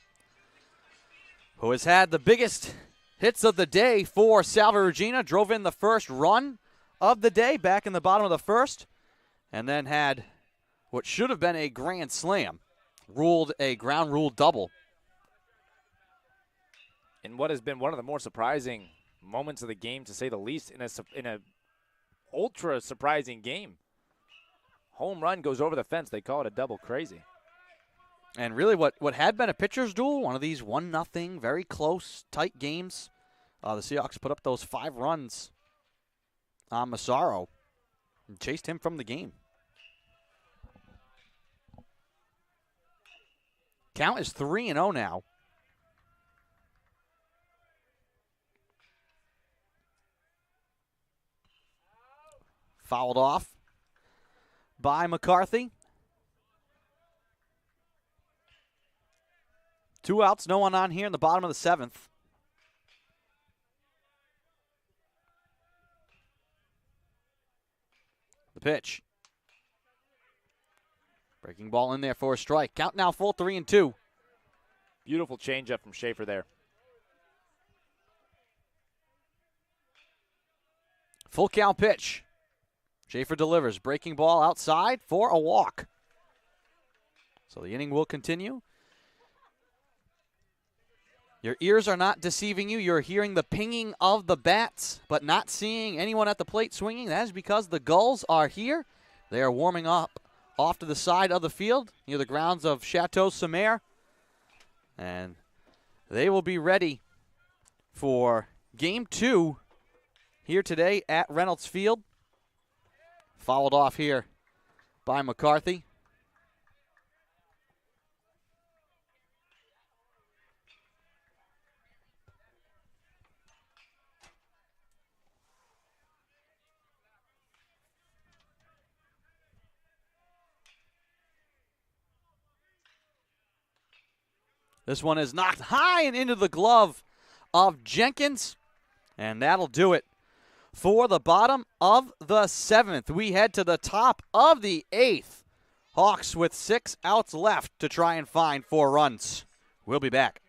who has had the biggest hits of the day for Salve Regina. Drove in the first run of the day back in the bottom of the first, and then had what should have been a grand slam, ruled a ground rule double. In what has been one of the more surprising moments of the game, to say the least, in a ultra surprising game. Home run goes over the fence. They call it a double. Crazy. And really what had been a pitcher's duel, one of these 1-0, very close, tight games, the Seahawks put up those 5 runs on Massaro and chased him from the game. Count is 3-0 now. Fouled off by McCarthy. 2 outs, no one on here in the bottom of the 7th. The pitch. Breaking ball in there for a strike. Count now full 3-2. Beautiful changeup from Schaefer there. Full count pitch. Schaefer delivers. Breaking ball outside for a walk. So the inning will continue. Your ears are not deceiving you. You're hearing the pinging of the bats, but not seeing anyone at the plate swinging. That is because the Gulls are here. They are warming up off to the side of the field near the grounds of Chateau Sommer. And they will be ready for Game 2 here today at Reynolds Field. Fouled off here by McCarthy. This one is knocked high and into the glove of Jenkins, and that'll do it for the bottom of the 7th. We head to the top of the 8th. Hawks with 6 outs left to try and find 4 runs. We'll be back.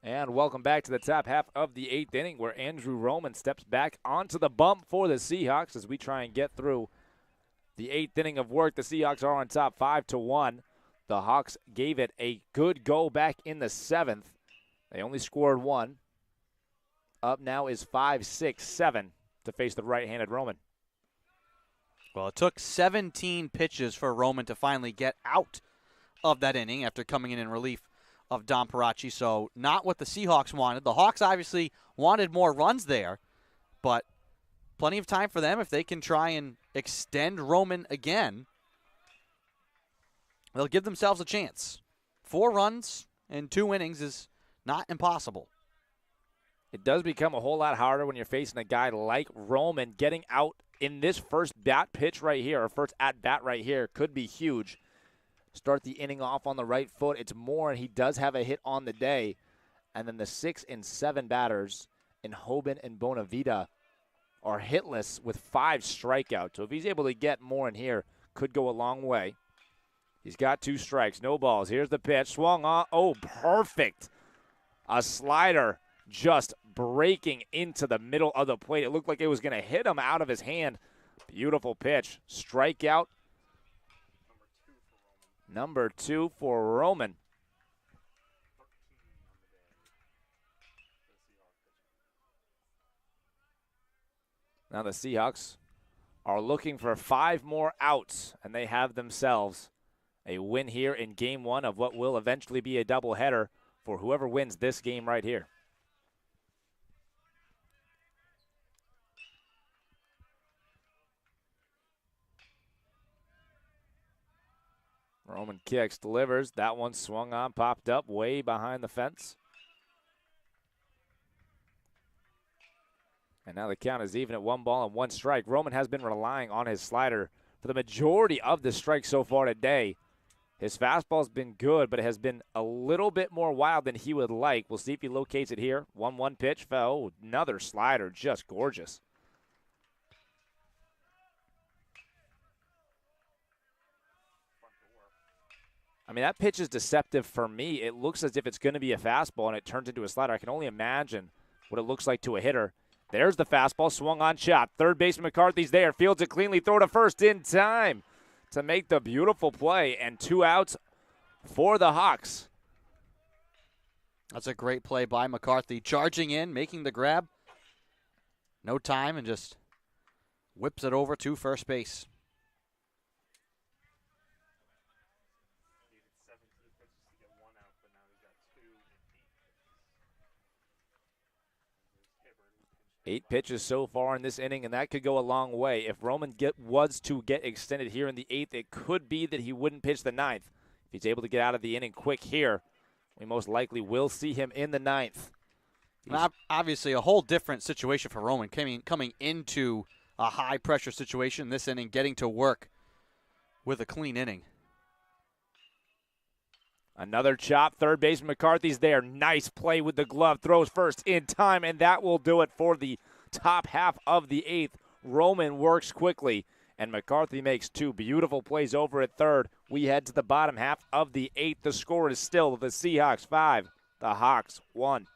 And welcome back to the top half of the 8th inning, where Andrew Roman steps back onto the bump for the Seahawks as we try and get through the 8th inning of work. The Seahawks are on top 5-1. The Hawks gave it a good go back in the 7th. They only scored 1. Up now is 5-6-7 to face the right-handed Roman. Well, it took 17 pitches for Roman to finally get out of that inning after coming in relief of Dom Parachi, so not what the Seahawks wanted. The Hawks obviously wanted more runs there, but plenty of time for them if they can try and extend Roman again. They'll give themselves a chance. 4 runs in 2 innings is not impossible. It does become a whole lot harder when you're facing a guy like Roman. Getting out in this first bat pitch right here, or first at-bat right here, could be huge. Start the inning off on the right foot. It's Moore, and he does have a hit on the day. And then the 6 and 7 batters in Hoban and Bonavita are hitless with 5 strikeouts. So if he's able to get Moore in here, could go a long way. He's got 2 strikes, no balls. Here's the pitch. Swung on. Oh, perfect. A slider just breaking into the middle of the plate. It looked like it was going to hit him out of his hand. Beautiful pitch. Strikeout. Number 2 for Roman. Now the Seahawks are looking for 5 more outs, and they have themselves a win here in Game 1 of what will eventually be a doubleheader for whoever wins this game right here. Roman kicks, delivers. That one swung on, popped up way behind the fence. And now the count is even at 1 ball and 1 strike. Roman has been relying on his slider for the majority of the strikes so far today. His fastball's been good, but it has been a little bit more wild than he would like. We'll see if he locates it here. 1-1 pitch, fell. Another slider, just gorgeous. I mean, that pitch is deceptive for me. It looks as if it's going to be a fastball, and it turns into a slider. I can only imagine what it looks like to a hitter. There's the fastball, swung on shot. Third baseman McCarthy's there, fields it cleanly, throw to first in time to make the beautiful play, and 2 outs for the Hawks. That's a great play by McCarthy. Charging in, making the grab. No time, and just whips it over to first base. Eight pitches so far in this inning, and that could go a long way. If Roman was to get extended here in the 8th, it could be that he wouldn't pitch the 9th. If he's able to get out of the inning quick here, we most likely will see him in the 9th. Obviously, a whole different situation for Roman coming into a high-pressure situation this inning, getting to work with a clean inning. Another chop. Third baseman McCarthy's there. Nice play with the glove. Throws first in time, and that will do it for the top half of the 8th. Roman works quickly, and McCarthy makes 2 beautiful plays over at third. We head to the bottom half of the 8th. The score is still the Seahawks 5, the Hawks 1.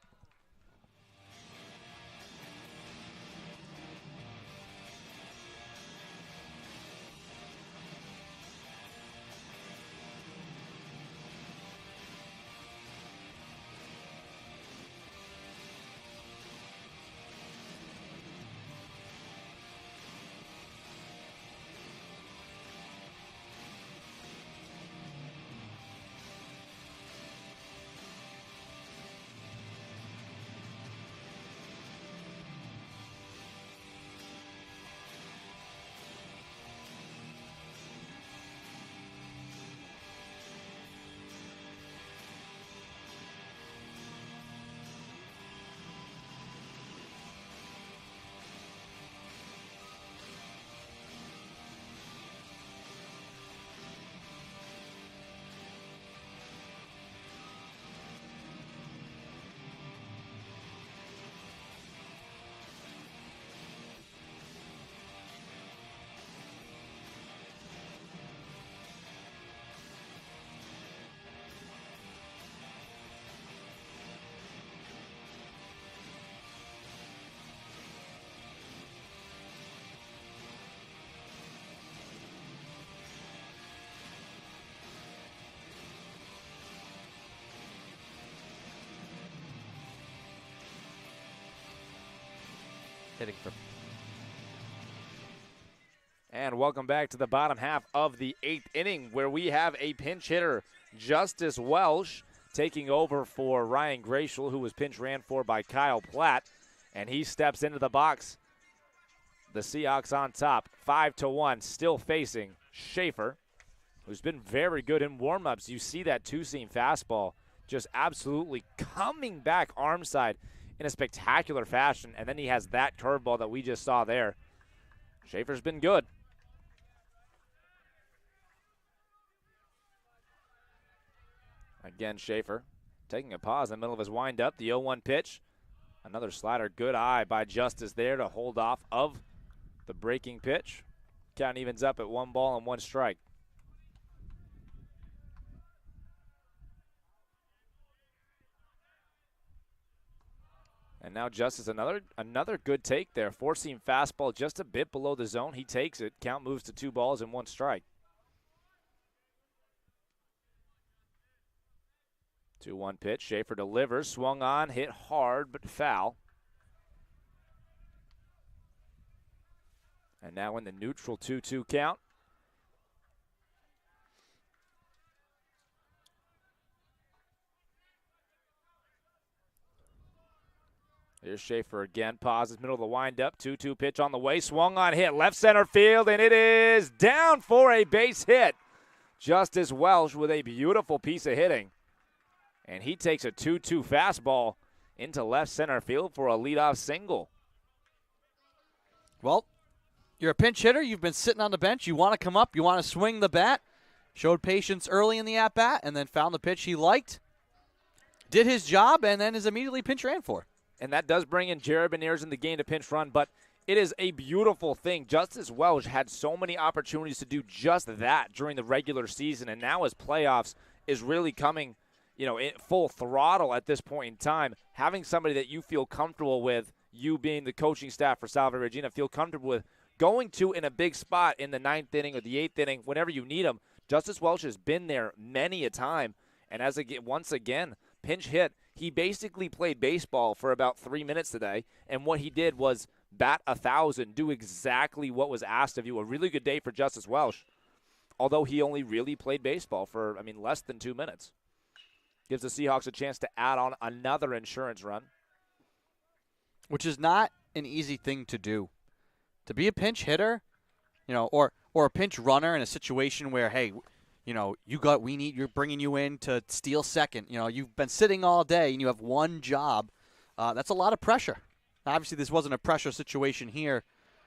hitting for. And welcome back to the bottom half of the 8th inning, where we have a pinch hitter, Justice Welsh, taking over for Ryan Gratial, who was pinch ran for by Kyle Platt. And he steps into the box. The Seahawks on top, 5-1, still facing Schaefer, who's been very good in warm-ups. You see that two-seam fastball just absolutely coming back arm side in a spectacular fashion. And then he has that curveball that we just saw there. Schaefer's been good. Again, Schaefer taking a pause in the middle of his windup. The 0-1 pitch. Another slider. Good eye by Justice there to hold off of the breaking pitch. Count evens up at 1 ball and 1 strike. And now Justice, another good take there. 4-seam fastball just a bit below the zone. He takes it. Count moves to 2 balls and 1 strike. 2-1 pitch. Schaefer delivers. Swung on, hit hard, but foul. And now in the neutral 2-2 count. Here's Schaefer again. Pauses, middle of the windup. 2-2 pitch on the way. Swung on, hit left center field, and it is down for a base hit. Justice Welsh with a beautiful piece of hitting. And he takes a 2-2 fastball into left center field for a leadoff single. Well, you're a pinch hitter. You've been sitting on the bench. You want to come up. You want to swing the bat. Showed patience early in the at-bat and then found the pitch he liked. Did his job and then is immediately pinch ran for. And that does bring in Jared Beniers in the game to pinch run, but it is a beautiful thing. Justice Welsh had so many opportunities to do just that during the regular season, and now as playoffs is really coming, in full throttle at this point in time, having somebody that you feel comfortable with, you being the coaching staff for Salve Regina, feel comfortable with going to in a big spot in the 9th inning or the 8th inning, whenever you need him. Justice Welsh has been there many a time, and once again, pinch hit. He basically played baseball for about 3 minutes today, and what he did was bat 1,000, do exactly what was asked of you. A really good day for Justice Welsh, although he only really played baseball for, less than 2 minutes. Gives the Seahawks a chance to add on another insurance run. Which is not an easy thing to do. To be a pinch hitter, or a pinch runner in a situation where, hey, you're bringing you in to steal second. You've been sitting all day and you have one job. That's a lot of pressure. Obviously, this wasn't a pressure situation here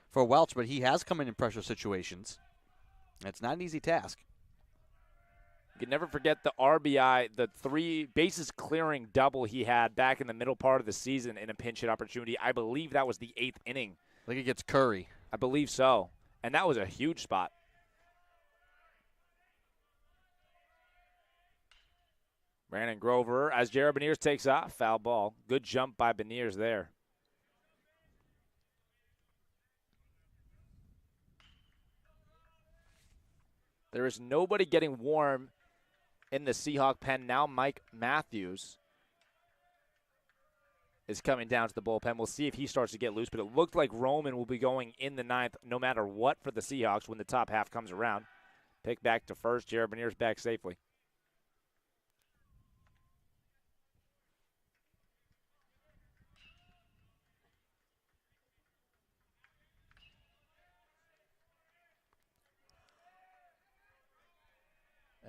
for Welch, but he has come in pressure situations. It's not an easy task. You can never forget the RBI, the 3 bases clearing double he had back in the middle part of the season in a pinch hit opportunity. I believe that was the 8th inning. I think it gets Curry. I believe so. And that was a huge spot. Brandon Grover as Jared Beniers takes off. Foul ball. Good jump by Beniers there. There is nobody getting warm in the Seahawk pen. Now Mike Matthews is coming down to the bullpen. We'll see if he starts to get loose, but it looked like Roman will be going in the 9th no matter what for the Seahawks when the top half comes around. Pick back to first. Jared Beniers back safely.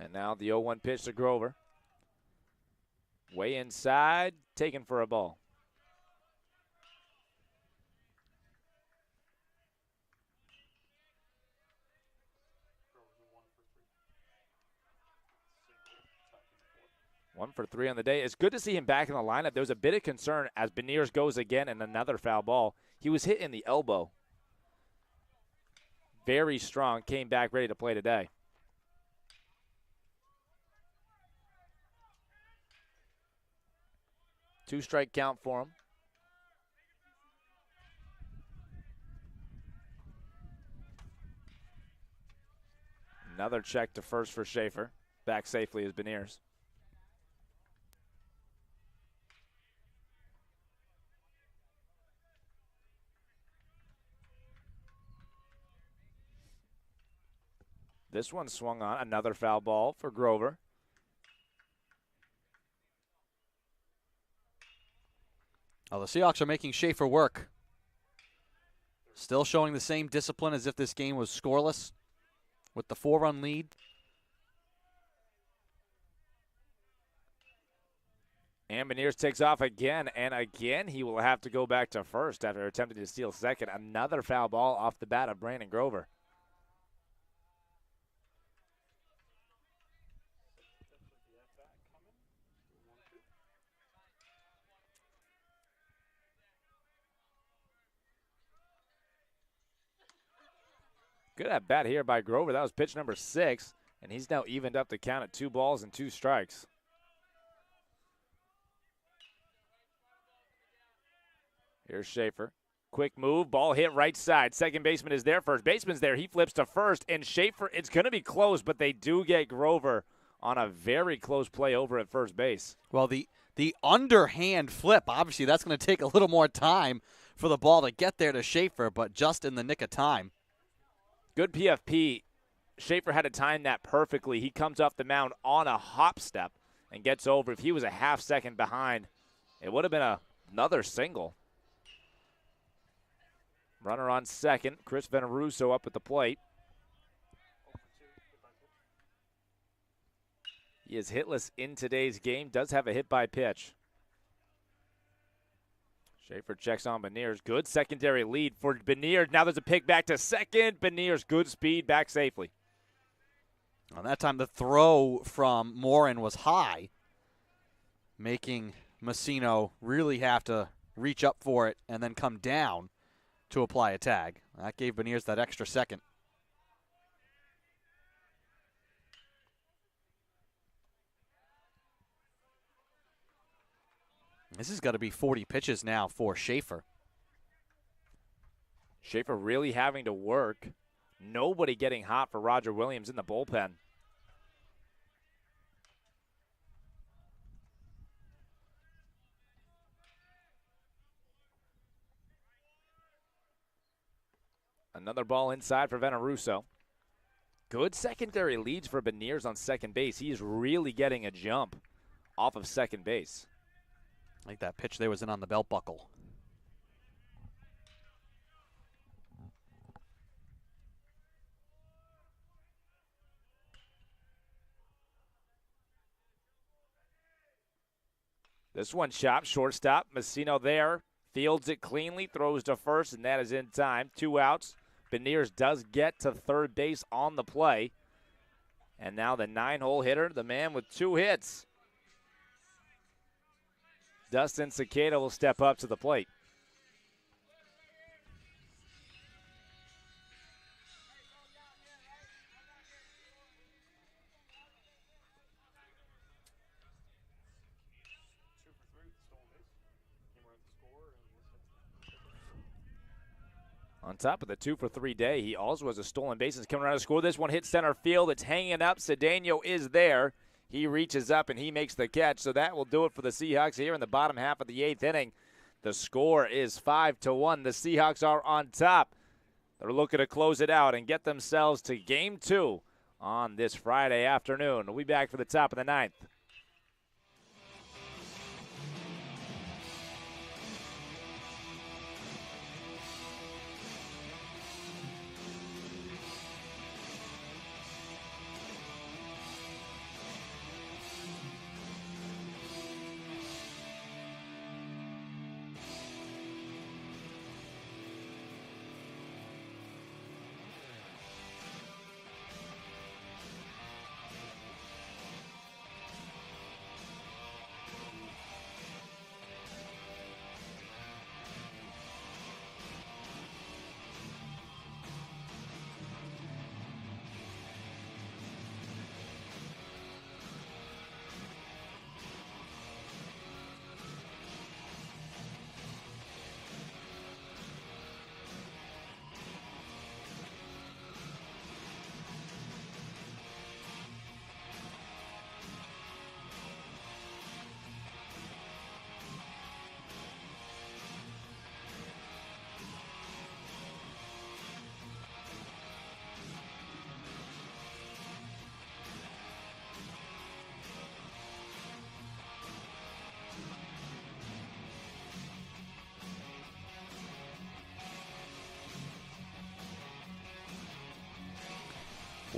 And now the 0-1 pitch to Grover. Way inside, taken for a ball. One for 3 on the day. It's good to see him back in the lineup. There was a bit of concern as Beniers goes again and another foul ball. He was hit in the elbow. Very strong, came back ready to play today. Two-strike count for him. Another check to first for Schaefer. Back safely is Beniers. This one swung on. Another foul ball for Grover. Oh, the Seahawks are making Schaefer work. Still showing the same discipline as if this game was scoreless with the 4-run lead. And Beniers takes off again, and again he will have to go back to first after attempting to steal second. Another foul ball off the bat of Brandon Grover. Good at bat here by Grover. That was pitch number 6, and he's now evened up the count at 2 balls and 2 strikes. Here's Schaefer. Quick move, ball hit right side. Second baseman is there. First baseman's there. He flips to first, and Schaefer, it's going to be close, but they do get Grover on a very close play over at first base. Well, the underhand flip, obviously that's going to take a little more time for the ball to get there to Schaefer, but just in the nick of time. Good PFP. Schaefer had to time that perfectly. He comes off the mound on a hop step and gets over. If he was a half second behind, it would have been another single. Runner on second. Chris Veneruso up at the plate. He is hitless in today's game. Does have a hit by pitch. Schaefer checks on Beniers. Good secondary lead for Beniers. Now there's a pick back to second. Beniers, good speed, back safely. On that time, the throw from Morin was high, making Messino really have to reach up for it and then come down to apply a tag. That gave Beniers that extra second. This has got to be 40 pitches now for Schaefer. Schaefer really having to work. Nobody getting hot for Roger Williams in the bullpen. Another ball inside for Veneruso. Good secondary leads for Beniers on second base. He is really getting a jump off of second base. I think that pitch there was in on the belt buckle. This one chopped, shortstop. Messino there. Fields it cleanly, throws to first, and that is in time. 2 outs. Beniers does get to third base on the play. And now the 9-hole hitter, the man with 2 hits. Dustin Cicada will step up to the plate. On top of the 2-for-3 day, he also has a stolen bases coming around to score. This one hits center field. It's hanging up. Cedeno is there. He reaches up and he makes the catch. So that will do it for the Seahawks here in the bottom half of the 8th inning. The score is 5-1. The Seahawks are on top. They're looking to close it out and get themselves to Game 2 on this Friday afternoon. We'll be back for the top of the 9th.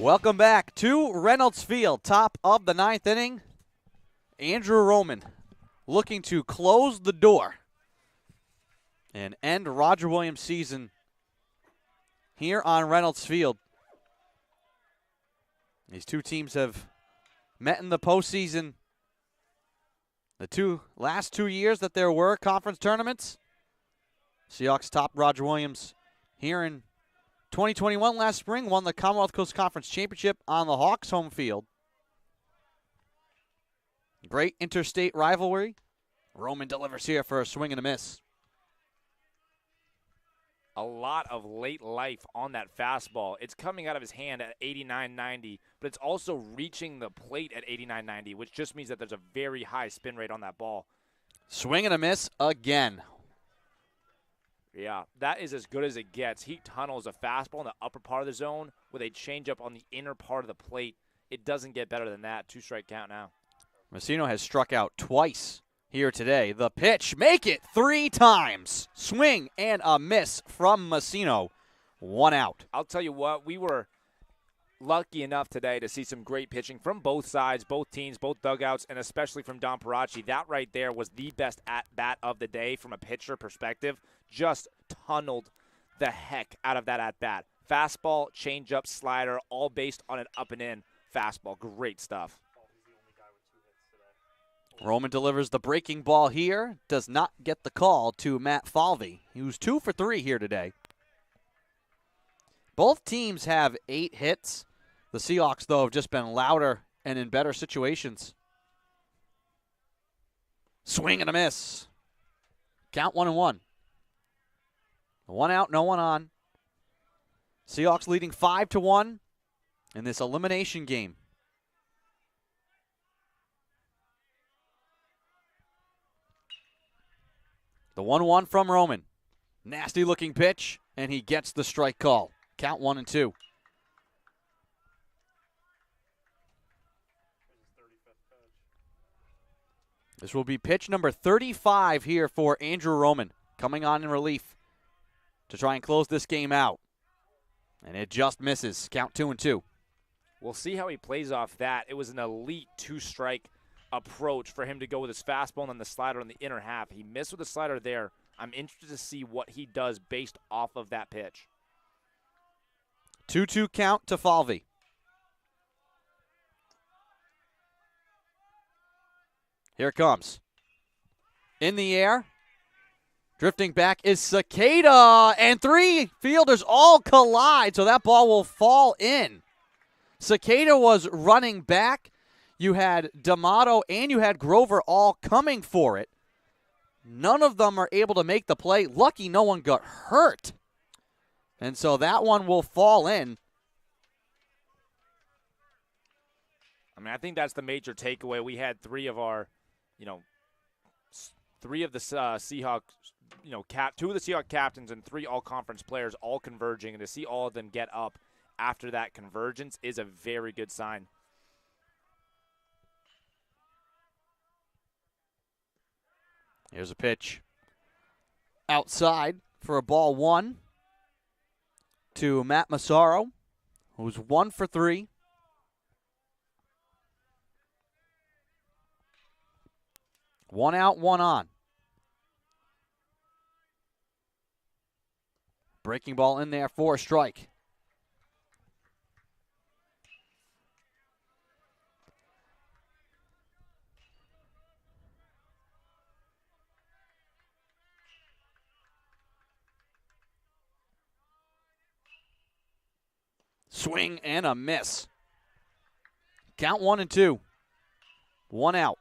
Welcome back to Reynolds Field, top of the 9th inning. Andrew Roman looking to close the door and end Roger Williams' season here on Reynolds Field. These two teams have met in the postseason the last 2 years that there were conference tournaments. Seahawks topped Roger Williams here in 2021 last spring, won the Commonwealth Coast Conference Championship on the Hawks' home field. Great interstate rivalry. Roman delivers here for a swing and a miss. A lot of late life on that fastball. It's coming out of his hand at 89.90, but it's also reaching the plate at 89.90, which just means that there's a very high spin rate on that ball. Swing and a miss again. Yeah, that is as good as it gets. He tunnels a fastball in the upper part of the zone with a changeup on the inner part of the plate. It doesn't get better than that. 2-strike count now. Massino has struck out twice here today. The pitch, make it 3 times. Swing and a miss from Massino. 1 out. I'll tell you what, we were lucky enough today to see some great pitching from both sides, both teams, both dugouts, and especially from Don Parachi. That right there was the best at-bat of the day from a pitcher perspective. Just tunneled the heck out of that at-bat. Fastball, changeup, slider, all based on an up-and-in fastball. Great stuff. Roman delivers the breaking ball here. Does not get the call to Matt Falvey. He was 2 for 3 here today. Both teams have 8 hits. The Seahawks, though, have just been louder and in better situations. Swing and a miss. Count 1-1. 1 out, no one on. Seahawks leading 5-1 in this elimination game. The 1-1 from Roman. Nasty looking pitch, and he gets the strike call. Count 1-2. This will be pitch number 35 here for Andrew Roman, coming on in relief to try and close this game out. And it just misses. Count 2-2. We'll see how he plays off that. It was an elite 2-strike approach for him to go with his fastball and then the slider on the inner half. He missed with the slider there. I'm interested to see what he does based off of that pitch. 2-2 count to Falvey. Here it comes. In the air. Drifting back is Cicada. And 3 fielders all collide, so that ball will fall in. Cicada was running back. You had D'Amato and you had Grover all coming for it. None of them are able to make the play. Lucky no one got hurt. And so that one will fall in. I mean, I think that's the major takeaway. We had 3 of our, 3 of the Seahawks, 2 of the Seahawks captains and 3 all-conference players all converging. And to see all of them get up after that convergence is a very good sign. Here's a pitch outside for a ball 1 to Matt Massaro, who's 1 for 3. One out, one on. Breaking ball in there for a strike. Swing and a miss. Count 1-2. 1 out.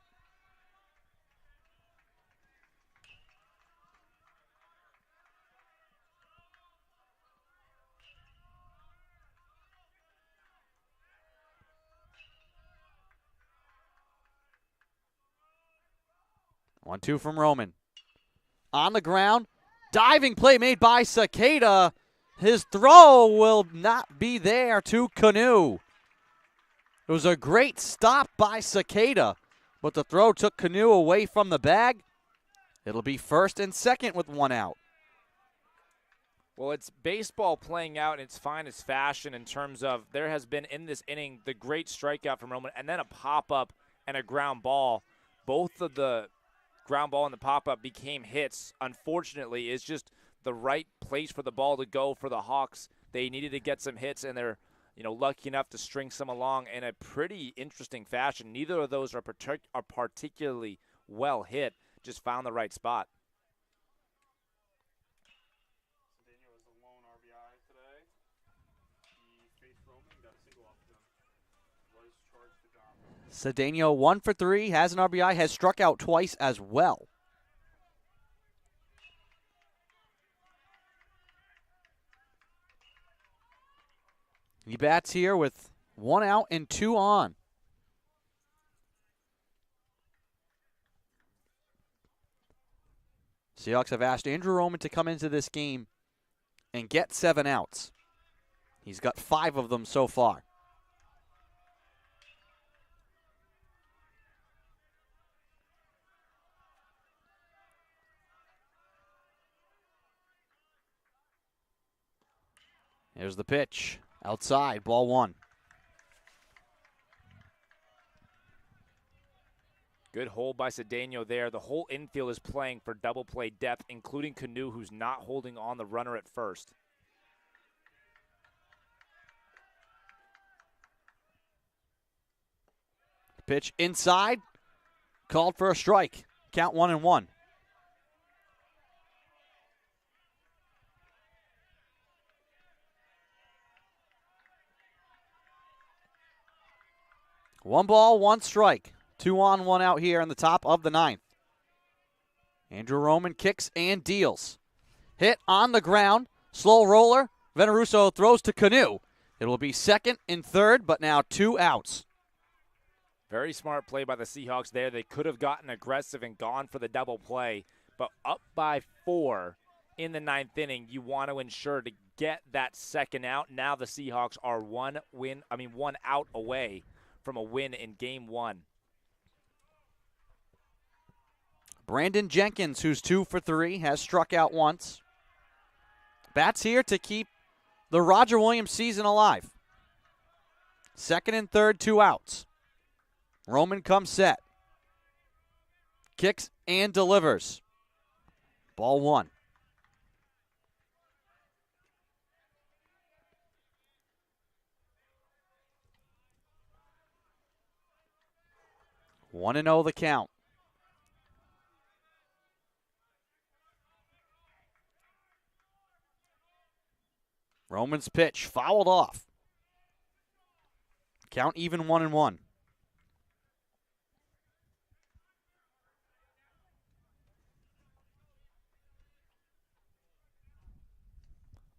One, 2 from Roman. On the ground. Diving play made by Cicada. His throw will not be there to Canoe. It was a great stop by Cicada, but the throw took Canoe away from the bag. It'll be first and second with 1 out. Well, it's baseball playing out in its finest fashion in terms of there has been in this inning the great strikeout from Roman and then a pop-up and a ground ball. Both of the ground ball and the pop-up became hits. Unfortunately, it's just the right place for the ball to go for the Hawks. They needed to get some hits, and they're lucky enough to string some along in a pretty interesting fashion. Neither of those are particularly well hit, just found the right spot. Cedeno 1 for 3, has an RBI, has struck out twice as well. He bats here with 1 out and 2 on. Seahawks have asked Andrew Roman to come into this game and get 7 outs. He's got 5 of them so far. Here's the pitch. Outside, ball 1. Good hold by Cedeno there. The whole infield is playing for double play depth, including Canu, who's not holding on the runner at first. Pitch inside. Called for a strike. Count 1-1. One ball, 1 strike. 2 on, 1 out here in the top of the 9th. Andrew Roman kicks and deals. Hit on the ground. Slow roller. Veneruso throws to Canu. It will be second and third, but now 2 outs. Very smart play by the Seahawks there. They could have gotten aggressive and gone for the double play, but up by 4 in the 9th inning, you want to ensure to get that second out. Now the Seahawks are 1 out away from a win in Game 1. Brandon Jenkins, who's 2 for 3, has struck out once. Bats here to keep the Roger Williams season alive. Second and third, 2 outs. Roman comes set. Kicks and delivers. Ball 1. One and 0 the count. Roman's pitch fouled off. Count even 1-1.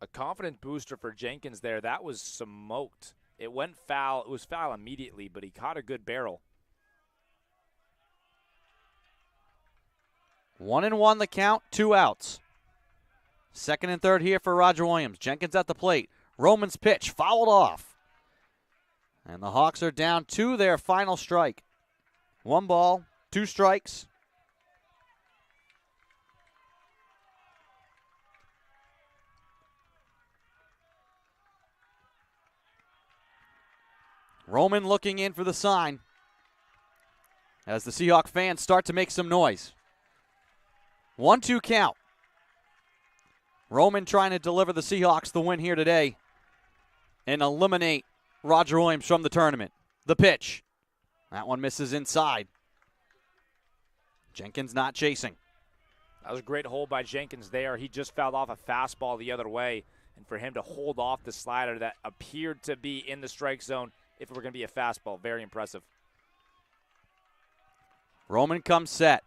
A confident booster for Jenkins there. That was smoked. It went foul. It was foul immediately, but he caught a good barrel. 1-1 the count, 2 outs. Second and third here for Roger Williams. Jenkins at the plate. Roman's pitch fouled off. And the Hawks are down to their final strike. 1 ball, 2 strikes. Roman looking in for the sign as the Seahawk fans start to make some noise. 1-2 count. Roman trying to deliver the Seahawks the win here today and eliminate Roger Williams from the tournament. The pitch. That one misses inside. Jenkins not chasing. That was a great hold by Jenkins there. He just fouled off a fastball the other way. And for him to hold off the slider that appeared to be in the strike zone, if it were going to be a fastball, very impressive. Roman comes set.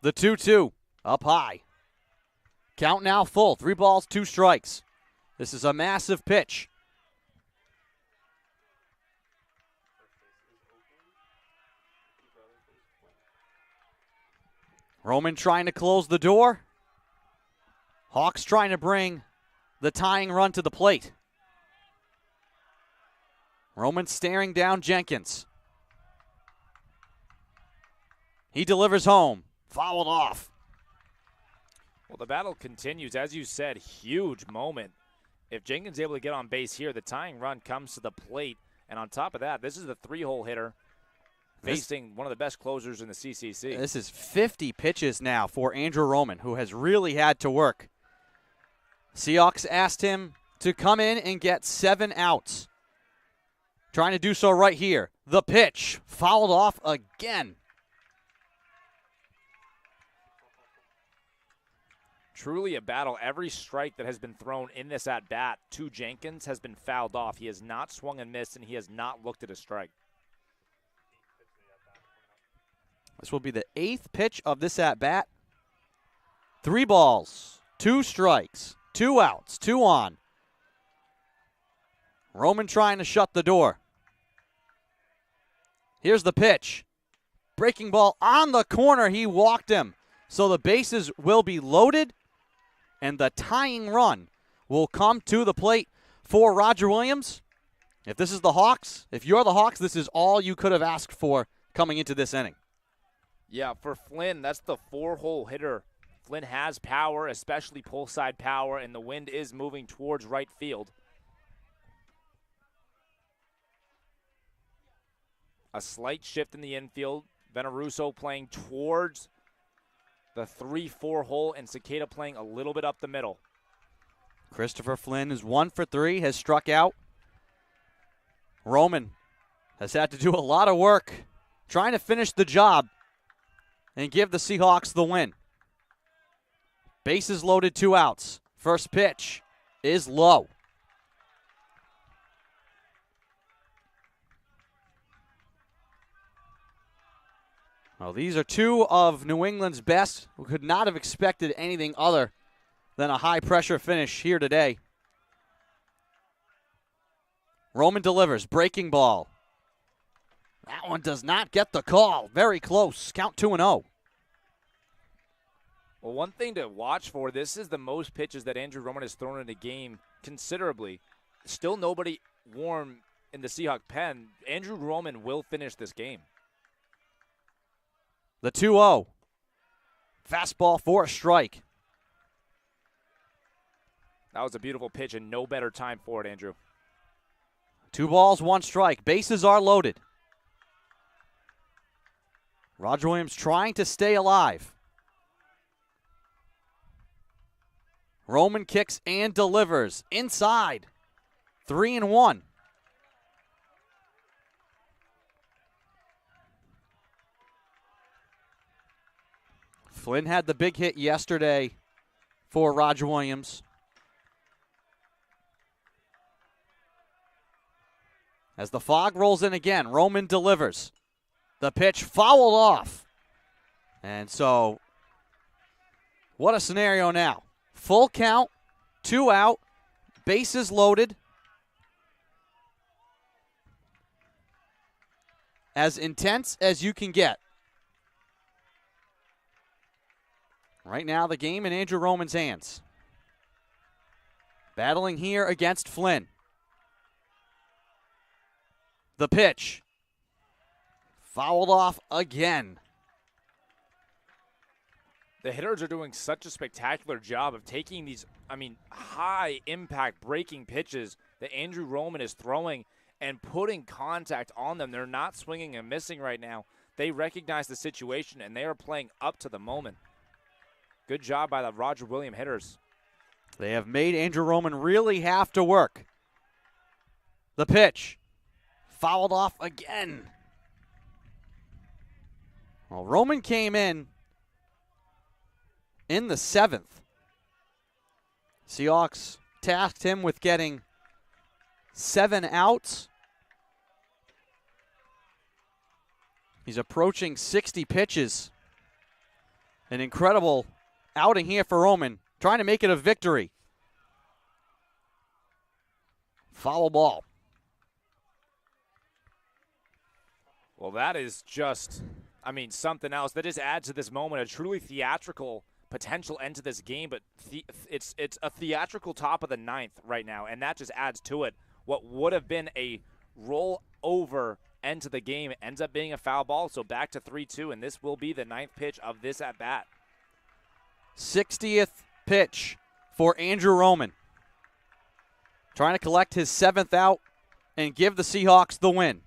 The 2-2 up high. Count now full. 3 balls, 2 strikes. This is a massive pitch. Roman trying to close the door. Hawks trying to bring the tying run to the plate. Roman staring down Jenkins. He delivers home. Fouled off. Well, Well, the battle continues. As you said, huge moment. If Jenkins is able to get on base here, the tying run comes to the plate. And on top of that, this is the 3-hole hitter facing one of the best closers in the CCC. This is 50 pitches now for Andrew Roman, who has really had to work. Seahawks asked him to come in and get 7 outs. Trying to do so right here. The pitch fouled off again. Truly a battle. Every strike that has been thrown in this at-bat to Jenkins has been fouled off. He has not swung and missed, and he has not looked at a strike. This will be the 8th pitch of this at-bat. 3 balls, 2 strikes, 2 outs, 2 on. Roman trying to shut the door. Here's the pitch. Breaking ball on the corner. He walked him. So the bases will be loaded, and the tying run will come to the plate for Roger Williams. If this is the Hawks, if you're the Hawks, this is all you could have asked for coming into this inning. Yeah, for Flynn, that's the 4-hole hitter. Flynn has power, especially pull side power, and the wind is moving towards right field. A slight shift in the infield. Veneruso playing towards the 3-4 hole, and Cicada playing a little bit up the middle. Christopher Flynn is 1 for 3, has struck out. Roman has had to do a lot of work trying to finish the job and give the Seahawks the win. Bases loaded, 2 outs. First pitch is low. Well, these are 2 of New England's best. We could not have expected anything other than a high-pressure finish here today. Roman delivers, breaking ball. That one does not get the call. Very close. Count 2-0. Well, one thing to watch for, this is the most pitches that Andrew Roman has thrown in a game considerably. Still nobody warm in the Seahawk pen. Andrew Roman will finish this game. The 2-0. Fastball for a strike. That was a beautiful pitch and no better time for it, Andrew. 2 balls, 1 strike. Bases are loaded. Roger Williams trying to stay alive. Roman kicks and delivers. Inside. 3-1. Flynn had the big hit yesterday for Roger Williams. As the fog rolls in again, Roman delivers. The pitch fouled off. And so, what a scenario now. Full count, 2 out, bases loaded. As intense as you can get. Right now, the game in Andrew Roman's hands. Battling here against Flynn. The pitch. Fouled off again. The hitters are doing such a spectacular job of taking these, high-impact breaking pitches that Andrew Roman is throwing and putting contact on them. They're not swinging and missing right now. They recognize the situation, and they are playing up to the moment. Good job by the Roger Williams hitters. They have made Andrew Roman really have to work. The pitch. Fouled off again. Well, Roman came in the 7th. Seahawks tasked him with getting 7 outs. He's approaching 60 pitches. An incredible outing here for Roman, trying to make it a victory. Foul ball. Well, that is just, something else. That just adds to this moment, a truly theatrical potential end to this game, but it's a theatrical top of the 9th right now, and that just adds to it. What would have been a roll over end to the game ends up being a foul ball, so back to 3-2, and this will be the 9th pitch of this at-bat. 60th pitch for Andrew Roman. Trying to collect his 7th out and give the Seahawks the win.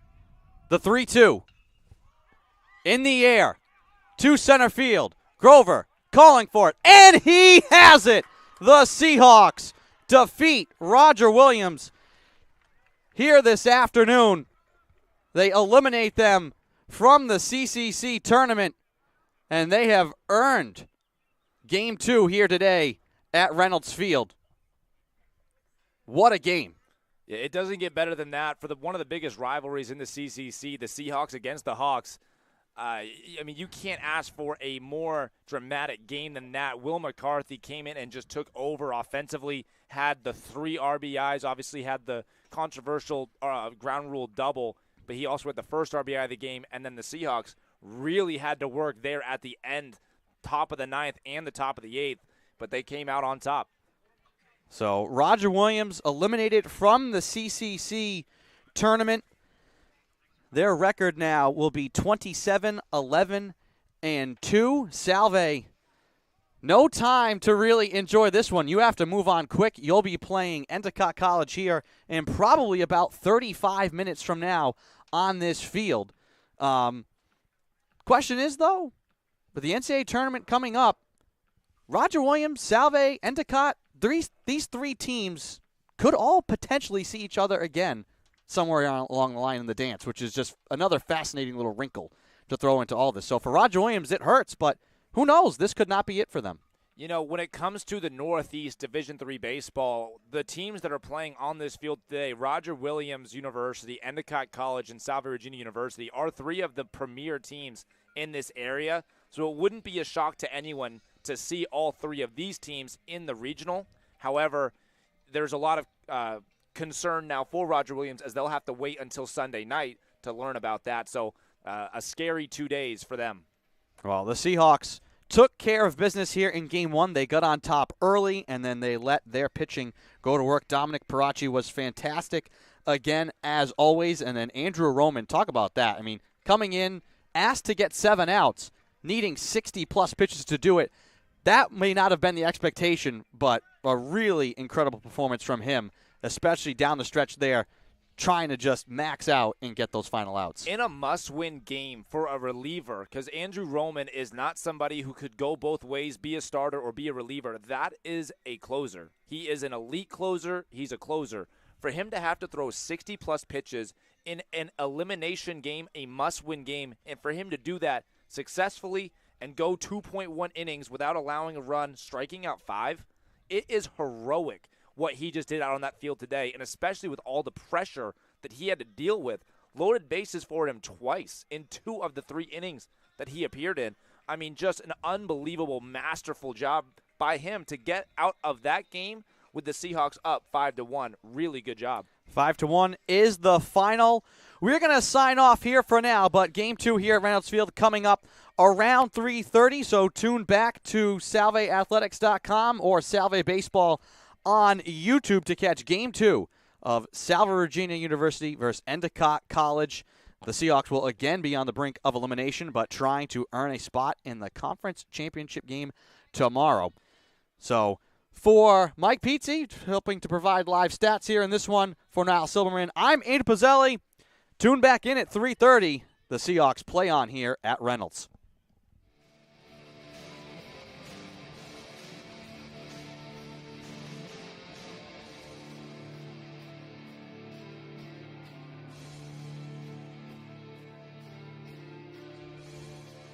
The 3-2. In the air. To center field. Grover calling for it. And he has it! The Seahawks defeat Roger Williams here this afternoon. They eliminate them from the CCC tournament, and they have earned Game 2 here today at Reynolds Field. What a game. Yeah, it doesn't get better than that for one of the biggest rivalries in the CCC, the Seahawks against the Hawks. I mean, you can't ask for a more dramatic game than that. Will McCarthy came in and just took over offensively, had the 3 RBIs, obviously had the controversial ground rule double, but he also had the first RBI of the game, and then the Seahawks really had to work there at the end, top of the 9th and the top of the 8th, but they came out on top. So Roger Williams eliminated from the CCC tournament. Their record now will be 27-11-2. Salve, no time to really enjoy this one. You have to move on quick. You'll be playing Endicott College here in probably about 35 minutes from now on this field. Question is, though, with the NCAA tournament coming up, Roger Williams, Salve, Endicott, these 3 teams could all potentially see each other again somewhere along the line in the dance, which is just another fascinating little wrinkle to throw into all this. So for Roger Williams, it hurts, but who knows? This could not be it for them. You know, when it comes to the Northeast Division III baseball, the teams that are playing on this field today, Roger Williams University, Endicott College, and Salve Regina University, are 3 of the premier teams in this area. So it wouldn't be a shock to anyone to see all 3 of these teams in the regional. However, there's a lot of concern now for Roger Williams as they'll have to wait until Sunday night to learn about that. So a scary 2 days for them. Well, the Seahawks took care of business here in Game 1. They got on top early, and then they let their pitching go to work. Dominic Parachi was fantastic again, as always. And then Andrew Roman, talk about that. I mean, coming in, asked to get 7 outs, needing 60-plus pitches to do it. That may not have been the expectation, but a really incredible performance from him, especially down the stretch there, trying to just max out and get those final outs. In a must-win game for a reliever, because Andrew Roman is not somebody who could go both ways, be a starter or be a reliever. That is a closer. He is an elite closer. He's a closer. For him to have to throw 60-plus pitches in an elimination game, a must-win game, and for him to do that successfully and go 2.1 innings without allowing a run, striking out 5, it is heroic what he just did out on that field today, and especially with all the pressure that he had to deal with. Loaded bases for him twice in 2 of the 3 innings that he appeared in. I mean, just an unbelievable, masterful job by him to get out of that game with the Seahawks up 5-1. Really good job. 5-1 is the final. We're going to sign off here for now, but Game 2 here at Reynolds Field coming up around 3:30, so tune back to salveathletics.com or Salve Baseball on YouTube to catch Game 2 of Salve Regina University versus Endicott College. The Seahawks will again be on the brink of elimination, but trying to earn a spot in the conference championship game tomorrow. So for Mike Pizzi, helping to provide live stats here in this one, for Niall Silberman, I'm Aiden Pizzelli. Tune back in at 3:30. The Seahawks play on here at Reynolds.